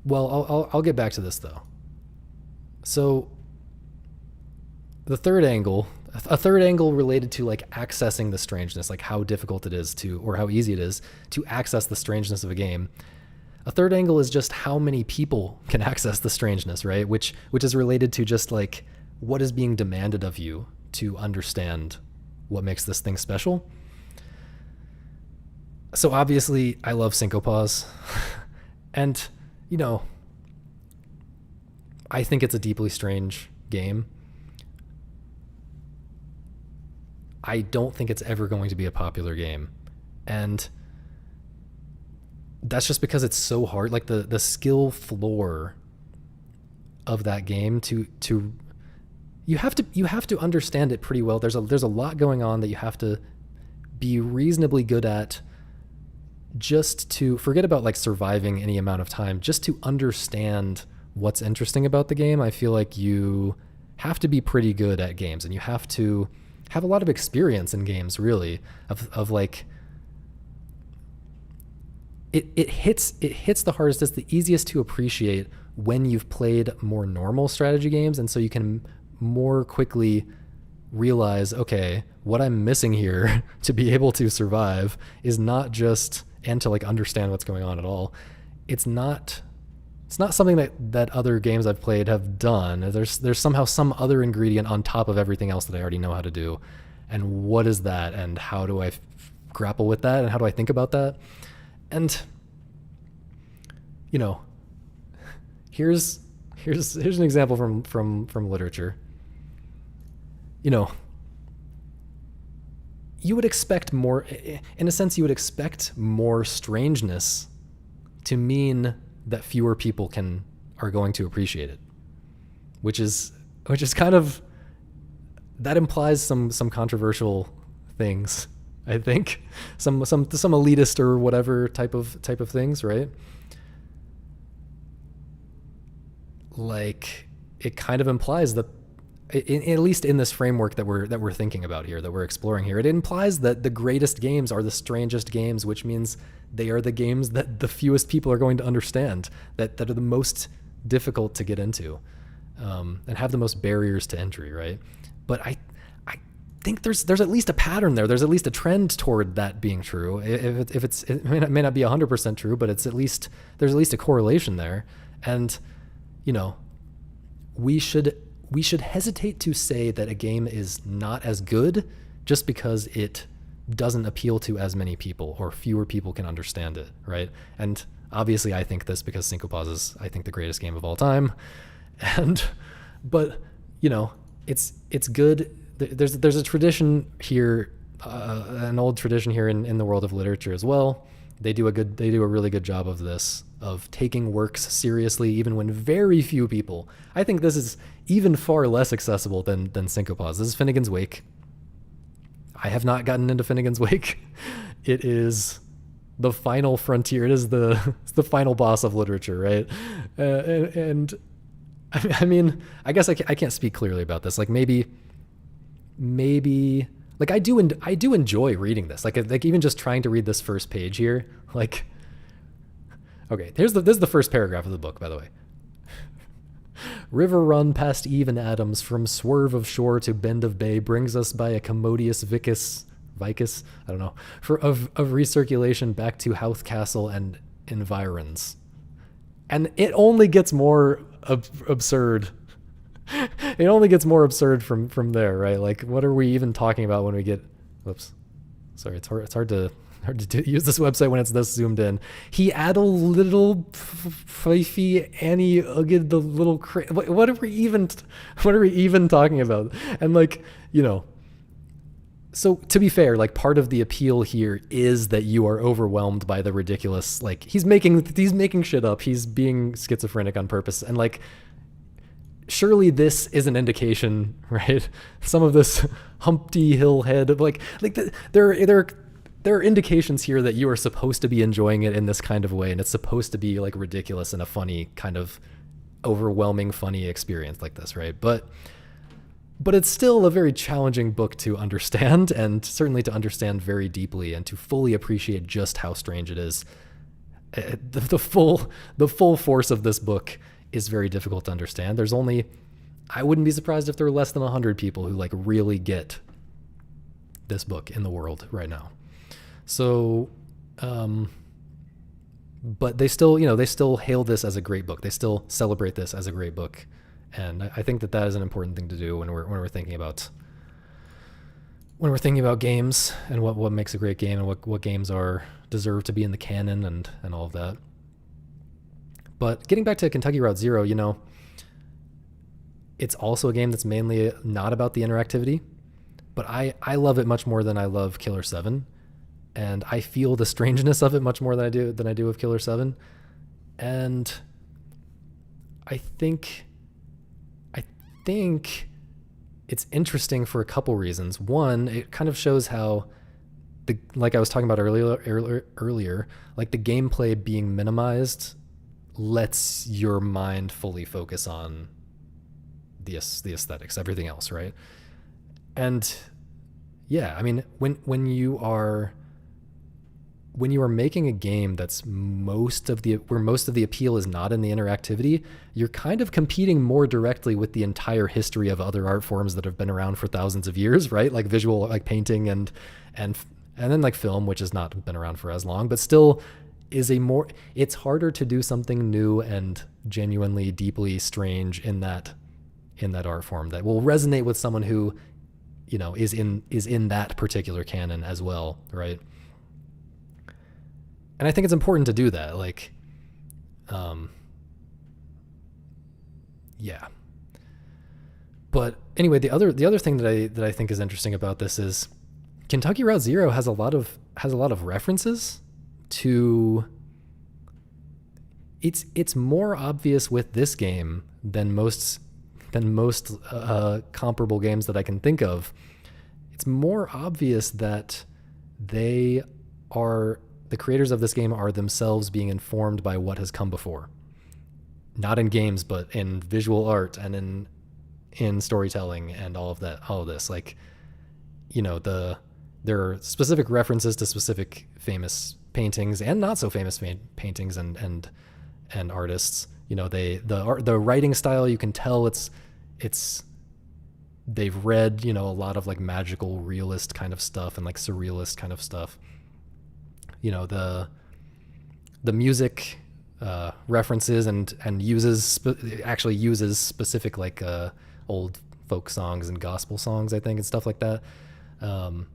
Well, I'll get back to this though. So a third angle related to like accessing the strangeness, like how difficult it is or how easy it is to access the strangeness of a game. A third angle is just how many people can access the strangeness, right? Which is related to just like what is being demanded of you to understand what makes this thing special. So obviously I love Syncopaws and, I think it's a deeply strange game. I don't think it's ever going to be a popular game. And that's just because it's so hard. Like the skill floor of that game you have to understand it pretty well. There's a lot going on that you have to be reasonably good at, just to forget about like surviving any amount of time, just to understand what's interesting about the game. I feel like you have to be pretty good at games, and you have to have a lot of experience in games, really, of like it hits the hardest. It's the easiest to appreciate when you've played more normal strategy games, and so you can more quickly realize, okay, what I'm missing here to be able to survive is not just, and to like understand what's going on at all. It's not something that other games I've played have done. There's somehow some other ingredient on top of everything else that I already know how to do. And what is that? And how do I grapple with that? And how do I think about that? And, here's an example from literature. You would expect more, in a sense, you would expect more strangeness to mean that fewer people are going to appreciate it, which is kind of, that implies some controversial things, I think, some elitist or whatever type of things, right? Like it kind of implies that, at least in this framework that we're thinking about here, that we're exploring here, it implies that the greatest games are the strangest games, which means they are the games that the fewest people are going to understand, that are the most difficult to get into, and have the most barriers to entry, right? But I think there's at least a pattern there. There's at least a trend toward that being true. It may not be 100% true, but there's at least a correlation there. And we should hesitate to say that a game is not as good just because it doesn't appeal to as many people or fewer people can understand it, right? And obviously I think this because Synchropause is, I think, the greatest game of all time. And, but, you know, it's good. There's a tradition here, an old tradition here in the world of literature as well. They do a really good job of this, of taking works seriously, even when very few people. I think this is even far less accessible than Synchropause. This is Finnegan's Wake. I have not gotten into Finnegan's Wake. It is the final frontier. It is it's the final boss of literature, right? And I mean, I guess I can't speak clearly about this. Like maybe like I do enjoy reading this. Like even just trying to read this first page here. Like, okay, this is the first paragraph of the book, by the way. River run past Eve and Adams, from swerve of shore to bend of bay, brings us by a commodious vicus, I don't know, of recirculation back to Howth Castle and environs. And it only gets more absurd. It only gets more absurd from there, right? Like, what are we even talking about when we get, whoops, sorry, it's hard to use this website when it's this zoomed in. He add a little fifey Annie Ugged the little what are we even talking about? And like, you know, so to be fair, like part of the appeal here is that you are overwhelmed by the ridiculous, like he's making shit up. He's being schizophrenic on purpose. And like, surely this is an indication, right? Some of this Humpty Hill head of there are indications here that you are supposed to be enjoying it in this kind of way, and it's supposed to be like ridiculous and a funny kind of overwhelming funny experience like this, right? But it's still a very challenging book to understand, and certainly to understand very deeply and to fully appreciate just how strange it is. The full force of this book is very difficult to understand. I wouldn't be surprised if there were less than 100 people who like really get this book in the world right now. So, but they still hail this as a great book. They still celebrate this as a great book. And I think that is an important thing to do when we're thinking about games and what makes a great game and what games deserve to be in the canon and all of that. But getting back to Kentucky Route Zero, you know, it's also a game that's mainly not about the interactivity, but I love it much more than I love Killer 7. And I feel the strangeness of it much more than I do of Killer 7. And I think it's interesting for a couple reasons. One, it kind of shows how like I was talking about earlier, like the gameplay being minimized lets your mind fully focus on the aesthetics, everything else, right? And yeah, I mean, when you are making a game that's where most of the appeal is not in the interactivity, you're kind of competing more directly with the entire history of other art forms that have been around for thousands of years, right? Like visual, like painting and then like film, which has not been around for as long, but still it's harder to do something new and genuinely deeply strange in that art form that will resonate with someone who, you know, is in that particular canon as well, right? And I think it's important to do that. Like, yeah. But anyway, the other thing that I think is interesting about this is Kentucky Route Zero has a lot of references to. It's more obvious with this game than most comparable games that I can think of. It's more obvious that the creators of this game are themselves being informed by what has come before. Not in games, but in visual art and in storytelling and all of this. Like, you know, there are specific references to specific famous paintings and not so famous paintings and artists. You know, the writing style, you can tell it's they've read, you know, a lot of like magical realist kind of stuff and like surrealist kind of stuff. You know, the music references and uses specific like old folk songs and gospel songs, I think, and stuff like that. Um,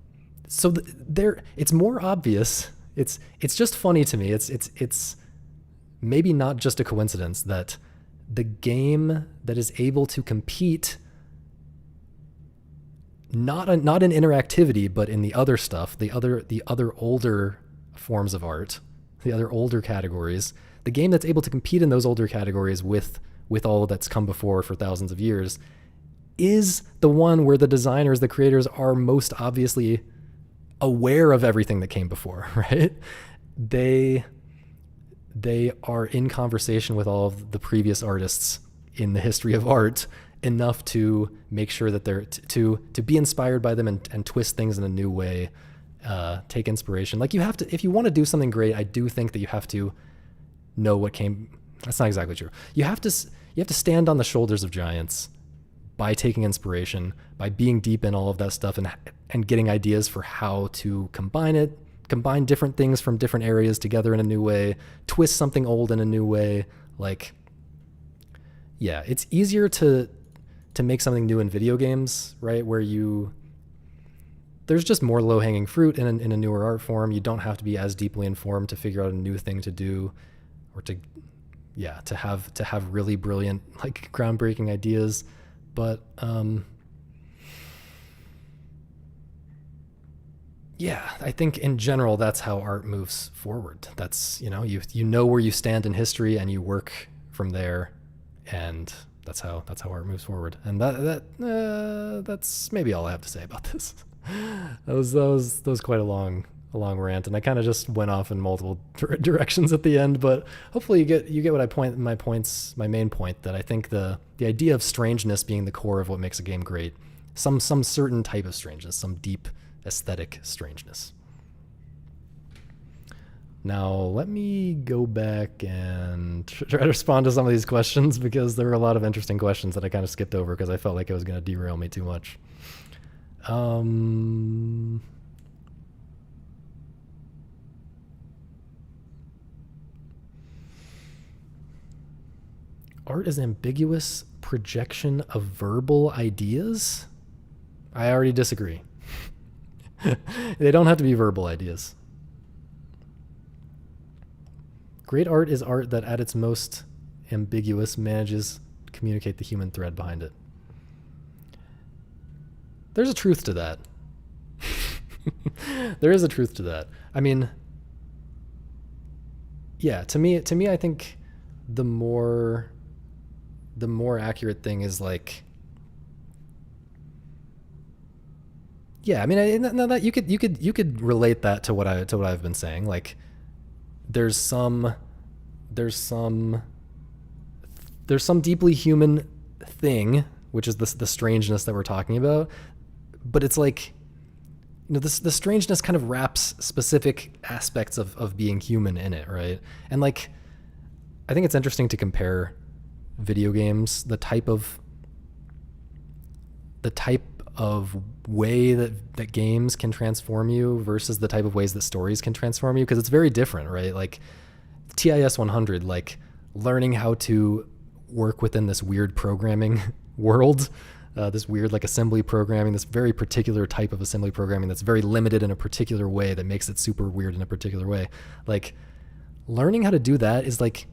so there, it's more obvious. It's just funny to me. It's maybe not just a coincidence that the game that is able to compete not in interactivity, but in the other stuff, the other older forms of art, the other older categories, the game that's able to compete in those older categories with all that's come before for thousands of years, is the one where the designers, the creators, are most obviously aware of everything that came before, right? They are in conversation with all of the previous artists in the history of art enough to make sure that they're to be inspired by them and twist things in a new way, take inspiration. Like, you have to, if you want to do something great, I do think that you have to know what came. That's not exactly true. You have to stand on the shoulders of giants by taking inspiration, by being deep in all of that stuff and getting ideas for how to combine different things from different areas together in a new way, twist something old in a new way. Like, yeah, it's easier to make something new in video games, right? Where there's just more low-hanging fruit in a newer art form. You don't have to be as deeply informed to figure out a new thing to do, or to have really brilliant, like, groundbreaking ideas. But yeah, I think in general that's how art moves forward. That's, you know where you stand in history and you work from there, and that's how art moves forward. And that's maybe all I have to say about this. That was quite a long rant, and I kind of just went off in multiple directions at the end. But hopefully you get what my main point, that I think the idea of strangeness being the core of what makes a game great, some certain type of strangeness, some deep aesthetic strangeness. Now, let me go back and try to respond to some of these questions, because there were a lot of interesting questions that I kind of skipped over because I felt like it was going to derail me too much. Art is ambiguous projection of verbal ideas? I already disagree. They don't have to be verbal ideas. Great art is art that at its most ambiguous manages to communicate the human thread behind it. There's a truth to that. There is a truth to that. I mean, yeah, to me, I think the more accurate thing is, like, yeah, I mean, no, that you could relate that to what I've been saying. Like, there's some deeply human thing, which is the strangeness that we're talking about. But it's like, the strangeness kind of wraps specific aspects of being human in it, right? And, like, I think it's interesting to compare video games, the type of way that games can transform you versus the type of ways that stories can transform you, because it's very different, right? Like, TIS 100, like, learning how to work within this weird programming world, this weird, like, assembly programming, this very particular type of assembly programming that's very limited in a particular way that makes it super weird in a particular way. Like, learning how to do that is, like,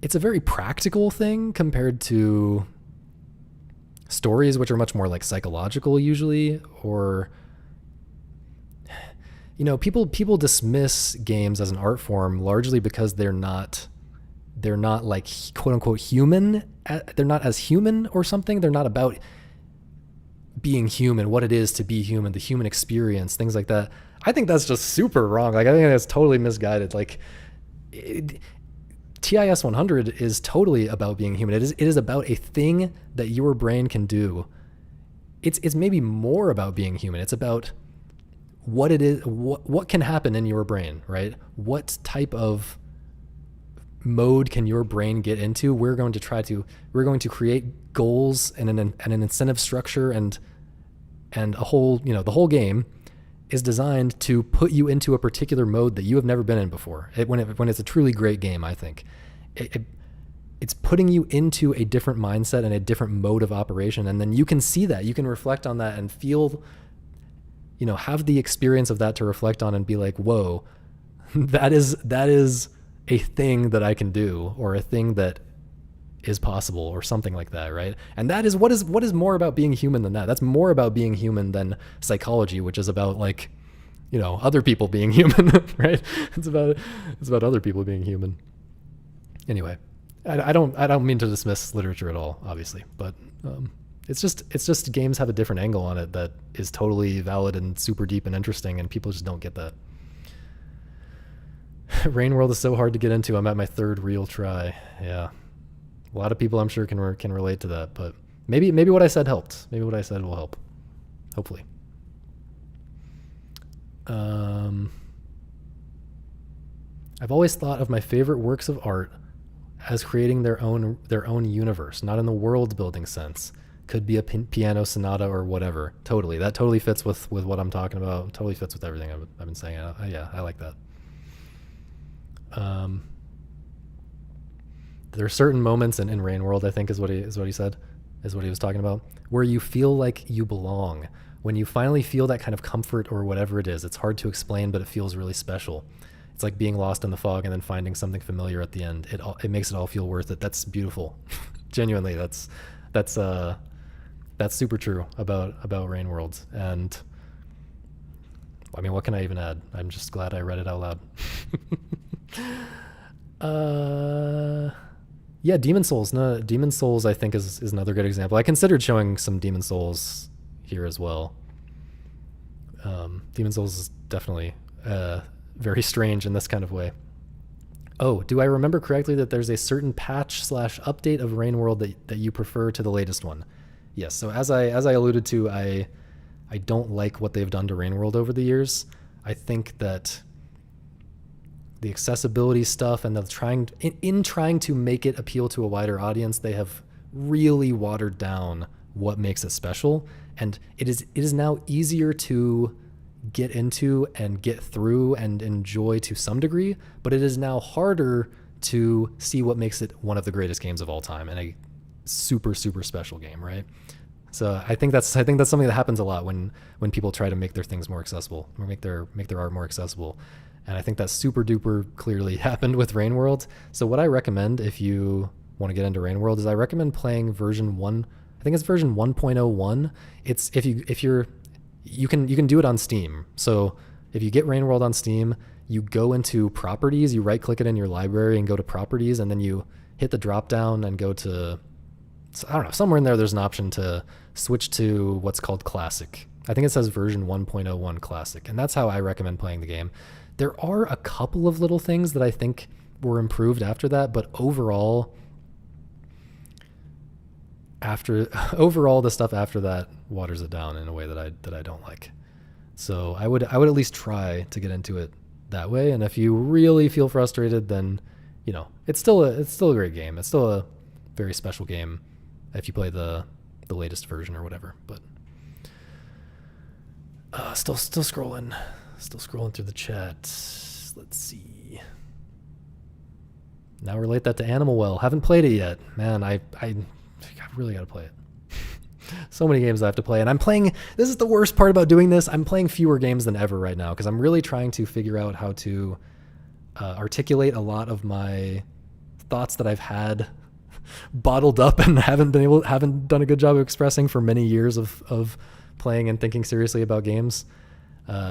it's a very practical thing compared to stories, which are much more, like, psychological usually, or, people dismiss games as an art form largely because they're not like, quote unquote, human. They're not as human or something. They're not about being human, what it is to be human, the human experience, things like that. I think that's just super wrong. Like, I think that's totally misguided. Like, TIS 100 is totally about being human. It is about a thing that your brain can do. It's maybe more about being human. It's about what it is, what can happen in your brain, right? What type of mode can your brain get into? We're going to create goals and an incentive structure and a whole, the whole game is designed to put you into a particular mode that you have never been in before. When it's a truly great game, I think it's putting you into a different mindset and a different mode of operation. And then you can see that, you can reflect on that and feel have the experience of that to reflect on and be like, whoa, that is a thing that I can do, or a thing that is possible, or something like that, right? And that is what is more about being human than that. That's more about being human than psychology, which is about like, other people being human, right? It's about other people being human. Anyway, I don't mean to dismiss literature at all, obviously, but it's just games have a different angle on it that is totally valid and super deep and interesting, and people just don't get that. Rain World is so hard to get into. I'm at my third real try. Yeah. A lot of people I'm sure can relate to that, but maybe what I said helped. Maybe what I said will help. Hopefully. I've always thought of my favorite works of art as creating their own universe, not in the world building sense. Could be a piano sonata or whatever. Totally. That totally fits with what I'm talking about. Totally fits with everything I've been saying. Yeah, I like that. There are certain moments in Rain World, I think is what he said, is what he was talking about, where you feel like you belong. When you finally feel that kind of comfort or whatever it is, it's hard to explain, but it feels really special. It's like being lost in the fog and then finding something familiar at the end. It makes it all feel worth it. That's beautiful. Genuinely, that's super true about Rain World. And I mean, what can I even add? I'm just glad I read it out loud. Yeah, Demon Souls. No, Demon Souls I think is another good example. I considered showing some Demon Souls here as well. Demon Souls is definitely very strange in this kind of way. Oh, do I remember correctly that there's a certain patch/update of Rain World that you prefer to the latest one? Yes. So as I alluded to, I don't like what they've done to Rain World over the years. I think that the accessibility stuff and in trying to make it appeal to a wider audience, they have really watered down what makes it special. And it is now easier to get into and get through and enjoy to some degree, but it is now harder to see what makes it one of the greatest games of all time and a super, super special game, right? So I think that's something that happens a lot when people try to make their things more accessible, or make their art more accessible. And I think that super duper clearly happened with Rain World. So what I recommend if you want to get into Rain World is I recommend playing version 1. I think it's version 1.01. It's you can do it on Steam. So if you get Rain World on Steam, you go into properties, you right click it in your library and go to properties, and then you hit the drop down and go to, I don't know, somewhere in there there's an option to switch to what's called Classic. I think it says version 1.01 Classic, and that's how I recommend playing the game. There are a couple of little things that I think were improved after that, but overall the stuff after that waters it down in a way that I don't like. So I would at least try to get into it that way. And if you really feel frustrated, then it's still a great game. It's still a very special game if you play the latest version or whatever. But still scrolling through the chat. Let's see. Now relate that to Animal Well. Haven't played it yet. Man, I really got to play it. So many games I have to play, and I'm playing. This is the worst part about doing this. I'm playing fewer games than ever right now because I'm really trying to figure out how to articulate a lot of my thoughts that I've had bottled up and haven't done a good job of expressing for many years of playing and thinking seriously about games.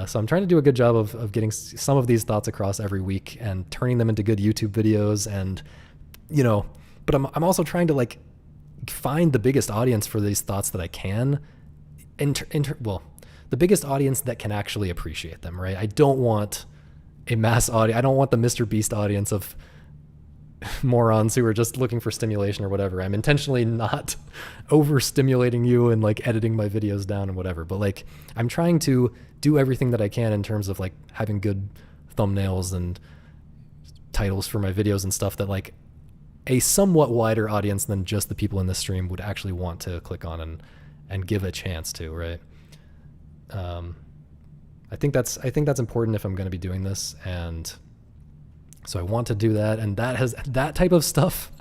So I'm trying to do a good job of getting some of these thoughts across every week and turning them into good YouTube videos, and but I'm also trying to find the biggest audience for these thoughts that I can. The biggest audience that can actually appreciate them, right? I don't want a mass audience. I don't want the Mr. Beast audience of morons who are just looking for stimulation or whatever. I'm intentionally not overstimulating you and editing my videos down and whatever, but I'm trying to do everything that I can in terms of having good thumbnails and titles for my videos and stuff that a somewhat wider audience than just the people in this stream would actually want to click on and give a chance to, right? I think that's important if I'm going to be doing this, and so I want to do that, and that type of stuff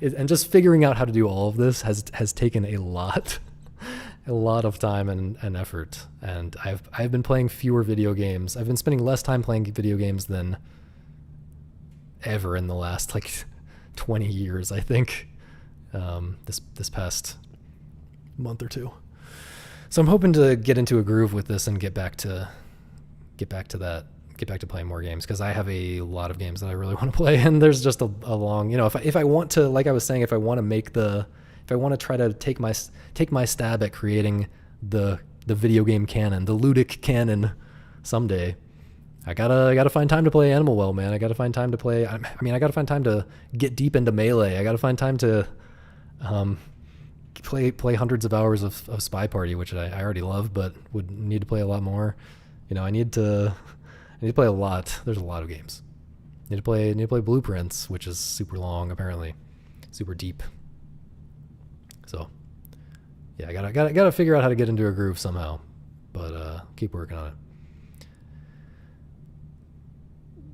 and just figuring out how to do all of this has taken a lot. a lot of time and effort. And I've been playing fewer video games. I've been spending less time playing video games than ever in the last like 20 years, I think. This past month or two. So I'm hoping to get into a groove with this and get back to playing more games, because I have a lot of games that I really want to play, and there's just a long, if I want to, like I was saying, if I want to try to take my stab at creating the video game canon, the ludic canon someday, I gotta find time to play Animal Well, man. I gotta find time to play. I gotta find time to get deep into Melee. I gotta find time to play hundreds of hours of Spy Party, which I already love, but would need to play a lot more. I need to play a lot. There's a lot of games. I need to play Blueprints, which is super long, apparently, super deep. So yeah, I gotta figure out how to get into a groove somehow, but keep working on it.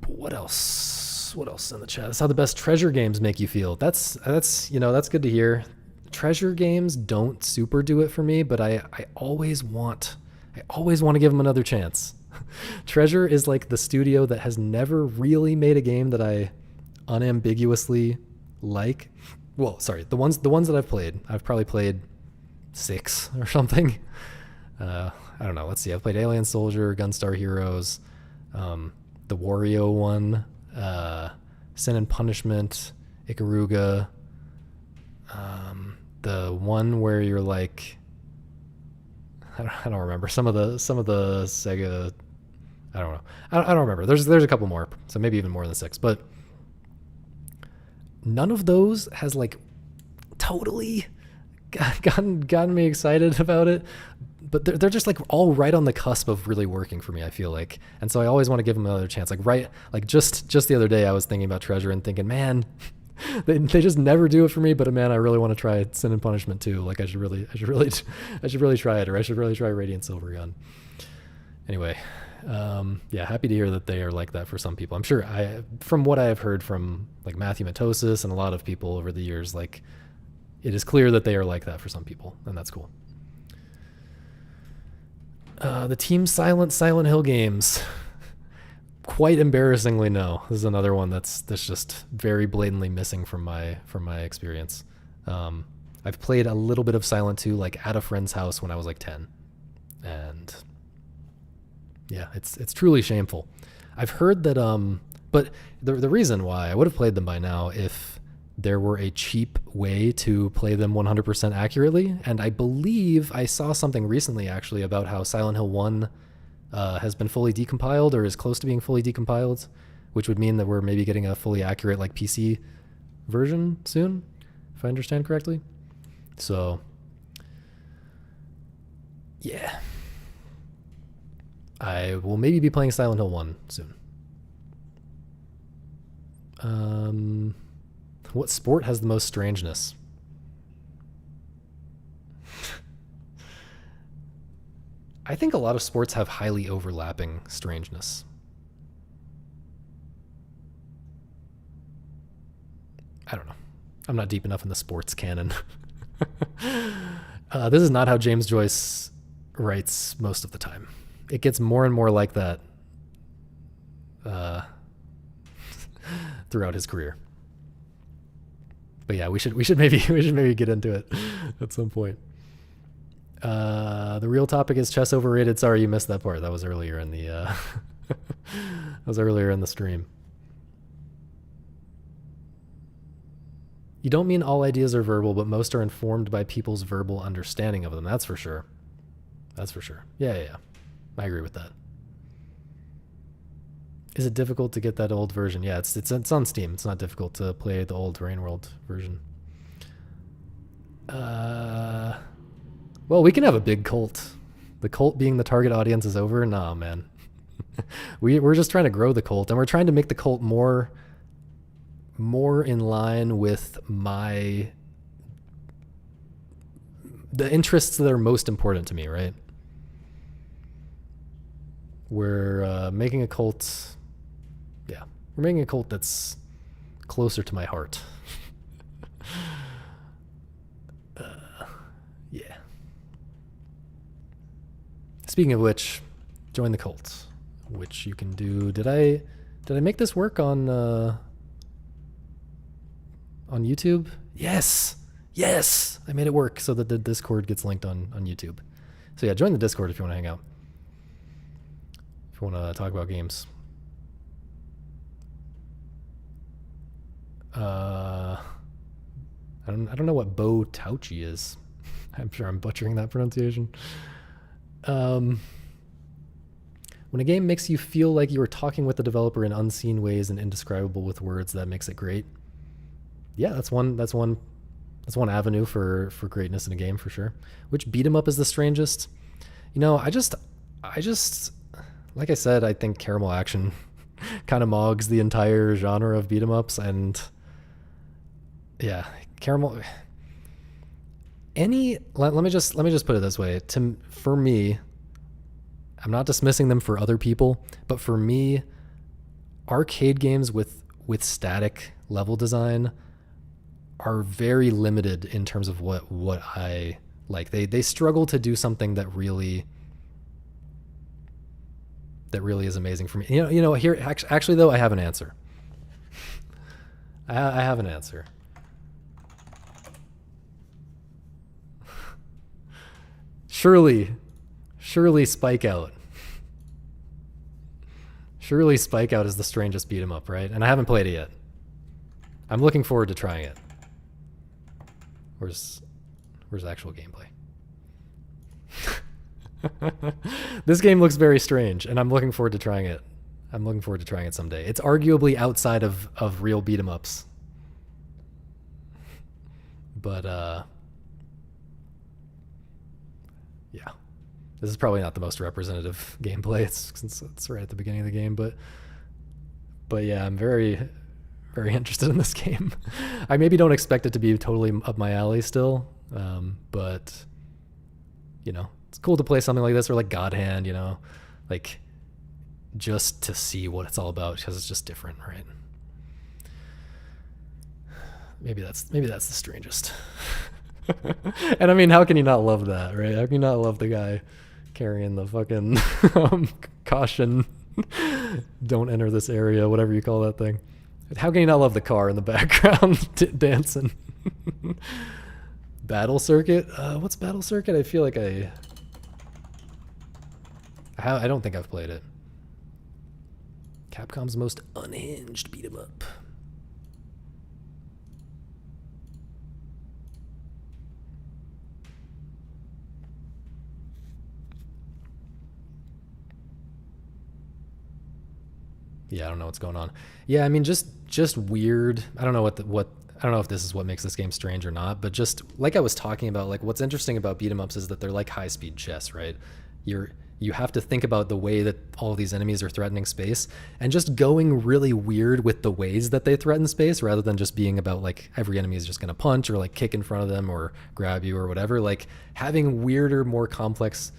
What else in the chat? That's how the best treasure games make you feel. That's good to hear. Treasure games don't super do it for me, but I always want to give them another chance. Treasure is like the studio that has never really made a game that I unambiguously like. Well, sorry, the ones that I've probably played 6 or something. I don't know. Let's see. I've played Alien Soldier, Gunstar Heroes, the Wario one, Sin and Punishment, Ikaruga, the one where you're like, I don't remember, some of the Sega, I don't know. I don't remember. There's a couple more, so maybe even more than 6, but none of those has like totally gotten me excited about it. But they're just like all right on the cusp of really working for me, I feel like. And so I always want to give them another chance. Just the other day I was thinking about Treasure and thinking, man, they just never do it for me, but man, I really want to try Sin and Punishment too. Like I should really try it, or I should really try Radiant Silvergun. Anyway, yeah, happy to hear that they are like that for some people. I'm sure from what I have heard from like Matthew Matosis and a lot of people over the years, like it is clear that they are like that for some people, and that's cool. The Team Silent Hill games. Quite embarrassingly, no. This is another one that's just very blatantly missing from my experience. I've played a little bit of Silent 2 like at a friend's house when I was like 10, and yeah, it's truly shameful. I've heard that but the reason why I would have played them by now if there were a cheap way to play them 100% accurately, and I believe I saw something recently actually about how Silent Hill 1 has been fully decompiled or is close to being fully decompiled, which would mean that we're maybe getting a fully accurate like PC version soon, if I understand correctly. So yeah, I will maybe be playing Silent Hill 1 soon. What sport has the most strangeness? I think a lot of sports have highly overlapping strangeness. I don't know. I'm not deep enough in the sports canon. This is not how James Joyce writes most of the time. It gets more and more like that throughout his career. But yeah, we should maybe get into it at some point. The real topic is chess overrated. Sorry you missed that part. That was earlier in the stream. You don't mean all ideas are verbal, but most are informed by people's verbal understanding of them. That's for sure. Yeah. I agree with that. Is it difficult to get that old version? Yeah, it's on Steam. It's not difficult to play the old Rain World version. Well, we can have a big cult. The cult being the target audience is over? Nah, man. We're just trying to grow the cult, and we're trying to make the cult more in line with the interests that are most important to me, right? We're making a cult. Yeah, we're making a cult that's closer to my heart. Yeah. Speaking of which, join the cult, which you can do. Did I make this work on YouTube? Yes. Yes, I made it work so that the Discord gets linked on YouTube. So yeah, join the Discord if you want to hang out. If you want to talk about games. I don't know what Bo Tauchi is. I'm sure I'm butchering that pronunciation. When a game makes you feel like you are talking with the developer in unseen ways and indescribable with words, that makes it great. Yeah, that's one avenue for greatness in a game for sure. Which beat 'em up is the strangest? You know, I just like I said, I think Caramel Action kind of mogs the entire genre of beat 'em ups, and yeah, Caramel. Let me just put it this way. For me, I'm not dismissing them for other people, but for me, arcade games with static level design are very limited in terms of what I like. They struggle to do something that really is amazing for me. You know. Here, actually, though, I have an answer. I have an answer. Surely Spike Out. Surely Spike Out is the strangest beat 'em up, right? And I haven't played it yet. I'm looking forward to trying it. Where's actual gameplay? This game looks very strange, and I'm looking forward to trying it. I'm looking forward to trying it someday. It's arguably outside of real beat 'em ups. But yeah. This is probably not the most representative gameplay. It's right at the beginning of the game, but yeah, I'm very, very interested in this game. I maybe don't expect it to be totally up my alley still, but you know, it's cool to play something like this, or like God Hand, you know, like just to see what it's all about, because it's just different, right? Maybe that's the strangest. And I mean, how can you not love that, right? How can you not love the guy carrying the fucking caution, don't enter this area, whatever you call that thing? How can you not love the car in the background dancing? Battle Circuit? What's Battle Circuit? I feel like I don't think I've played it. Capcom's most unhinged beat 'em up. Yeah, I don't know what's going on. Yeah, I mean, just weird. I don't know what I don't know if this is what makes this game strange or not, but just like I was talking about, like what's interesting about beat 'em ups is that they're like high-speed chess, right? You have to think about the way that all these enemies are threatening space, and just going really weird with the ways that they threaten space, rather than just being about like every enemy is just going to punch or like kick in front of them or grab you or whatever. Like having weirder, more complex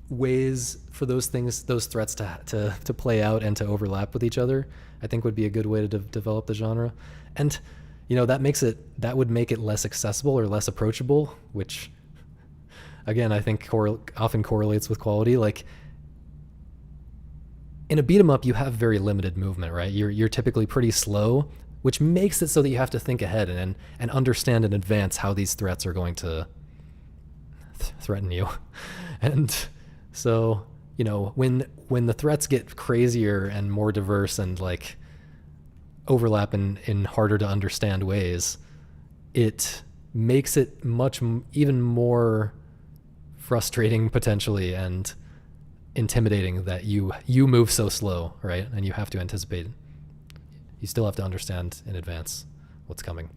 ways for those threats to play out and to overlap with each other, I think would be a good way to develop the genre. And you know, that would make it less accessible or less approachable, which again I think often correlates with quality. Like in a beat 'em up, you have very limited movement, right? You're typically pretty slow, which makes it so that you have to think ahead and understand in advance how these threats are going to threaten you. And so, you know, when the threats get crazier and more diverse and like overlap in harder to understand ways, it makes it even more frustrating potentially and intimidating that you move so slow, right? And you have to anticipate. You still have to understand in advance what's coming.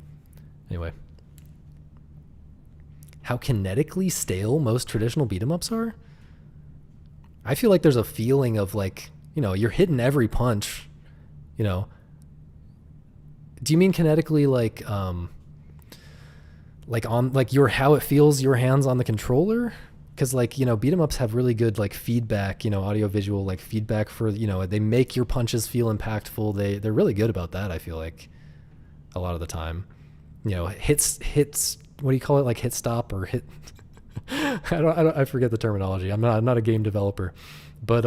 Anyway, how kinetically stale most traditional beat 'em ups are? I feel like there's a feeling of like, you know, you're hitting every punch, you know. Do you mean kinetically like how it feels your hands on the controller? Because like, you know, beat 'em ups have really good like feedback, you know, audio visual like feedback for, you know, they make your punches feel impactful. They're really good about that, I feel like, a lot of the time. You know, hits what do you call it, like hit stop or hit I forget the terminology. I'm not a game developer, but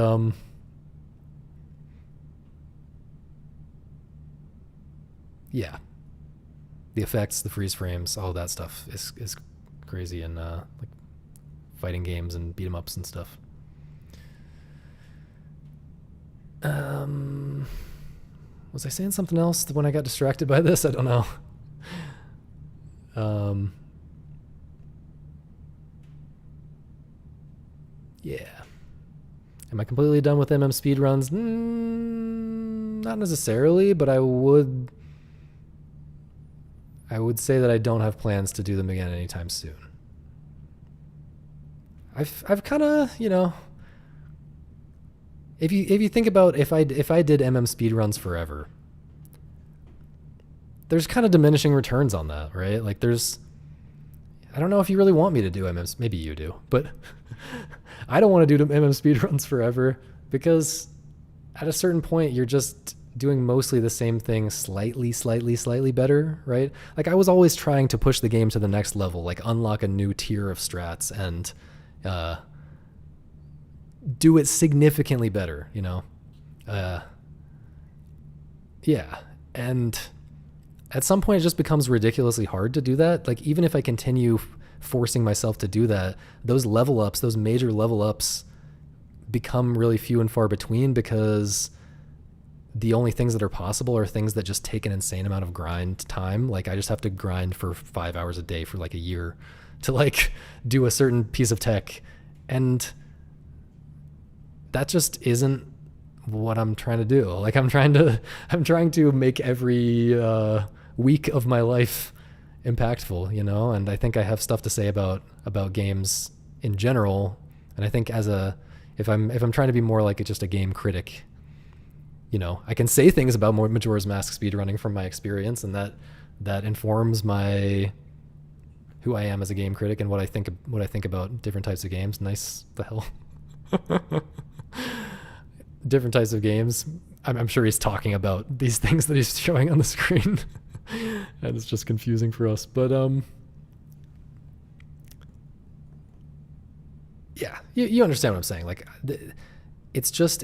yeah, the effects, the freeze frames, all that stuff is crazy in like fighting games and beat 'em ups and stuff. Um, was I saying something else when I got distracted by this? I don't know. Um, yeah. Am I completely done with speedruns? Not necessarily, but I would say that I don't have plans to do them again anytime soon. I've kind of, if you think about if I did speedruns forever, there's kind of diminishing returns on that, right? Like I don't know if you really want me to do maybe you do, but I don't want to do speedruns forever because at a certain point you're just doing mostly the same thing slightly better, right? Like I was always trying to push the game to the next level, like unlock a new tier of strats and do it significantly better, yeah. And at some point it just becomes ridiculously hard to do that. Like even if I continue forcing myself to do that, those level ups, those major level ups become really few and far between because the only things that are possible are things that just take an insane amount of grind time. Like I just have to grind for 5 hours a day for like a year to like do a certain piece of tech. And that just isn't what I'm trying to do. Like I'm trying to make every week of my life impactful, and I think I have stuff to say about games in general. And I think if I'm trying to be more like just a game critic, I can say things about more Majora's Mask speedrunning from my experience, and that informs who I am as a game critic and what I think about different types of games. Nice, the hell. Different types of games. I'm sure he's talking about these things that he's showing on the screen, and it's just confusing for us. But yeah, you understand what I'm saying. Like, it's just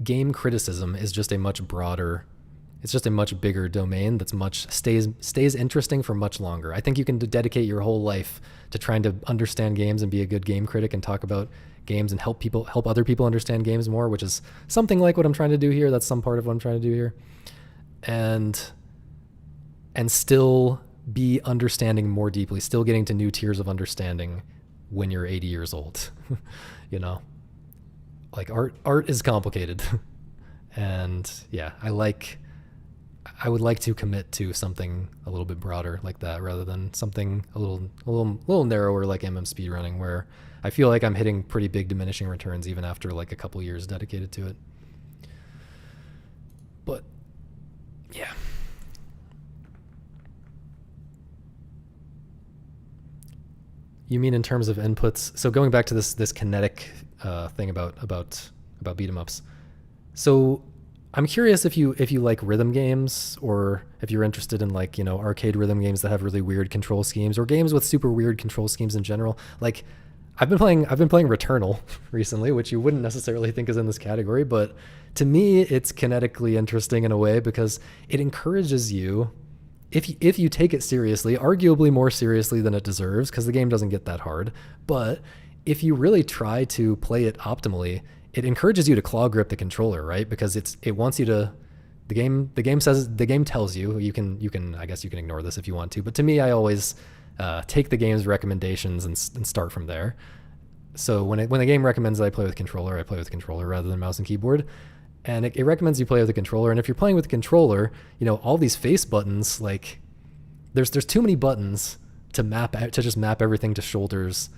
game criticism is just a much broader. It's just a much bigger domain that's stays interesting for much longer. I think you can dedicate your whole life to trying to understand games and be a good game critic and talk about games and help other people understand games more, which is something like what I'm trying to do here. That's some part of what I'm trying to do here. And still be understanding more deeply, still getting to new tiers of understanding when you're 80 years old. Like art is complicated. And yeah, I would like to commit to something a little bit broader like that rather than something a little narrower like speedrunning, where I feel like I'm hitting pretty big diminishing returns even after like a couple years dedicated to it. But yeah. You mean in terms of inputs? So going back to this kinetic thing about beat 'em ups. So I'm curious if you like rhythm games, or if you're interested in like, arcade rhythm games that have really weird control schemes, or games with super weird control schemes in general. Like I've been playing Returnal recently, which you wouldn't necessarily think is in this category, but to me it's kinetically interesting in a way because it encourages you, if you take it seriously, arguably more seriously than it deserves, because the game doesn't get that hard, but if you really try to play it optimally, it encourages you to claw grip the controller, right? Because it wants you to. The game tells you. You can I guess you can ignore this if you want to, but to me, I always take the game's recommendations and start from there. So when the game recommends that I play with controller, I play with controller rather than mouse and keyboard. And it recommends you play with a controller. And if you're playing with a controller, all these face buttons, like there's too many buttons to just map everything to shoulders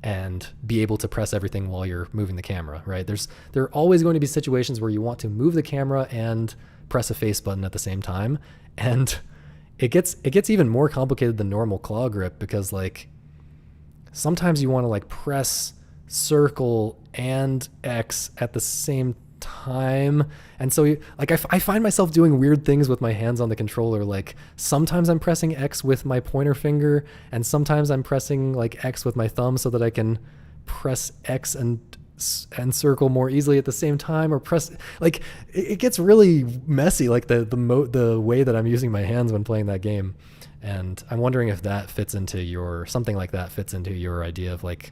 and be able to press everything while you're moving the camera, right? There are always going to be situations where you want to move the camera and press a face button at the same time. And it gets even more complicated than normal claw grip, because like sometimes you want to like press circle and X at the same time. time. And so like I find myself doing weird things with my hands on the controller. Like sometimes I'm pressing X with my pointer finger, and sometimes I'm pressing like X with my thumb so that I can press X and circle more easily at the same time, or press like it gets really messy, like the way that I'm using my hands when playing that game. And I'm wondering if that fits into your, something like that fits into your idea of like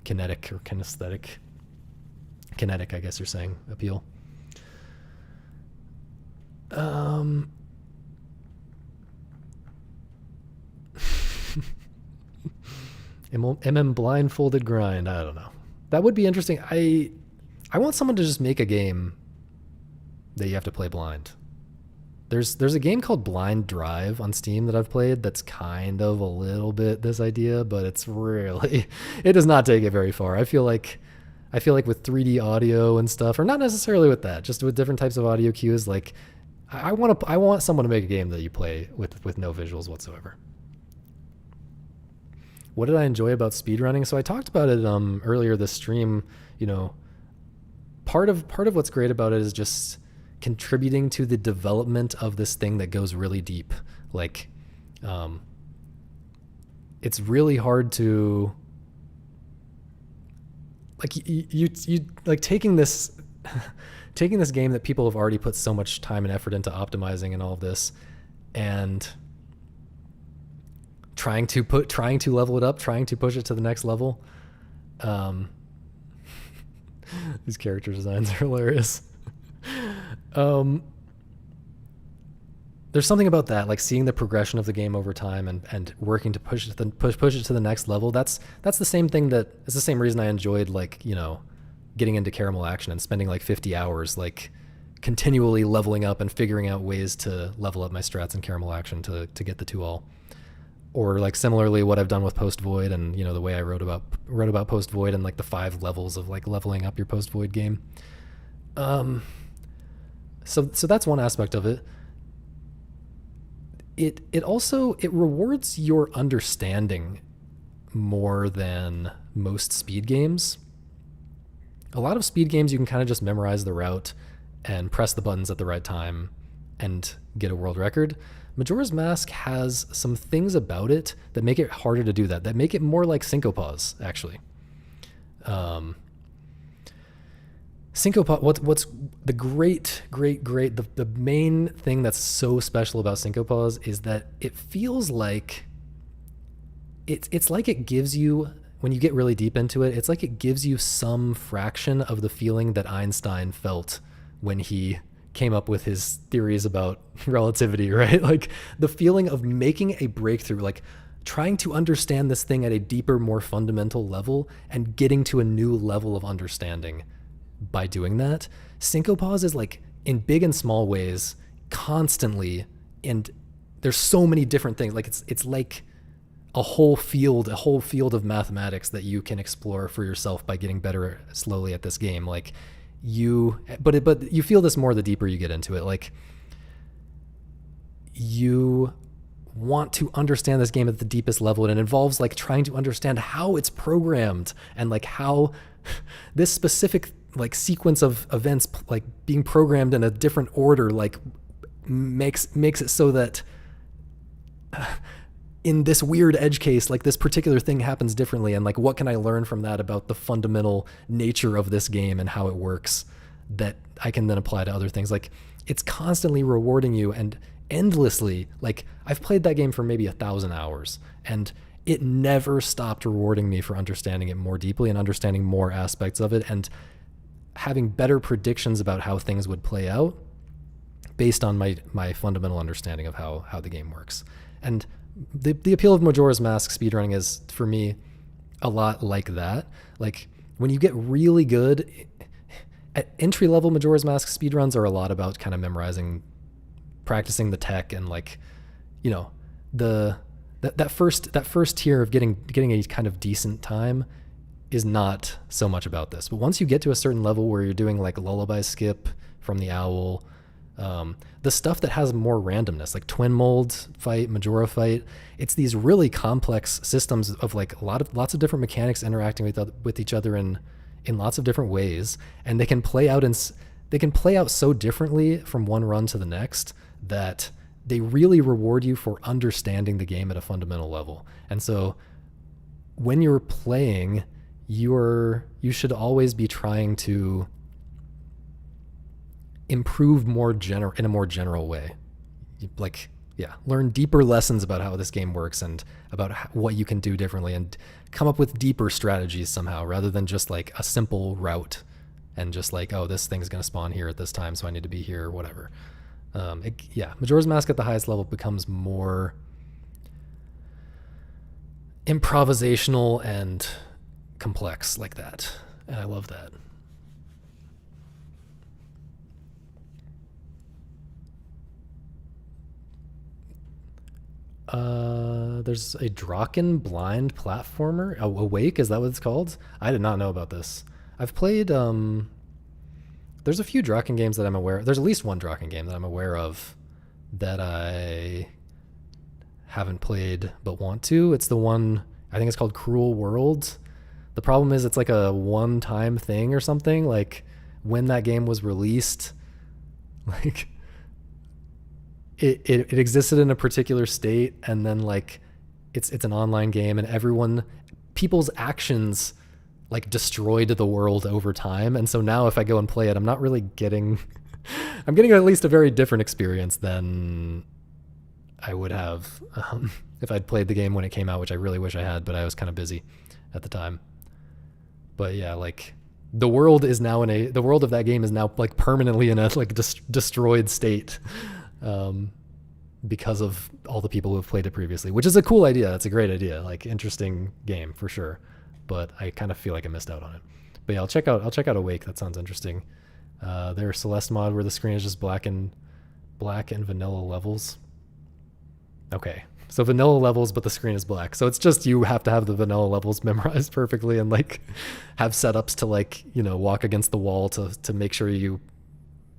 kinetic or kinesthetic, kinetic, I guess you're saying, appeal. Blindfolded grind. I don't know. That would be interesting. I want someone to just make a game that you have to play blind. There's a game called Blind Drive on Steam that I've played that's kind of a little bit this idea, but it's really, it does not take it very far. I feel like with 3D audio and stuff, or not necessarily with that, just with different types of audio cues, like I want someone to make a game that you play with no visuals whatsoever. What did I enjoy about speedrunning? So I talked about it earlier this stream. You know, part of what's great about it is just contributing to the development of this thing that goes really deep. Like, it's really hard to like you like taking this game that people have already put so much time and effort into optimizing and all of this, and trying to level it up, trying to push it to the next level. These character designs are hilarious. There's something about that, like seeing the progression of the game over time and working to push it to the next level. That's the same thing it's the same reason I enjoyed, like, you know, getting into Caramel Action and spending like 50 hours, like continually leveling up and figuring out ways to level up my strats in Caramel Action to get the 2-all. Or like similarly what I've done with Post Void, and you know, the way I wrote about Post Void and like the 5 levels of like leveling up your Post Void game. So that's one aspect of it. It also rewards your understanding more than most speed games. A lot of speed games you can kind of just memorize the route and press the buttons at the right time and get a world record. Majora's Mask has some things about it that make it harder to do that make it more like Syncopause, actually. Syncopause, what's the the main thing that's so special about Syncopause is that it feels like it's like it gives you, when you get really deep into it, it's like it gives you some fraction of the feeling that Einstein felt when he came up with his theories about relativity, right? Like the feeling of making a breakthrough, like trying to understand this thing at a deeper, more fundamental level and getting to a new level of understanding by doing that. Syncopause is like, in big and small ways, constantly, and there's so many different things. Like it's like a whole field of mathematics that you can explore for yourself by getting better slowly at this game. Like but you feel this more the deeper you get into it. Like you want to understand this game at the deepest level, and it involves like trying to understand how it's programmed and like how this specific like sequence of events like being programmed in a different order like makes it so that in this weird edge case, like this particular thing happens differently, and like what can I learn from that about the fundamental nature of this game and how it works that I can then apply to other things. Like it's constantly rewarding you and endlessly. Like I've played that game for maybe 1,000 hours, and it never stopped rewarding me for understanding it more deeply and understanding more aspects of it and having better predictions about how things would play out based on my fundamental understanding of how the game works. And the appeal of Majora's Mask speedrunning is, for me, a lot like that. Like when you get really good at entry-level, Majora's Mask speedruns are a lot about kind of memorizing, practicing the tech, and like, you know, that first tier of getting a kind of decent time is not so much about this. But once you get to a certain level where you're doing like lullaby skip from the owl, the stuff that has more randomness, like Twin Mold fight, Majora fight, it's these really complex systems of like lots of different mechanics interacting with each other in lots of different ways, and they can play out in they can play out so differently from one run to the next that they really reward you for understanding the game at a fundamental level. And so when you're playing, you should always be trying to improve in a more general way. Like, yeah, learn deeper lessons about how this game works and about what you can do differently, and come up with deeper strategies somehow, rather than just like a simple route and just like, oh, this thing's going to spawn here at this time, so I need to be here or whatever. Majora's Mask at the highest level becomes more improvisational and complex like that. And I love that. There's a Draken blind platformer. Awake, is that what it's called? I did not know about this. I've played, there's a few Draken games that I'm aware. There's at least one Draken game that I'm aware of that I haven't played but want to. It's the one, I think it's called Cruel World. The problem is it's like a one-time thing or something. Like when that game was released, like it existed in a particular state, and then like it's an online game, and people's actions like destroyed the world over time. And so now if I go and play it, I'm not really getting I'm getting at least a very different experience than I would have if I'd played the game when it came out, which I really wish I had, but I was kind of busy at the time. But yeah, like the world of that game is now like permanently in a like destroyed state, because of all the people who have played it previously, which is a cool idea. That's a great idea. Like interesting game for sure. But I kind of feel like I missed out on it. But yeah, I'll check out Awake. That sounds interesting. Their Celeste mod where the screen is just black and vanilla levels. Okay. So vanilla levels, but the screen is black. So it's just, you have to have the vanilla levels memorized perfectly and like have setups to like, walk against the wall to make sure you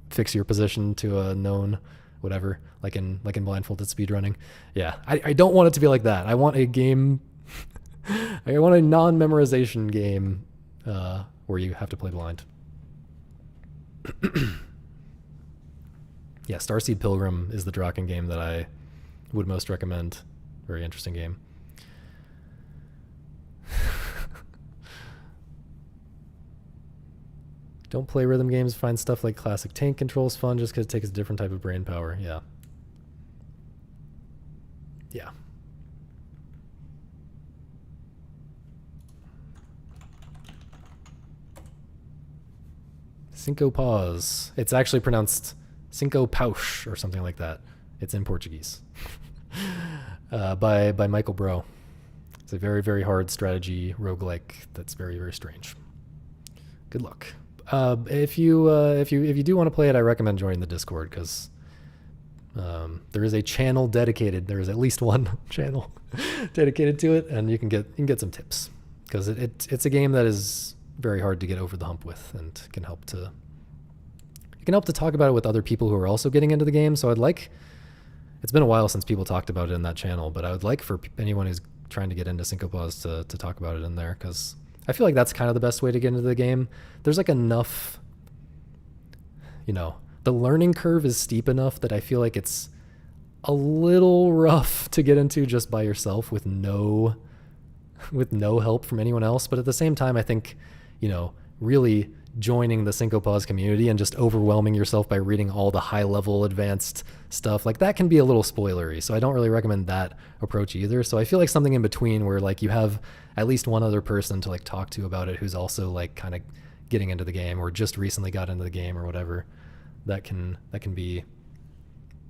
fix your position to a known whatever, like in blindfolded speedrunning. Yeah. I don't want it to be like that. I want a game I want a non-memorization game where you have to play blind. Yeah, Starseed Pilgrim is the Draken game that I would most recommend. Very interesting game. Don't play rhythm games. Find stuff like classic tank controls fun just because it takes a different type of brain power. Yeah. Yeah. Cinco Pause. It's actually pronounced Cinco Pausch or something like that. It's in Portuguese. By Michael Bro. It's a very, very hard strategy roguelike that's very, very strange. Good luck. If you do want to play it, I recommend joining the Discord, because there is a channel dedicated. There is at least one channel dedicated to it, and you can get some tips, because it's a game that is very hard to get over the hump with, and can help to talk about it with other people who are also getting into the game. So it's been a while since people talked about it in that channel, but I would like for anyone who's trying to get into Syncopause to talk about it in there, because I feel like that's kind of the best way to get into the game. There's like enough, the learning curve is steep enough that I feel like it's a little rough to get into just by yourself with no help from anyone else. But at the same time, I think, really joining the Syncopause community and just overwhelming yourself by reading all the high level advanced stuff, like that can be a little spoilery. So I don't really recommend that approach either. So I feel like something in between, where like you have at least one other person to like talk to about it who's also like kind of getting into the game or just recently got into the game or whatever, that can be,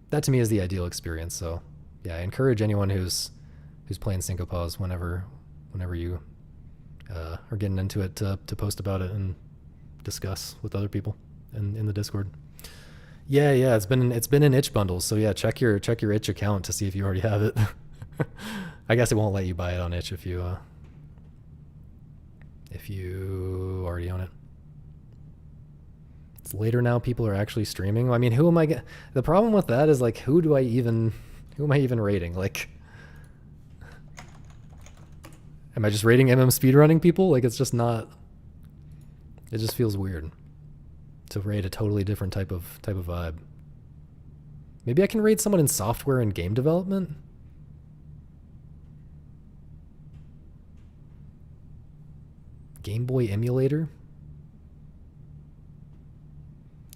that to me is the ideal experience. So yeah, I encourage anyone who's playing Syncopause whenever you are getting into it to post about it and discuss with other people in the Discord. Yeah, it's been in itch bundles. So yeah, check your itch account to see if you already have it. I guess it won't let you buy it on itch if you already own it. It's later now. People are actually streaming. I mean, the problem with that is like, who am I even rating? Like, am I just rating MM speedrunning people? Like, it's just not, it just feels weird to raid a totally different type of vibe. Maybe I can raid someone in software and game development. Game Boy emulator.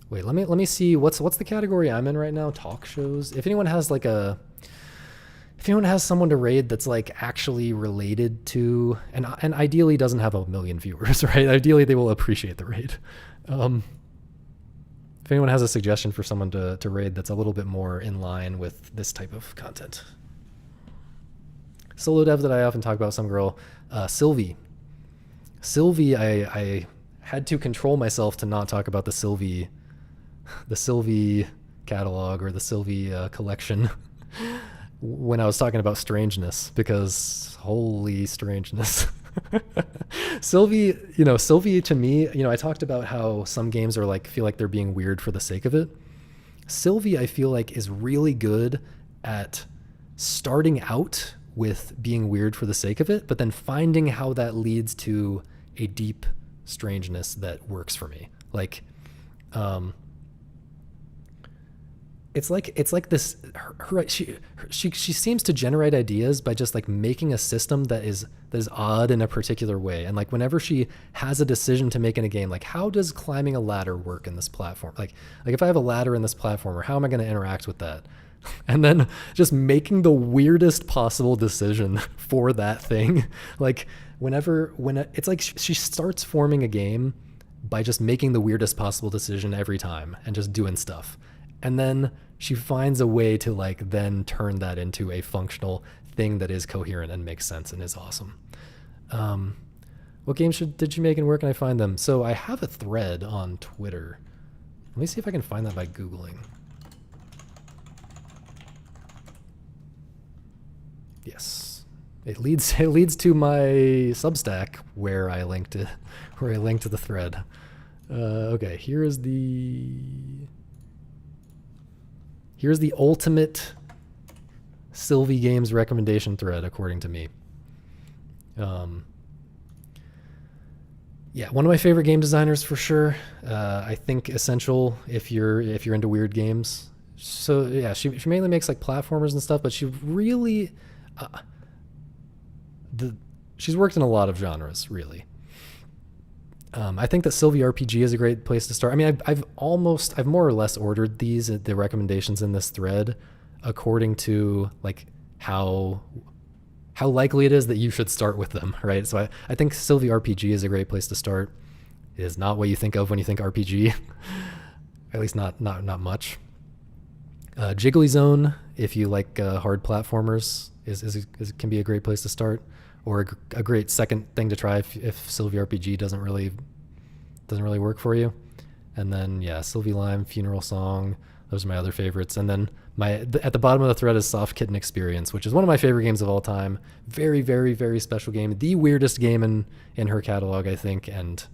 Wait, let me see what's the category I'm in right now. Talk shows. If anyone has someone to raid that's like actually related to, and ideally doesn't have a million viewers, right? Ideally they will appreciate the raid. If anyone has a suggestion for someone to raid that's a little bit more in line with this type of content. Solo dev that I often talk about, some girl, Sylvie. Sylvie, I had to control myself to not talk about the Sylvie catalog or the Sylvie collection when I was talking about strangeness, because holy strangeness. Sylvie to me, I talked about how some games are like, feel like they're being weird for the sake of it. Sylvie, I feel like, is really good at starting out with being weird for the sake of it, but then finding how that leads to a deep strangeness that works for me. Like, it's like this. She seems to generate ideas by just like making a system that is odd in a particular way. And like whenever she has a decision to make in a game, like how does climbing a ladder work in this platform? Like if I have a ladder in this platformer, how am I going to interact with that? And then just making the weirdest possible decision for that thing. Like it's like she starts forming a game by just making the weirdest possible decision every time and just doing stuff. And then she finds a way to like then turn that into a functional thing that is coherent and makes sense and is awesome. What games did she make and where can I find them? So I have a thread on Twitter. Let me see if I can find that by Googling. Yes, it leads to my Substack where I linked it, where I linked to the thread. Okay, here's the ultimate Sylvie Games recommendation thread, according to me. Yeah, one of my favorite game designers for sure. I think essential if you're into weird games. So yeah, she mainly makes like platformers and stuff, but she really she's worked in a lot of genres, really. I think that Sylvie RPG is a great place to start. I mean, I've more or less ordered the recommendations in this thread according to like how likely it is that you should start with them, right? So I think Sylvie RPG is a great place to start. It is not what you think of when you think RPG, at least not much. Jiggly Zone, if you like hard platformers, can be a great place to start, or a great second thing to try if Sylvie RPG doesn't really work for you. And then yeah, Sylvie Lime, Funeral Song, those are my other favorites. And then at the bottom of the thread is Soft Kitten Experience, which is one of my favorite games of all time. Very, very, very special game. The weirdest game in her catalog, I think, and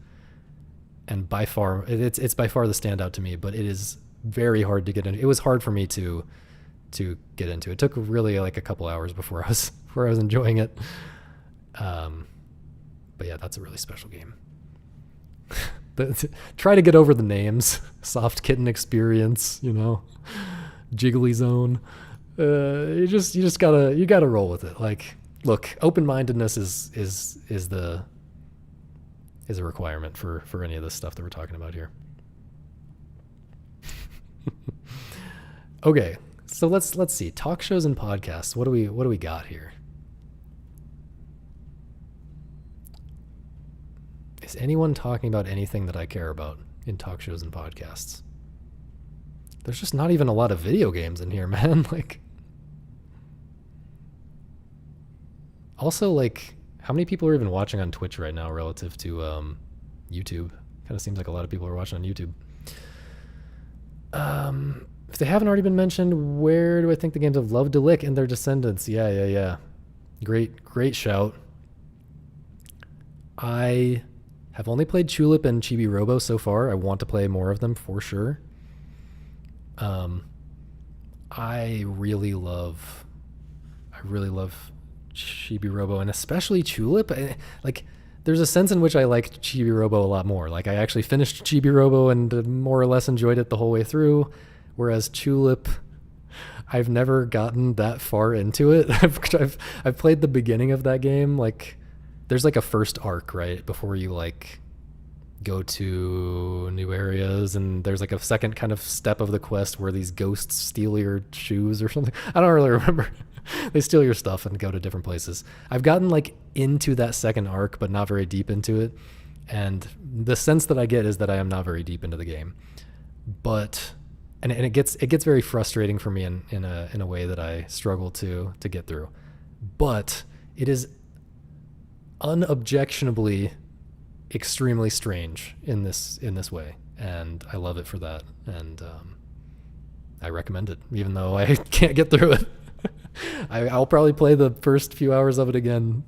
by far it's by far the standout to me. But it is very hard to get into. It was hard for me to get into. It took really like a couple hours before I was enjoying it. But yeah, that's a really special game. But try to get over the names. Soft Kitten Experience, Jiggly Zone. You just gotta roll with it. Like, look, open-mindedness is a requirement for any of this stuff that we're talking about here. Okay, so let's see. Talk shows and podcasts. What do we got here? Is anyone talking about anything that I care about in talk shows and podcasts? There's just not even a lot of video games in here, man. Like, also, like, how many people are even watching on Twitch right now relative to YouTube? Kind of seems like a lot of people are watching on YouTube. If they haven't already been mentioned, where do I think the games of Love Delic and Their Descendants? Yeah. Great shout. I have only played Tulip and Chibi Robo so far. I want to play more of them for sure. I really love Chibi Robo, and especially Tulip. Like, there's a sense in which I liked Chibi Robo a lot more. Like I actually finished Chibi Robo and more or less enjoyed it the whole way through, whereas Tulip, I've never gotten that far into it. I've played the beginning of that game. Like there's like a first arc, right, before you like go to new areas, and there's like a second kind of step of the quest where these ghosts steal your shoes or something. I don't really remember. They steal your stuff and go to different places. I've gotten like into that second arc, but not very deep into it. And the sense that I get is that I am not very deep into the game. But and it gets very frustrating for me in a way that I struggle to get through. But it is unobjectionably extremely strange in this way, and I love it for that. And I recommend it, even though I can't get through it. I'll probably play the first few hours of it again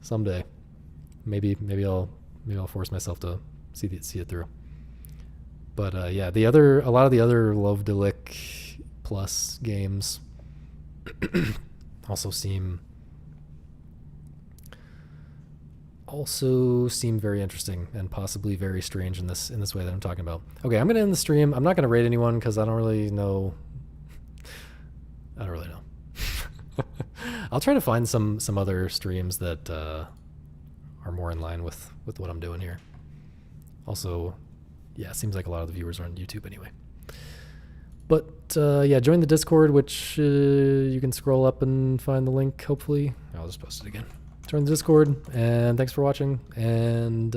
someday. Maybe I'll force myself to see it through. But yeah, a lot of the other Love Delic Plus games also seem very interesting and possibly very strange in this way that I'm talking about. Okay, I'm gonna end the stream. I'm not gonna rate anyone because I don't really know. I'll try to find some other streams that are more in line with what I'm doing here. Also, yeah, it seems like a lot of the viewers are on YouTube anyway. But yeah, join the Discord, which you can scroll up and find the link, hopefully. I'll just post it again. Join the Discord, and thanks for watching, and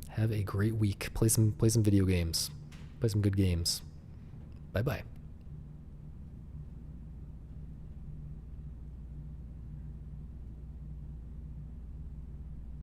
have a great week. Play some video games. Play some good games. Bye-bye.